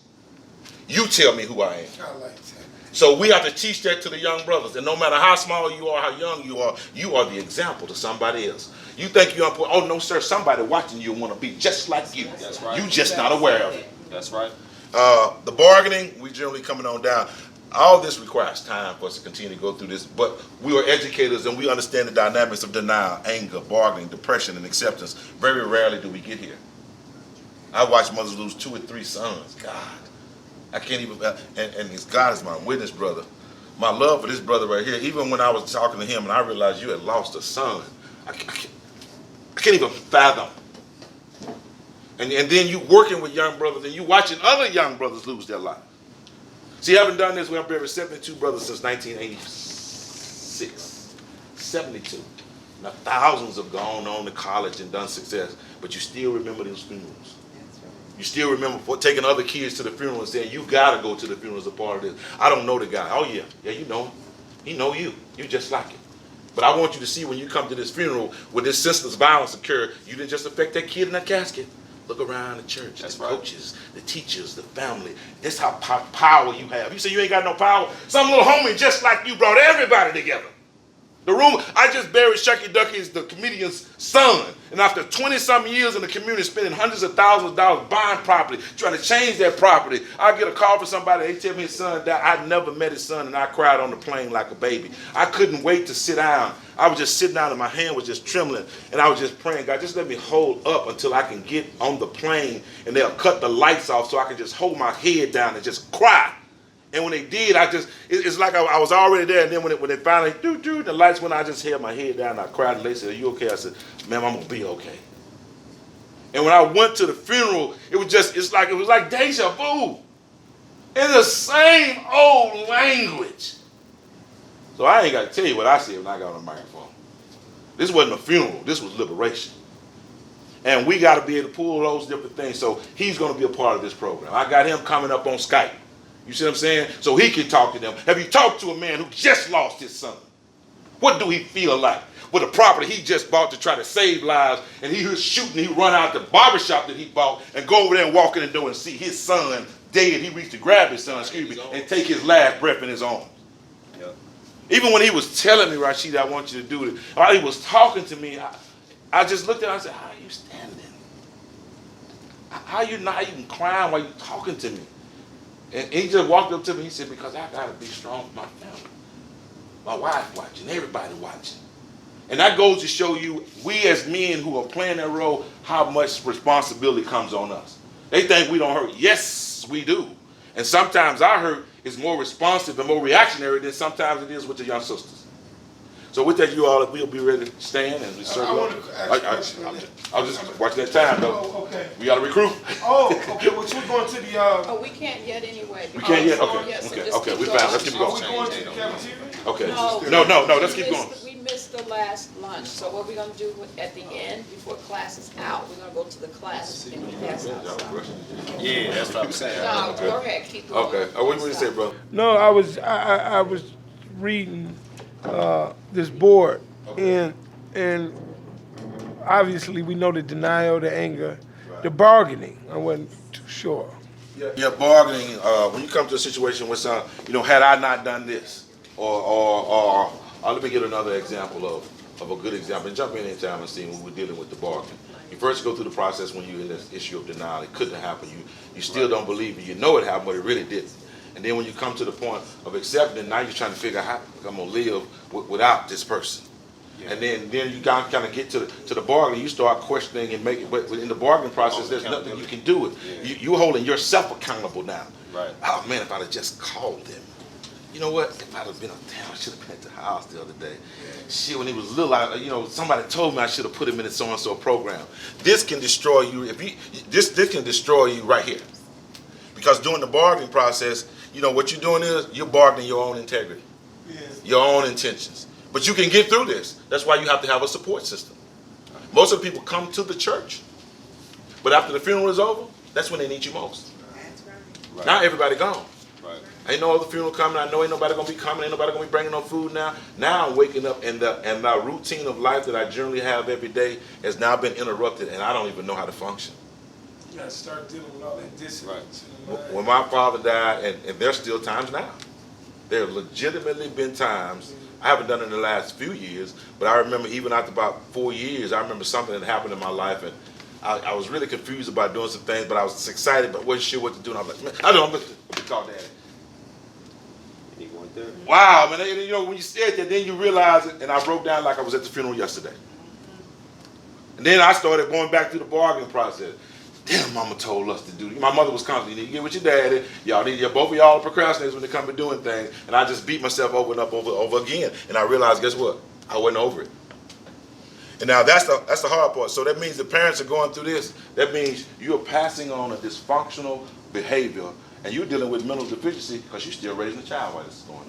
You tell me who I am. I like that. So we have to teach that to the young brothers, and no matter how small you are, how young you are the example to somebody else. You think you're important, oh no sir, somebody watching you want to be just like you. That's right. You just not aware of it. That's right. The bargaining, we generally coming on down. All this requires time for us to continue to go through this, but we are educators and we understand the dynamics of denial, anger, bargaining, depression, and acceptance. Very rarely do we get here. I watch mothers lose 2 or 3 sons. God, I can't even, and God is my witness, brother. My love for this brother right here, even when I was talking to him and I realized you had lost a son, I can't even fathom. And then you working with young brothers and you watching other young brothers lose their lives. See, I haven't done this. We've buried 72 brothers since 1986. 72. Now, thousands have gone on to college and done success, but you still remember those funerals. You still remember taking other kids to the funeral and saying, you got to go to the funeral as a part of this. I don't know the guy. Oh, yeah. Yeah, you know him. He know you. You just like him. But I want you to see when you come to this funeral, when this senseless violence occurred, you didn't just affect that kid in that casket. Look around the church, That's the right. coaches, the teachers, the family. That's how power you have. You say you ain't got no power. Some little homie just like you brought everybody together. The room, I just buried Shucky Ducky's, the comedian's son. And after 20-something years in the community, spending hundreds of thousands of dollars buying property, trying to change that property, I get a call from somebody, they tell me his son died. I never met his son, and I cried on the plane like a baby. I couldn't wait to sit down. I was just sitting down, and my hand was just trembling, and I was just praying, God, just let me hold up until I can get on the plane, and they'll cut the lights off so I can just hold my head down and just cry. And when they did, it's like I was already there. And then when they finally, the lights went, I just held my head down. And I cried, and they said, "Are you okay?" I said, "Ma'am, I'm going to be okay." And when I went to the funeral, it was like deja vu. In the same old language. So I ain't got to tell you what I said when I got on the microphone. This wasn't a funeral. This was liberation. And we got to be able to pull those different things. So he's going to be a part of this program. I got him coming up on Skype. You see what I'm saying? So he can talk to them. Have you talked to a man who just lost his son? What do he feel like? With a property he just bought to try to save lives, and he was shooting, he run out the barbershop that he bought and go over there and walk in the door and see his son dead. He reached to grab his son, and take his last breath in his arms. Yep. Even when he was telling me, Rashid, I want you to do it, while he was talking to me, I just looked at him and I said, how are you standing? How are you not even crying while you talking to me? And he just walked up to me, he said, because I got to be strong for my family. My wife watching, everybody watching. And that goes to show you, we as men who are playing that role, how much responsibility comes on us. They think we don't hurt. Yes, we do. And sometimes our hurt is more responsive and more reactionary than sometimes it is with the young sisters. So with that, you all, we'll be ready to stand and serve. I want to ask a question. I was just watching that time, though. Oh, okay. We got to recruit. Oh, okay, well, we're going to the, Oh, we can't yet anyway. We can't yet? because- Okay, yes, so okay, just okay, keep we going. found, let's keep are we going. going to the cafeteria? Okay. No, No, let's we keep going. missed- We missed the last lunch, so what we're gonna do at the end, before class is out, we're gonna go to the class and pass out stuff. Yeah, that's what I'm saying. No, go ahead, keep going. Okay, what do you say, bro? No, I was reading this board, and obviously we know the denial, the anger, the bargaining. I wasn't too sure. Yeah, bargaining, when you come to a situation with some, had I not done this, or let me get another example of a good example, and jump in anytime and see when we're dealing with the bargaining. You first go through the process when you're in this issue of denial. It couldn't happen. You still don't believe it. You know it happened, but it really didn't. And then when you come to the point of accepting it, now you're trying to figure out how I'm going to live without this person. Yeah. And then you kind of get to the bargain. You start questioning and making, but in the bargaining process, there's nothing you can do. You're holding yourself accountable now. Right. Oh man, if I'd have just called them. You know what? If I'd have been I should have been at the house the other day. Shit, when he was little, somebody told me I should have put him in a so-and-so program. This can destroy you. This can destroy you right here. Because during the bargaining process, what you're doing is you're bargaining your own integrity, your own intentions. But you can get through this. That's why you have to have a support system. Most of the people come to the church, but after the funeral is over, that's when they need you most. That's right. Right. Now everybody gone. Right. Ain't no other funeral coming. I know ain't nobody gonna be coming. Ain't nobody gonna be bringing no food now. Now I'm waking up, and my routine of life that I generally have every day has now been interrupted, and I don't even know how to function. You gotta start dealing with all that dissonance. When my father died, and there's still times now. There have legitimately been times. I haven't done it in the last few years, but I remember even after about 4 years, I remember something that happened in my life, and I was really confused about doing some things, but I was excited, but wasn't sure what to do. And I was like, man, I don't know, I'm gonna call Daddy. He went there. Wow, man, when you said that, then you realize it, and I broke down like I was at the funeral yesterday. And then I started going back through the bargaining process. Damn, mama told us to do this. My mother was constantly, you need to get with your daddy. Both of y'all are procrastinators when it comes to doing things. And I just beat myself over and over again. And I realized, guess what? I wasn't over it. And now that's the hard part. So that means the parents are going through this. That means you're passing on a dysfunctional behavior, and you're dealing with mental deficiency because you're still raising a child while this is going on.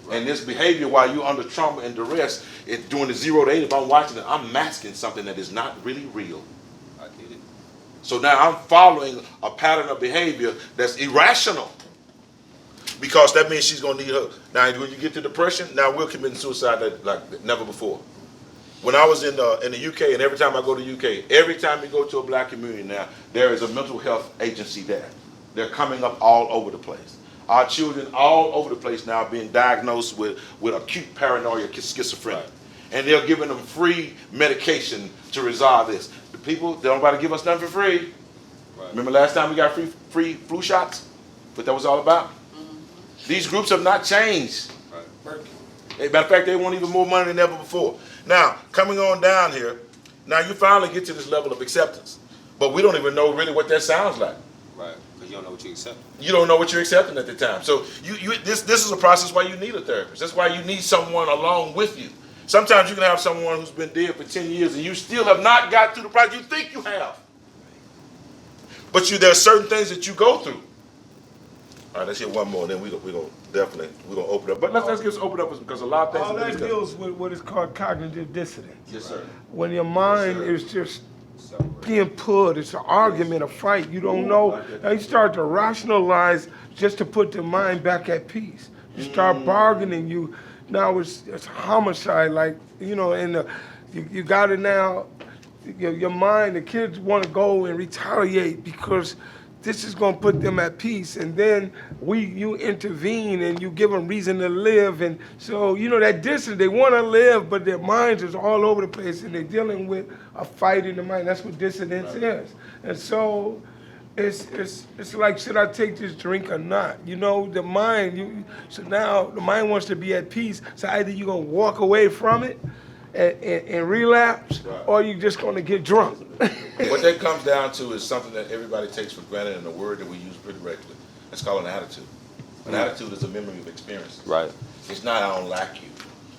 Right. And this behavior, while you're under trauma and duress, during the 0 to 8, if I'm watching it, I'm masking something that is not really real. I did it. So now I'm following a pattern of behavior that's irrational. Because that means she's going to need her. Now, when you get to depression, now we're committing suicide like never before. When I was in the UK, and every time I go to UK, every time you go to a black community now, there is a mental health agency there. They're coming up all over the place. Our children all over the place now are being diagnosed with acute paranoia schizophrenia. Right. And they're giving them free medication to resolve this. The people, they don't about to give us nothing for free. Right. Remember last time we got free flu shots? What that was all about? These groups have not changed. Right. Matter of fact, they want even more money than ever before. Now, coming on down here, now you finally get to this level of acceptance. But we don't even know really what that sounds like. Right. Because you don't know what you accept. You don't know what you're accepting at the time. So this is a process why you need a therapist. That's why you need someone along with you. Sometimes you can have someone who's been dead for 10 years and you still have not got through the process. You think you have. But there are certain things that you go through. All right, let's hear one more, then we're gonna open up. But let's just open up because a lot of things. All that deals with what is called cognitive dissonance. Yes, sir. When your mind is just being pulled, it's an argument, a fight, you don't know. Now you start to rationalize just to put the mind back at peace. You start bargaining, now it's homicide, like, and you got it now, your mind, the kids want to go and retaliate because this is going to put them at peace, and then you intervene and you give them reason to live, and so that distance, they want to live, but their minds is all over the place, and they're dealing with a fight in the mind. That's what dissonance is, and so it's like, should I take this drink or not? The mind. So now the mind wants to be at peace. So either you're gonna walk away from it and relapse, or you're just gonna get drunk. What that comes down to is something that everybody takes for granted, and a word that we use pretty regularly. It's called an attitude. An attitude is a memory of experiences. Right. It's not I don't like you.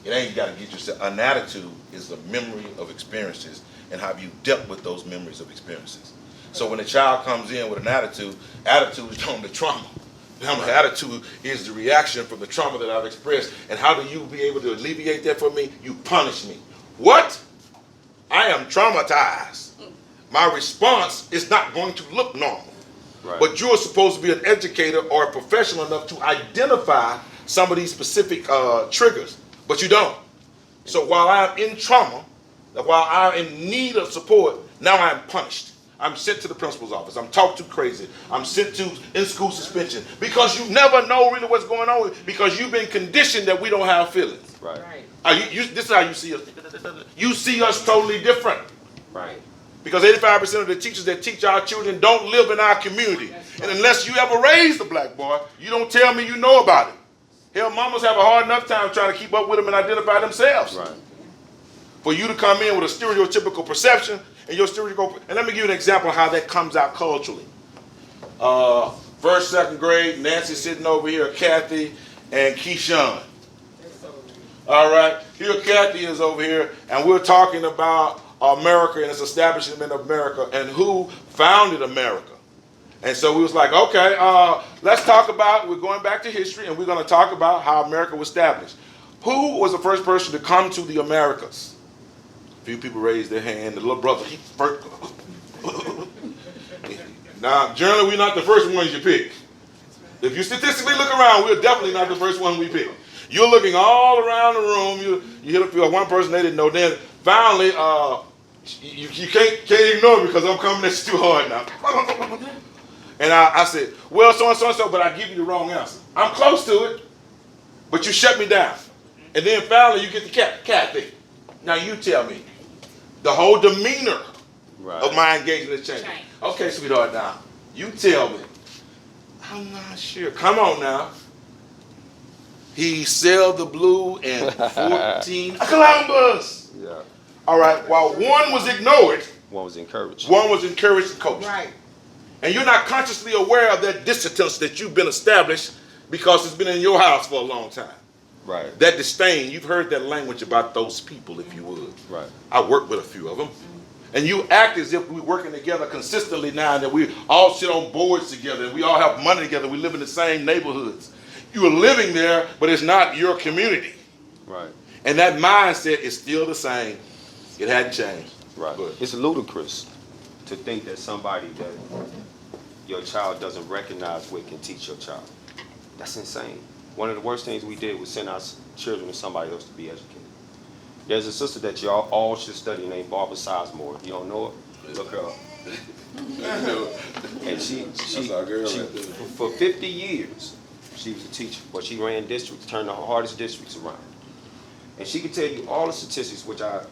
It ain't you got to get yourself. An attitude is a memory of experiences and how you dealt with those memories of experiences. So when a child comes in with an attitude is from the trauma. The attitude is the reaction from the trauma that I've expressed. And how do you be able to alleviate that for me? You punish me. What? I am traumatized. My response is not going to look normal. Right. But you're supposed to be an educator or a professional enough to identify some of these specific triggers, but you don't. So while I'm in trauma, while I'm in need of support, now I'm punished. I'm sent to the principal's office. I'm talked to crazy. I'm sent to in-school suspension because you never know really what's going on because you've been conditioned that we don't have feelings. Right. This is how you see us. You see us totally different. Right. Because 85% of the teachers that teach our children don't live in our community. And unless you ever raised a black boy, you don't tell me you know about it. Hell, mamas have a hard enough time trying to keep up with them and identify themselves. Right. For you to come in with a stereotypical perception and your stereotypical, and let me give you an example of how that comes out culturally. First, second grade, Nancy sitting over here, Kathy and Keyshawn. All right, here Kathy is over here, and we're talking about America and its establishment of America and who founded America. And so we was like, okay, let's talk about, we're going back to history and we're going to talk about how America was established. Who was the first person to come to the Americas? A few people raised their hand. The little brother, he first. Now, generally, we're not the first ones you pick. If you statistically look around, we're definitely not the first one we pick. You're looking all around the room. You hit up one person they didn't know. Then finally, you can't ignore me because I'm coming at you too hard now. And I said, well, so, but I give you the wrong answer. I'm close to it, but you shut me down. And then finally, you get the cat thing. Now you tell me. The whole demeanor of my engagement has changed. Okay, sweetheart, now, you tell me. I'm not sure. Come on now. He sailed the blue in 14 Columbus. Yeah. All right, while one was ignored, One was encouraged. one was encouraged and coached. Right. And you're not consciously aware of that distance that you've been established because it's been in your house for a long time. Right. That disdain, you've heard that language about those people, if you would. Right. I work with a few of them. And you act as if we're working together consistently now, and that we all sit on boards together, and we all have money together, we live in the same neighborhoods. You are living there, but it's not your community. Right. And that mindset is still the same. It hadn't changed. Right. Good. It's ludicrous to think that somebody that your child doesn't recognize with can teach your child. That's insane. One of the worst things we did was send our children to somebody else to be educated. There's a sister that y'all all should study named Barbara Sizemore. You don't know her? Look her up. And she our girl right there. for 50 years, she was a teacher, but she ran districts, turned the hardest districts around. And she could tell you all the statistics, which I,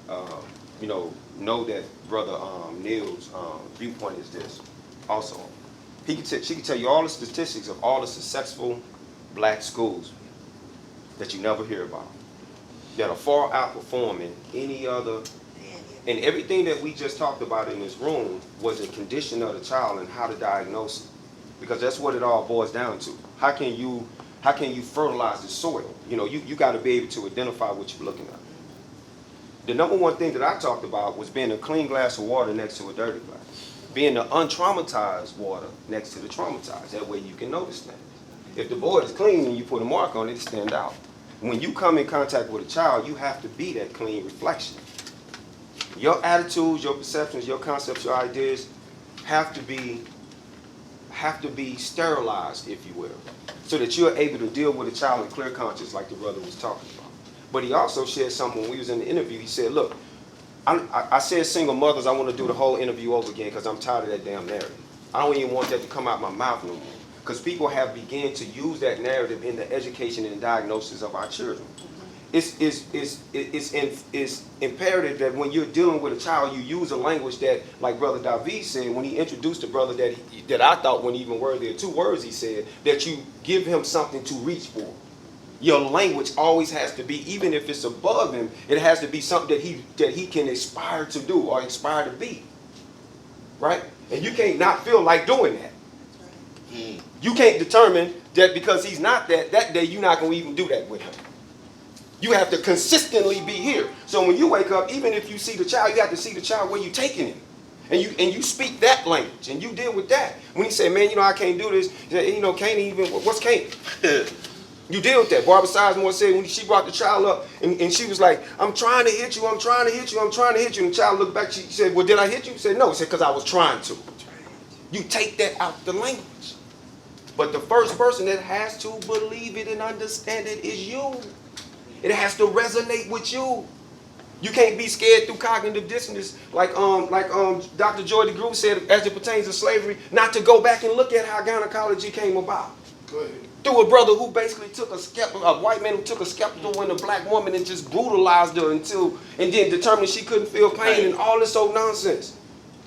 know that Brother Neil's viewpoint is this. Also, she could tell you all the statistics of all the successful black schools that you never hear about, that are far outperforming any other. And everything that we just talked about in this room was a condition of the child and how to diagnose it, because that's what it all boils down to. How can you fertilize the soil? You got to be able to identify what you're looking at. The number one thing that I talked about was being a clean glass of water next to a dirty glass, being the untraumatized water next to the traumatized. That way you can notice things. If the board is clean and you put a mark on it, it stand out. When you come in contact with a child, you have to be that clean reflection. Your attitudes, your perceptions, your concepts, your ideas have to be sterilized, if you will, so that you're able to deal with a child in clear conscience, like the brother was talking about. But he also shared something when we was in the interview. He said, look, I said single mothers, I want to do the whole interview over again because I'm tired of that damn narrative. I don't even want that to come out my mouth no more, because people have begun to use that narrative in the education and diagnosis of our children. It's imperative that when you're dealing with a child, you use a language that, like Brother David said, when he introduced the brother that I thought weren't even worthy of 2 words, he said, that you give him something to reach for. Your language always has to be, even if it's above him, it has to be something that he can aspire to do or aspire to be. Right? And you can't not feel like doing that. You can't determine that because he's not that day you're not going to even do that with him. You have to consistently be here. So when you wake up, even if you see the child, you have to see the child where you're taking him. And you speak that language, and you deal with that. When he say, man, I can't do this, can't even, what's can't? You deal with that. Barbara Sizemore said when she brought the child up, and she was like, I'm trying to hit you, I'm trying to hit you, I'm trying to hit you. And the child looked back, she said, well, did I hit you? He said, no. He said, because I was trying to. You take that out the language. But the first person that has to believe it and understand it is you. It has to resonate with you. You can't be scared through cognitive dissonance, like Dr. Joy DeGroot said, as it pertains to slavery, not to go back and look at how gynecology came about. Go ahead. Through a brother who basically took a white man who took a skeptical and a black woman and just brutalized her and then determined she couldn't feel pain and all this old nonsense.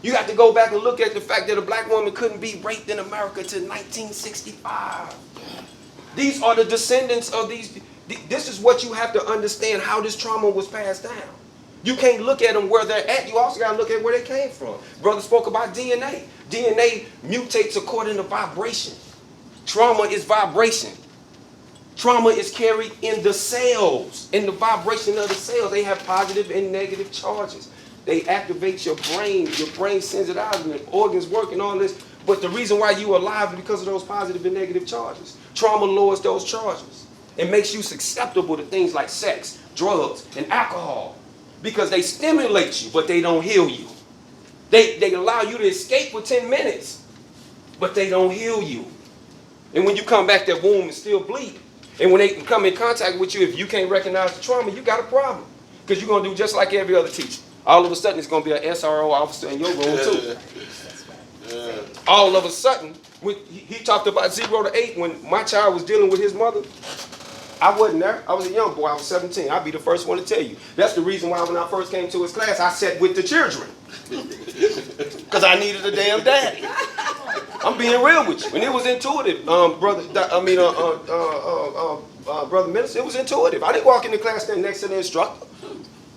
You have to go back and look at the fact that a black woman couldn't be raped in America till 1965. These are the descendants of these. This is what you have to understand, how this trauma was passed down. You can't look at them where they're at. You also got to look at where they came from. Brother spoke about DNA. DNA mutates according to vibration. Trauma is vibration. Trauma is carried in the cells, in the vibration of the cells. They have positive and negative charges. They activate your brain sends it out, and the organs work and all this. But the reason why you're alive is because of those positive and negative charges. Trauma lowers those charges. It makes you susceptible to things like sex, drugs, and alcohol, because they stimulate you, but they don't heal you. They allow you to escape for 10 minutes, but they don't heal you. And when you come back, that womb is still bleeding. And when they come in contact with you, if you can't recognize the trauma, you got a problem. Because you're going to do just like every other teacher. All of a sudden, it's going to be an SRO officer in your room, too. All of a sudden, when he talked about 0 to 8, when my child was dealing with his mother, I wasn't there. I was a young boy. I was 17. I'll be the first one to tell you. That's the reason why when I first came to his class, I sat with the children. Because I needed a damn daddy. I'm being real with you. And it was intuitive, Brother Minister. It was intuitive. I didn't walk in the class standing next to the instructor.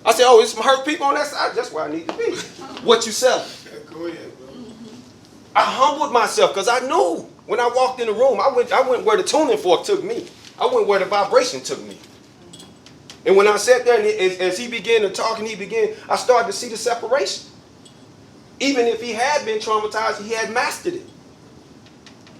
I said, oh, there's some hurt people on that side. That's where I need to be. What you selling? Go ahead, bro. I humbled myself because I knew when I walked in the room, I went where the tuning fork took me. I went where the vibration took me. And when I sat there, and as he began to talk and I started to see the separation. Even if he had been traumatized, he had mastered it.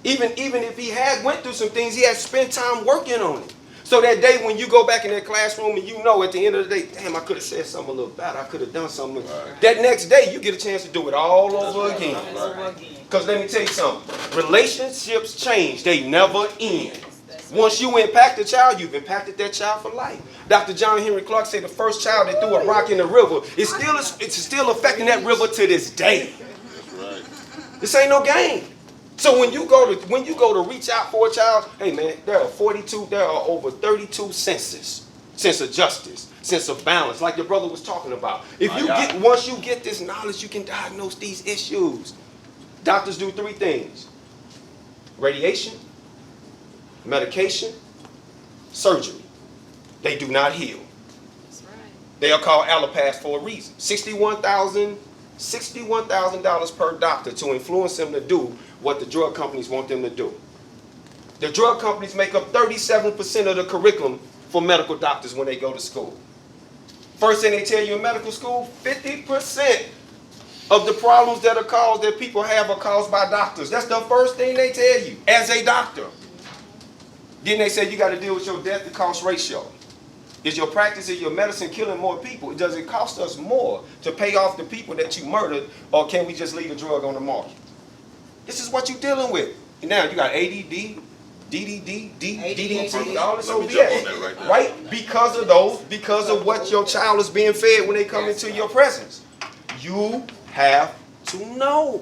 Even if he had went through some things, he had spent time working on it. So that day when you go back in that classroom and you know at the end of the day, damn, I could have said something a little better. I could have done something. Right. That next day, you get a chance to do it all over again. Because let me tell you something. Relationships change. They never end. Once you impact the child, you've impacted that child for life. Dr. John Henry Clark said the first child that threw a rock in the river, it's still affecting that river to this day. Right. This ain't no game. So when you go to reach out for a child, hey man, there are over 32 sense of justice, sense of balance, like your brother was talking about. Once you get this knowledge, you can diagnose these issues. Doctors do 3 things: radiation, medication, surgery. They do not heal. That's right. They are called allopaths for a reason. $61,000 per doctor to influence them to do what the drug companies want them to do. The drug companies make up 37% of the curriculum for medical doctors when they go to school. First thing they tell you in medical school, 50% of the problems that people have are caused by doctors. That's the first thing they tell you as a doctor. Then they say you got to deal with your death to cost ratio. Is your practice, is your medicine killing more people? Does it cost us more to pay off the people that you murdered, or can we just leave the drug on the market? This is what you're dealing with. And now you got ADD, DDD, DDT, all this Let me jump on that OBS, right there. right? Because of what your child is being fed when they come into your presence. You have to know.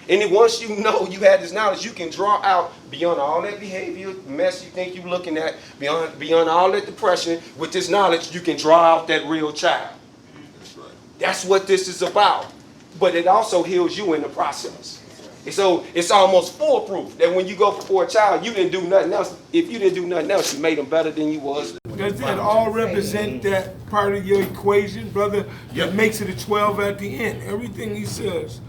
And then once you know you have this knowledge, you can draw out beyond all that behavior mess you think you're looking at, beyond all that depression. With this knowledge, you can draw out that real child. That's right. That's what this is about. But it also heals you in the process. And so it's almost foolproof that when you go for a child, you didn't do nothing else. If you didn't do nothing else, you made them better than you was. Does that all represent that part of your equation, brother, Yep. that makes it a 12 at the end? Everything he says,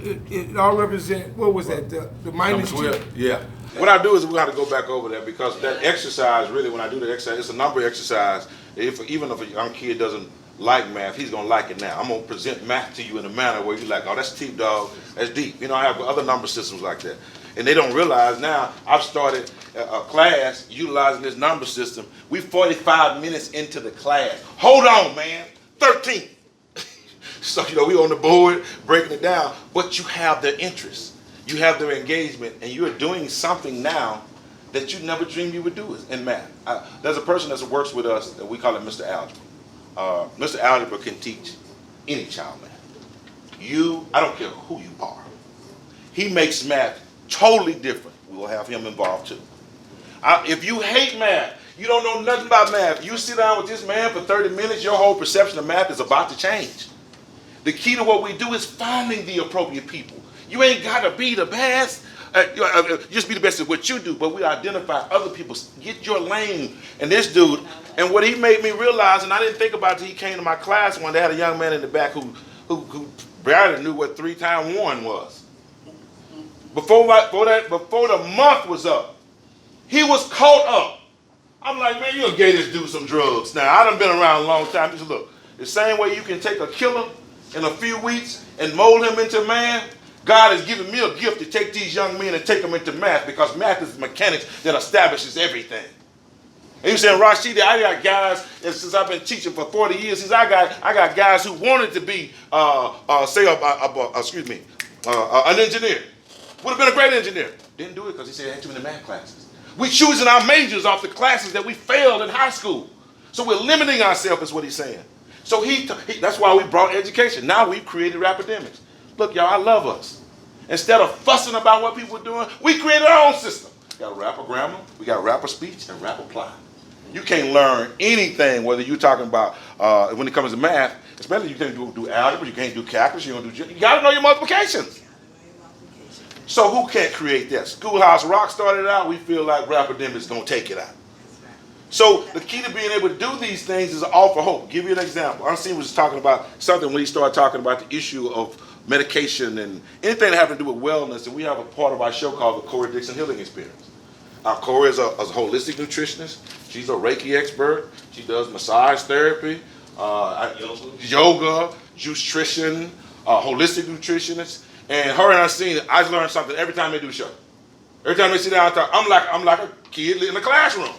it all represent, what was that, the minus Number 2? 12, yeah. What I do is we got to go back over that, because that exercise, really, when I do the exercise, it's a number exercise. Even if a young kid doesn't like math, he's going to like it now. I'm going to present math to you in a manner where you're like, oh, that's deep, dog. That's deep. You know, I have other number systems like that. And they don't realize now I've started a class utilizing this number system. We 45 minutes into the class. Hold on, man. 13. So, you know, we on the board breaking it down, but you have their interest. You have their engagement, and you're doing something now that you never dreamed you would do in math. There's a person that works with us that we call it Mr. Algebra. Mr. Algebra can teach any child math. I don't care who you are. He makes math totally different. We will have him involved too. If you hate math, you don't know nothing about math, you sit down with this man for 30 minutes, your whole perception of math is about to change. The key to what we do is finding the appropriate people. You ain't got to be the best. Just be the best at what you do, but we identify other people. Get your lane. And this dude, and what he made me realize, and I didn't think about it until he came to my class one day, I had a young man in the back who barely knew what 3 times 1 was. Before the month was up, he was caught up. I'm like, man, you gave this dude some drugs. Now, I done been around a long time. He said, look, the same way you can take a killer in a few weeks and mold him into man, God has given me a gift to take these young men and take them into math, because math is the mechanics that establishes everything. And you saying, Rashidi, I got guys, and since I've been teaching for 40 years, since I got guys who wanted to be, an engineer. Would have been a great engineer. Didn't do it because he said he had too many math classes. We're choosing our majors off the classes that we failed in high school. So we're limiting ourselves, is what he's saying. So that's why we brought education. Now we've created Rapidemics. Look, y'all, I love us. Instead of fussing about what people are doing, we created our own system. We got rapper grammar, we got rapper speech, and rapper apply. You can't learn anything, whether you're talking about, when it comes to math, especially you can't do algebra, you can't do calculus, you got to know your multiplications. So who can't create that? Schoolhouse Rock started out, we feel like Rapidemics is going to take it out. So the key to being able to do these things is offer hope. Give you an example. Unseen was talking about something when he started talking about the issue of medication and anything that has to do with wellness, and we have a part of our show called the Corey Dixon Healing Experience. Corey is a holistic nutritionist. She's a Reiki expert. She does massage therapy, yoga, juicetrition, holistic nutritionist. And her and Unseen, I learn something every time they do a show. Every time they sit down and talk, I'm like a kid in the classroom.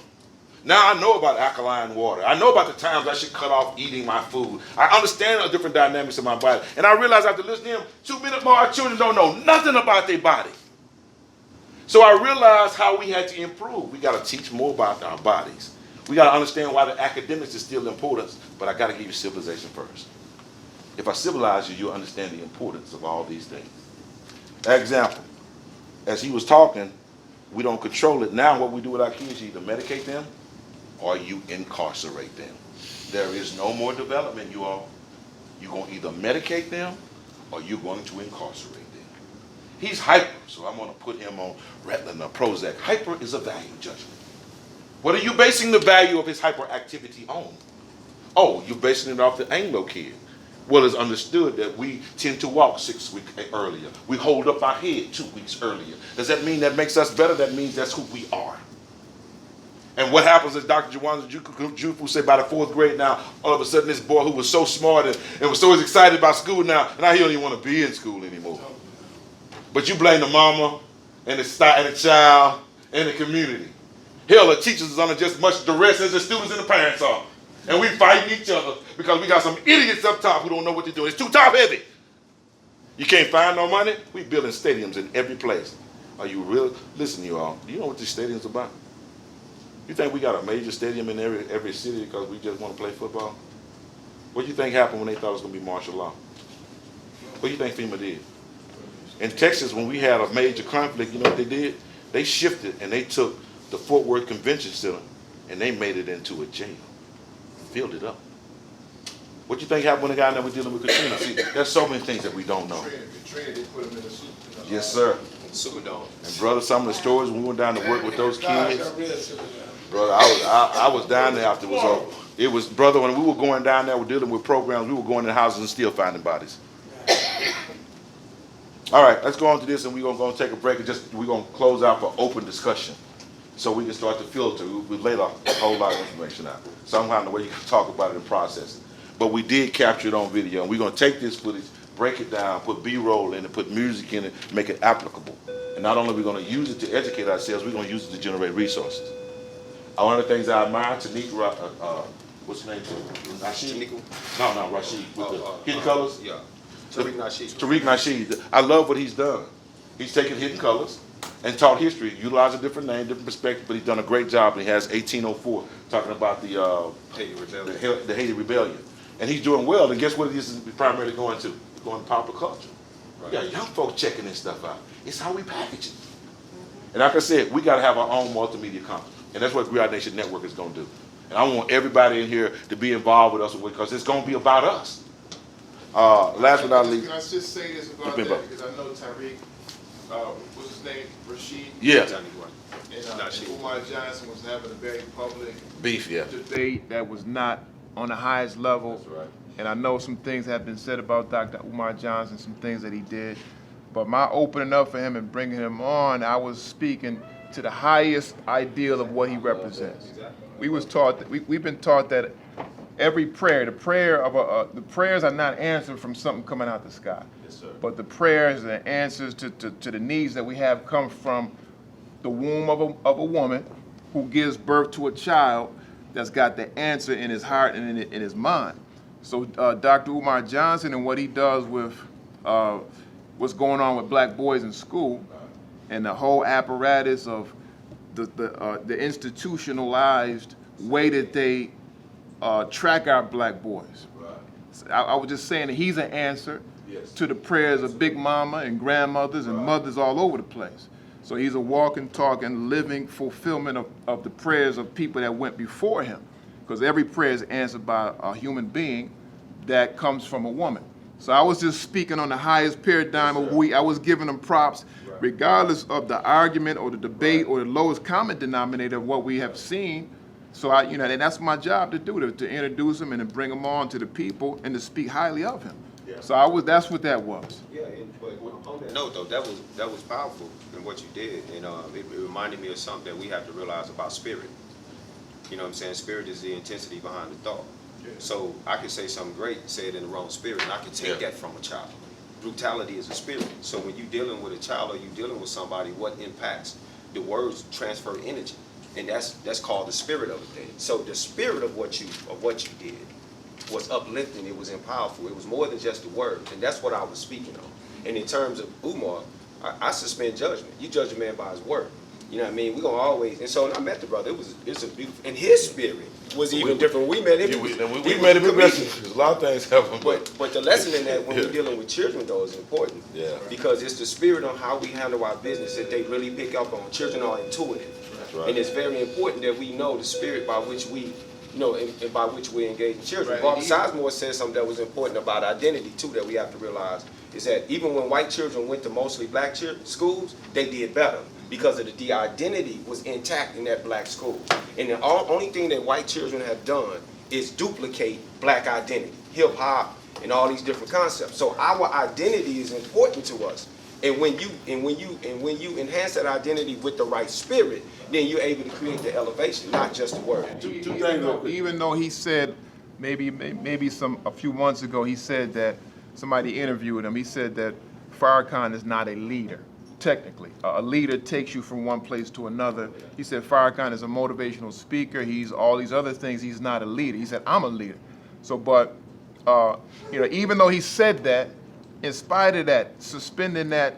Now I know about alkaline water. I know about the times I should cut off eating my food. I understand the different dynamics of my body. And I realize after listening to him, too many of our children don't know nothing about their body. So I realized how we had to improve. We got to teach more about our bodies. We got to understand why the academics is still important, but I got to give you civilization first. If I civilize you, you'll understand the importance of all these things. Example, as he was talking, we don't control it. Now what we do with our kids, you either medicate them or you incarcerate them. There is no more development, you all. You're going to either medicate them or you're going to incarcerate them. He's hyper, so I'm going to put him on Ritalin or Prozac. Hyper is a value judgment. What are you basing the value of his hyperactivity on? Oh, you're basing it off the Anglo kid. Well, it's understood that we tend to walk 6 weeks earlier. We hold up our head 2 weeks earlier. Does that mean that makes us better? That means that's who we are. And what happens is Dr. Jawanza Jufu said by the 4th grade now, all of a sudden this boy who was so smart and was so excited about school now he don't even want to be in school anymore. But you blame the mama and the child and the community. Hell, the teachers is under just as much duress as the students and the parents are. And we fighting each other because we got some idiots up top who don't know what they're doing. It's too top heavy. You can't find no money? We building stadiums in every place. Are you real? Listen, you all. Do you know what this stadium's about? You think we got a major stadium in every city because we just want to play football? What do you think happened when they thought it was going to be martial law? What do you think FEMA did? In Texas, when we had a major conflict, you know what they did? They shifted and they took the Fort Worth Convention Center and they made it into a jail. Filled it up. What do you think happened when the guy that was dealing with Katrina? See, there's so many things that we don't know. Katrina, they put him in a suit. Yes, sir. Superdome. And brother, some of the stories when we went down to work with those kids, brother, I was down there after it was over. It was, brother, when we were going down there, we're dealing with programs, we were going in houses and still finding bodies. All right, let's go on to this, and we're going to take a break, and we're going to close out for open discussion so we can start to filter. We laid a whole lot of information out. Somehow in the way you can talk about it and process it. But we did capture it on video, and we're going to take this footage, break it down, put B-roll in it, put music in it, make it applicable. And not only are we going to use it to educate ourselves, we're going to use it to generate resources. One of the things I admire, Tanika, what's her name? Rashid? No, Rashid. With the Hidden Colors? Yeah. Tariq Nasheed. Tariq Nasheed. I love what he's done. He's taken Hidden Colors and taught history, utilized a different name, different perspective, but he's done a great job. And he has 1804 talking about the Haiti Rebellion. And he's doing well. And guess what this is primarily going to? It's going to popular culture. Right. Yeah, young folks checking this stuff out. It's how we package it. And like I said, we got to have our own multimedia conference. And that's what Griot Nation Network is going to do. And I want everybody in here to be involved with us because it's going to be about us. Last but not least. Can I just say this about that? Because I know Tariq, what's his name? Rashid? Yeah. And Umar Johnson was having a very public beef, yeah. Debate that was not on the highest level. That's right. And I know some things have been said about Dr. Umar Johnson, some things that he did. But my opening up for him and bringing him on, I was speaking to the highest ideal of what he represents. We was taught that we've been taught that every prayer, the prayers are not answered from something coming out the sky. Yes, sir. But the prayers and answers to the needs that we have come from the womb of a woman who gives birth to a child that's got the answer in his heart and in his mind. So Dr. Umar Johnson and what he does with what's going on with black boys in school and the whole apparatus of the institutionalized way that they track our black boys. Right. I was just saying that he's an answer to the prayers of Big Mama and grandmothers and mothers all over the place. So he's a walking, talking, living fulfillment of the prayers of people that went before him. Because every prayer is answered by a human being that comes from a woman. So I was just speaking on the highest paradigm of I was giving them props, regardless of the argument or the debate or the lowest common denominator of what we have seen. So and that's my job to do, to introduce him and to bring him on to the people and to speak highly of him. Yeah. So that's what that was. Yeah, but on that note though, that was powerful in what you did, and it reminded me of something that we have to realize about spirit. You know what I'm saying? Spirit is the intensity behind the thought. Yeah. So I could say something great, say it in the wrong spirit, and I could take that from a child. Brutality is a spirit. So when you're dealing with a child or you're dealing with somebody, what impacts? The words transfer energy. And that's called the spirit of a thing. So the spirit of what you did was uplifting. It was powerful. It was more than just the words, and that's what I was speaking on. And in terms of Umar, I suspend judgment. You judge a man by his work. You know what I mean? We're gonna always, and so when I met the brother, it's a beautiful, and his spirit was even different. When we met him, We he made a was big lesson. A lot of things happen, but the lesson in that when Yeah. we're dealing with children though is important. Yeah. Because it's the spirit on how we handle our business that they really pick up on. Children are intuitive. right. And it's very important that we know the spirit by which we, and by which we engage in children. Right. Barbara Sizemore said something that was important about identity too that we have to realize is that even when white children went to mostly black schools, they did better because of the identity was intact in that black school. And the only thing that white children have done is duplicate black identity, hip hop, and all these different concepts. So our identity is important to us. And when you enhance that identity with the right spirit, then you're able to create the elevation, not just the word. Two things real quick. Even though he said, maybe a few months ago, he said that somebody interviewed him. He said that Farrakhan is not a leader. Technically, a leader takes you from one place to another. He said Farrakhan is a motivational speaker. He's all these other things. He's not a leader. He said, I'm a leader. So, but, even though he said that, in spite of that, suspending that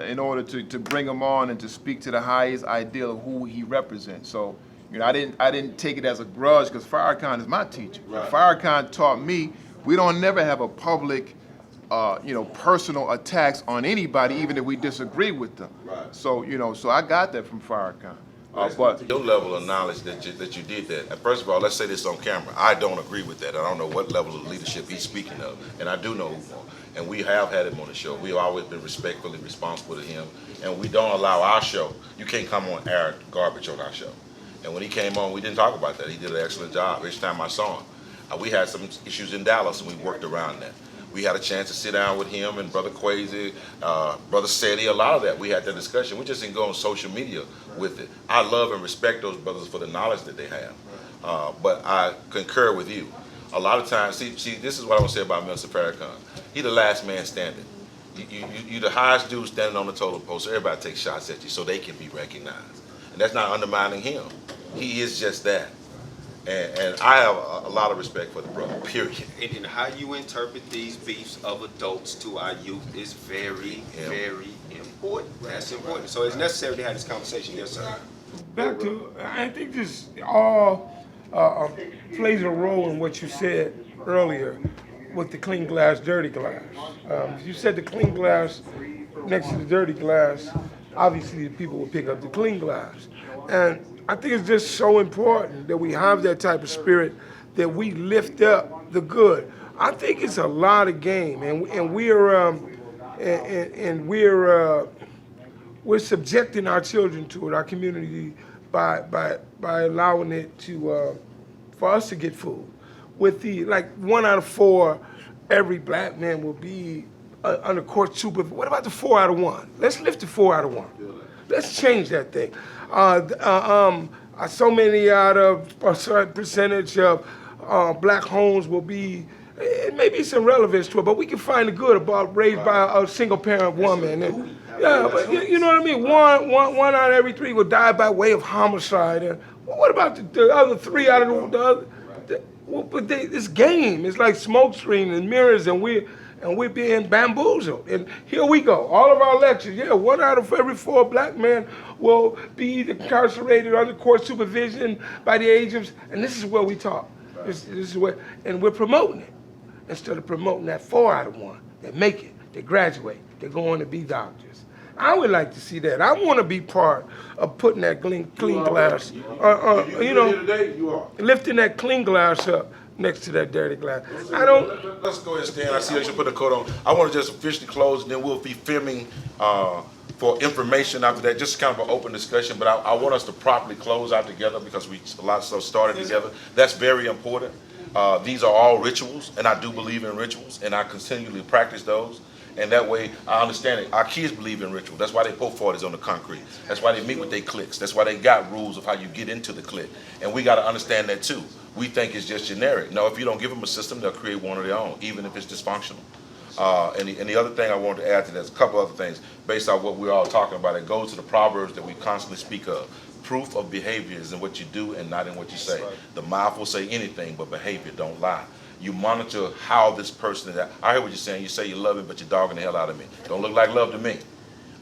in order to bring him on and to speak to the highest ideal of who he represents. So, I didn't take it as a grudge because Farrakhan is my teacher. Right. Farrakhan taught me we don't never have a public personal attacks on anybody, even if we disagree with them. Right. So, so I got that from Farrakhan. But Your level of knowledge that you did that. And first of all, let's say this on camera. I don't agree with that. I don't know what level of leadership he's speaking of, and I do know who. And we have had him on the show. We've always been respectfully responsible to him, and we don't allow our show. You can't come on air garbage on our show. And when he came on, we didn't talk about that. He did an excellent job. Each time I saw him, we had some issues in Dallas, and we worked around that. We had a chance to sit down with him and Brother Quasi, Brother Seti, a lot of that. We had that discussion. We just didn't go on social media with it. I love and respect those brothers for the knowledge that they have. But I concur with you. A lot of times, see, this is what I want to say about Mr. Farrakhan. He the last man standing. You the highest dude standing on the totem pole, so everybody takes shots at you so they can be recognized. And that's not undermining him. He is just that. And I have a lot of respect for the brother, period. And how you interpret these beefs of adults to our youth is very, very important. That's important. So it's necessary to have this conversation. Yes, sir. Back to, I think this all plays a role in what you said earlier with the clean glass, dirty glass. You said the clean glass next to the dirty glass, obviously the people will pick up the clean glass. And I think it's just so important that we have that type of spirit, that we lift up the good. I think it's a lot of game, and we're subjecting our children to it, our community, by allowing it to for us to get food. With the 1 out of 4, every black man will be under court supervision. What about the 4 out of 1? Let's lift the 4 out of 1. Let's change that thing. So many out of a certain percentage of black homes will be, it may be some relevance to it, but we can find the good about raised by a single parent woman. And, yeah, but you know what I mean? One out of every 3 will die by way of homicide. And what about the other 3 out of the other? But this game is like smoke screen and mirrors, and we're being bamboozled. And here we go. All of our lectures, 1 out of every 4 black men will be incarcerated under court supervision by the age of, and this is where we talk. This is where, and we're promoting it instead of promoting that 4 out of 1 that make it, they graduate, they go on to be doctors. I would like to see that. I want to be part of putting that clean glass, lifting that clean glass up next to that dirty glass. Let's go ahead and stand. I see that you put a coat on. I want to just officially close, and then we'll be filming for information after that. Just kind of an open discussion, but I want us to properly close out together because a lot of stuff started together. That's very important. These are all rituals, and I do believe in rituals, and I continually practice those. And that way, I understand it. Our kids believe in ritual. That's why they pour 40s on the concrete. That's why they meet with their cliques. That's why they got rules of how you get into the clique. And we got to understand that too. We think it's just generic. No, if you don't give them a system, they'll create one of their own, even if it's dysfunctional. And the other thing I wanted to add to that is a couple other things based on what we're all talking about. It goes to the Proverbs that we constantly speak of. Proof of behavior is in what you do and not in what you say. The mouth will say anything, but behavior don't lie. You monitor how this person is. I heard what you're saying. You say you love him, but you're dogging the hell out of me. Don't look like love to me.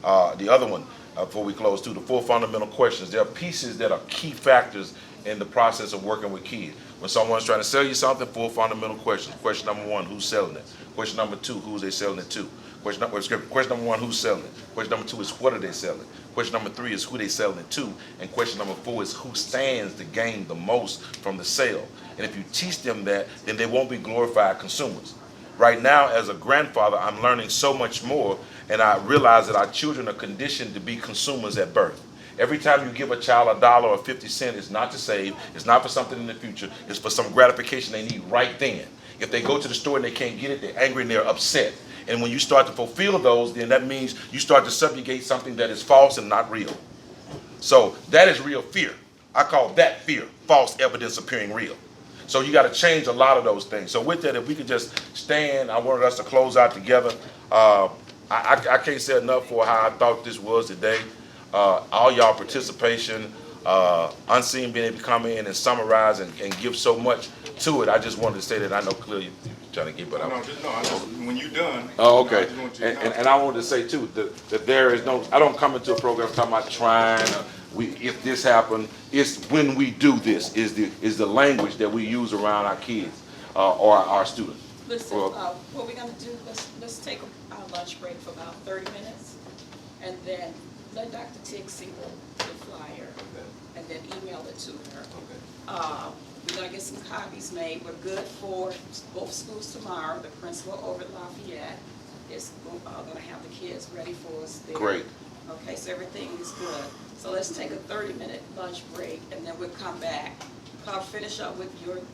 The other one, before we close too, the 4 fundamental questions. There are pieces that are key factors in the process of working with kids. When someone's trying to sell you something, 4 fundamental questions. Question number 1, who's selling it? Question number 2, who's they selling it to? Question number 1, who's selling it? Question number 2 is what are they selling? Question number 3 is who they selling it to. And question number 4 is who stands to gain the most from the sale. And if you teach them that, then they won't be glorified consumers. Right now, as a grandfather, I'm learning so much more, and I realize that our children are conditioned to be consumers at birth. Every time you give a child $1 or 50 cents, it's not to save, it's not for something in the future, it's for some gratification they need right then. If they go to the store and they can't get it, they're angry and they're upset. And when you start to fulfill those, then that means you start to subjugate something that is false and not real. So that is real fear. I call that fear, false evidence appearing real. So you got to change a lot of those things. So with that, if we could just stand, I wanted us to close out together. I can't say enough for how I thought this was today. All y'all participation, Unseen being able to come in and summarize and give so much to it. I just wanted to say that. I know clearly you're trying to get, but when you're done. Oh, okay. And I wanted to say too that there is no. I don't come into a program talking about trying. If this happened, it's when we do this is the language that we use around our kids or our students. Listen, what we're gonna do, let's take our lunch break for about 30 minutes, and then let Dr. Tick see the flyer, and then email it to her. We're gonna get some copies made. We're good for both schools tomorrow. The principal over at Lafayette is gonna have the kids ready for us there. Great. Okay, so everything is good. So let's take a 30-minute lunch break, and then we'll come back. I'll finish up with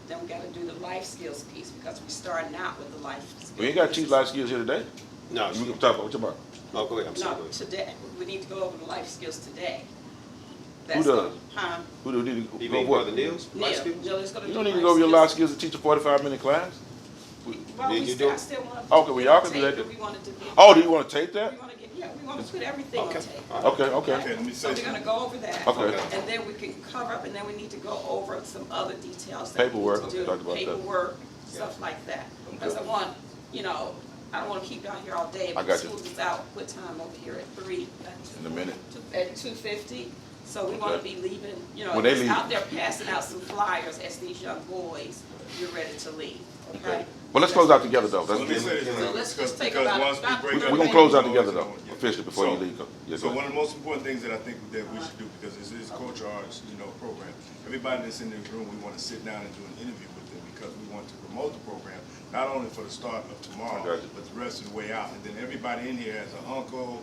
then we gotta do the life skills piece, because we're starting out with the life skills. We ain't got to teach life skills here today. No, We can talk about what you about. oh, go ahead, I'm sorry. No, today, we need to go over the life skills today. Who does? Huh? Who do need to You go mean what? Brother Neal's life skills? Neil is gonna do You don't need to life go over your skills. life skills to teach a 45-minute class. Well, Did you do I it? still want to. Okay, well, y'all can do that. We wanted to. Oh, do you want to tape that? We want to get, we want to put everything on Okay. tape. Okay, okay. Okay, let me So say we're gonna something. go over that. Okay. And then we can cover up, and then we need to go over some other details. Paperwork, that we need to talked about do, that. paperwork, stuff like that. Because I want, I don't want to keep y'all here all day. I got you. School is out, what time over here, at 3? In a minute. At 2:50. So we want to Okay. be leaving, When they just leave. out there passing out some flyers as these young boys get ready to leave, okay? Well, let's close out together though. So let me Let's, say this, So let's just take because about- once we about break we're up- gonna close out together though, officially before you So- leave. Yeah, So go one ahead. of the most important things that I think that we should do, because this is culture arts, program, everybody that's in this room, we want to sit down and do an interview with them, because we want to promote the program, not only for the start of tomorrow, I got you. but the rest of the way out. And then everybody in here has an uncle,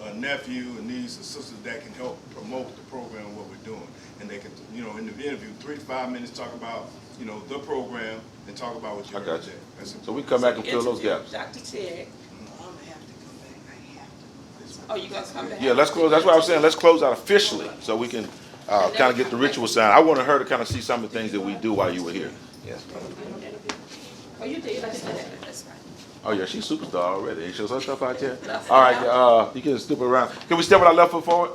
a nephew, a niece, a sister that can help promote the program and what we're doing. And they can, in the interview, 3 to 5 minutes, talk about, the program, and talk about what you I heard got today. you. That's it. So we come back and fill those Interview gaps. Dr. Tig. I'm gonna have to come back, I have to. Oh, you gonna come back? Yeah, let's close. That's what I was saying. Let's close out officially so we can kind of get the ritual sound. I wanted her to kind of see some of the things that we do while you were here. Yes. Oh, you did, that's right, that's right. Oh yeah, she's a superstar already. She shows her stuff out there. All right, you can step around. Can we step with our left foot forward?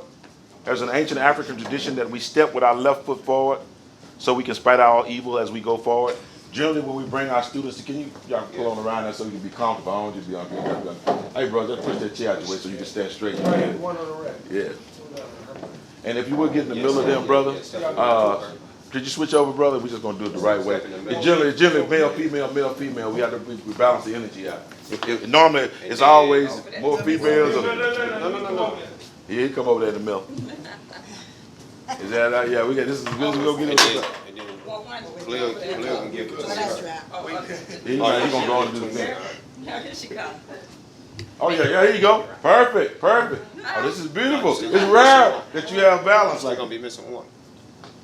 There's an ancient African tradition that we step with our left foot forward so we can spite all evil as we go forward. Generally, when we bring our students, y'all can pull on around there so you can be comfortable. I don't just be up here. Hey, bro, just push that chair out your way so you can stand straight. One on the right. Yeah. And if you would get in the middle of them, brother, could you switch over, brother? We're just gonna do it the right way. It's generally male, female. We have to we balance the energy out. Normally, it's always more females. No. Yeah, he come over there in the middle. Is that yeah? We got this. Is good to go get it. And then Well, one. Cleo can give it to That's Sarah. right. Oh, okay. He gonna go on and do the thing. Now, here she comes. Oh yeah, here you go. Perfect. Oh, this is beautiful. It's rare that you have balance It's like. like gonna be missing one.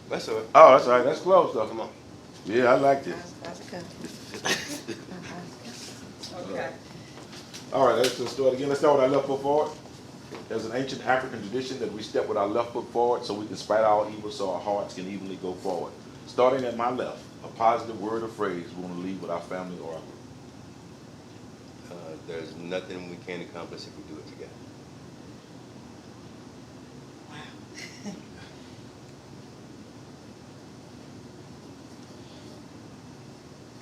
That's all right. Oh, that's all right. That's close though. Come on. Yeah, I like this. Okay. All right, let's just start again. Let's start with our left foot forward. There's an ancient African tradition that we step with our left foot forward so we can spite all evil so our hearts can evenly go forward. Starting at my left, a positive word or phrase we want to leave with our family or our group. There's nothing we can't accomplish if we do it together. Wow.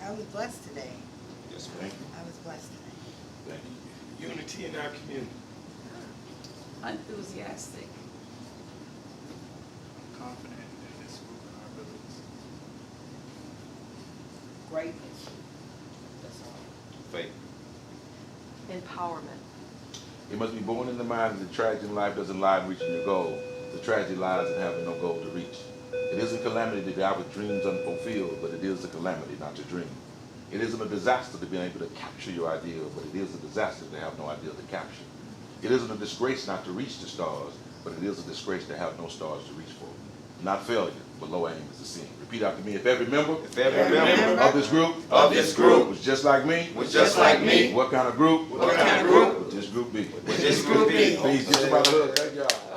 I was blessed today. Yes, ma'am. Thank you. I was blessed today. Thank you. Unity in our community. Enthusiastic. Confident in this group and our abilities. Greatness. That's all. Faith. Empowerment. It must be born in the mind that the tragedy in life doesn't lie in reaching your goal. The tragedy lies in having no goal to reach. It isn't calamity to die with dreams unfulfilled, but it is a calamity not to dream. It isn't a disaster to be able to capture your ideal, but it is a disaster to have no ideal to capture. It isn't a disgrace not to reach the stars, but it is a disgrace to have no stars to reach for. Not failure, but low aim is a sin. Repeat after me. If every member If every member of this group was just like me, what kind of group What kind of group would this group be? would this group be? Please give somebody a hug. Thank y'all.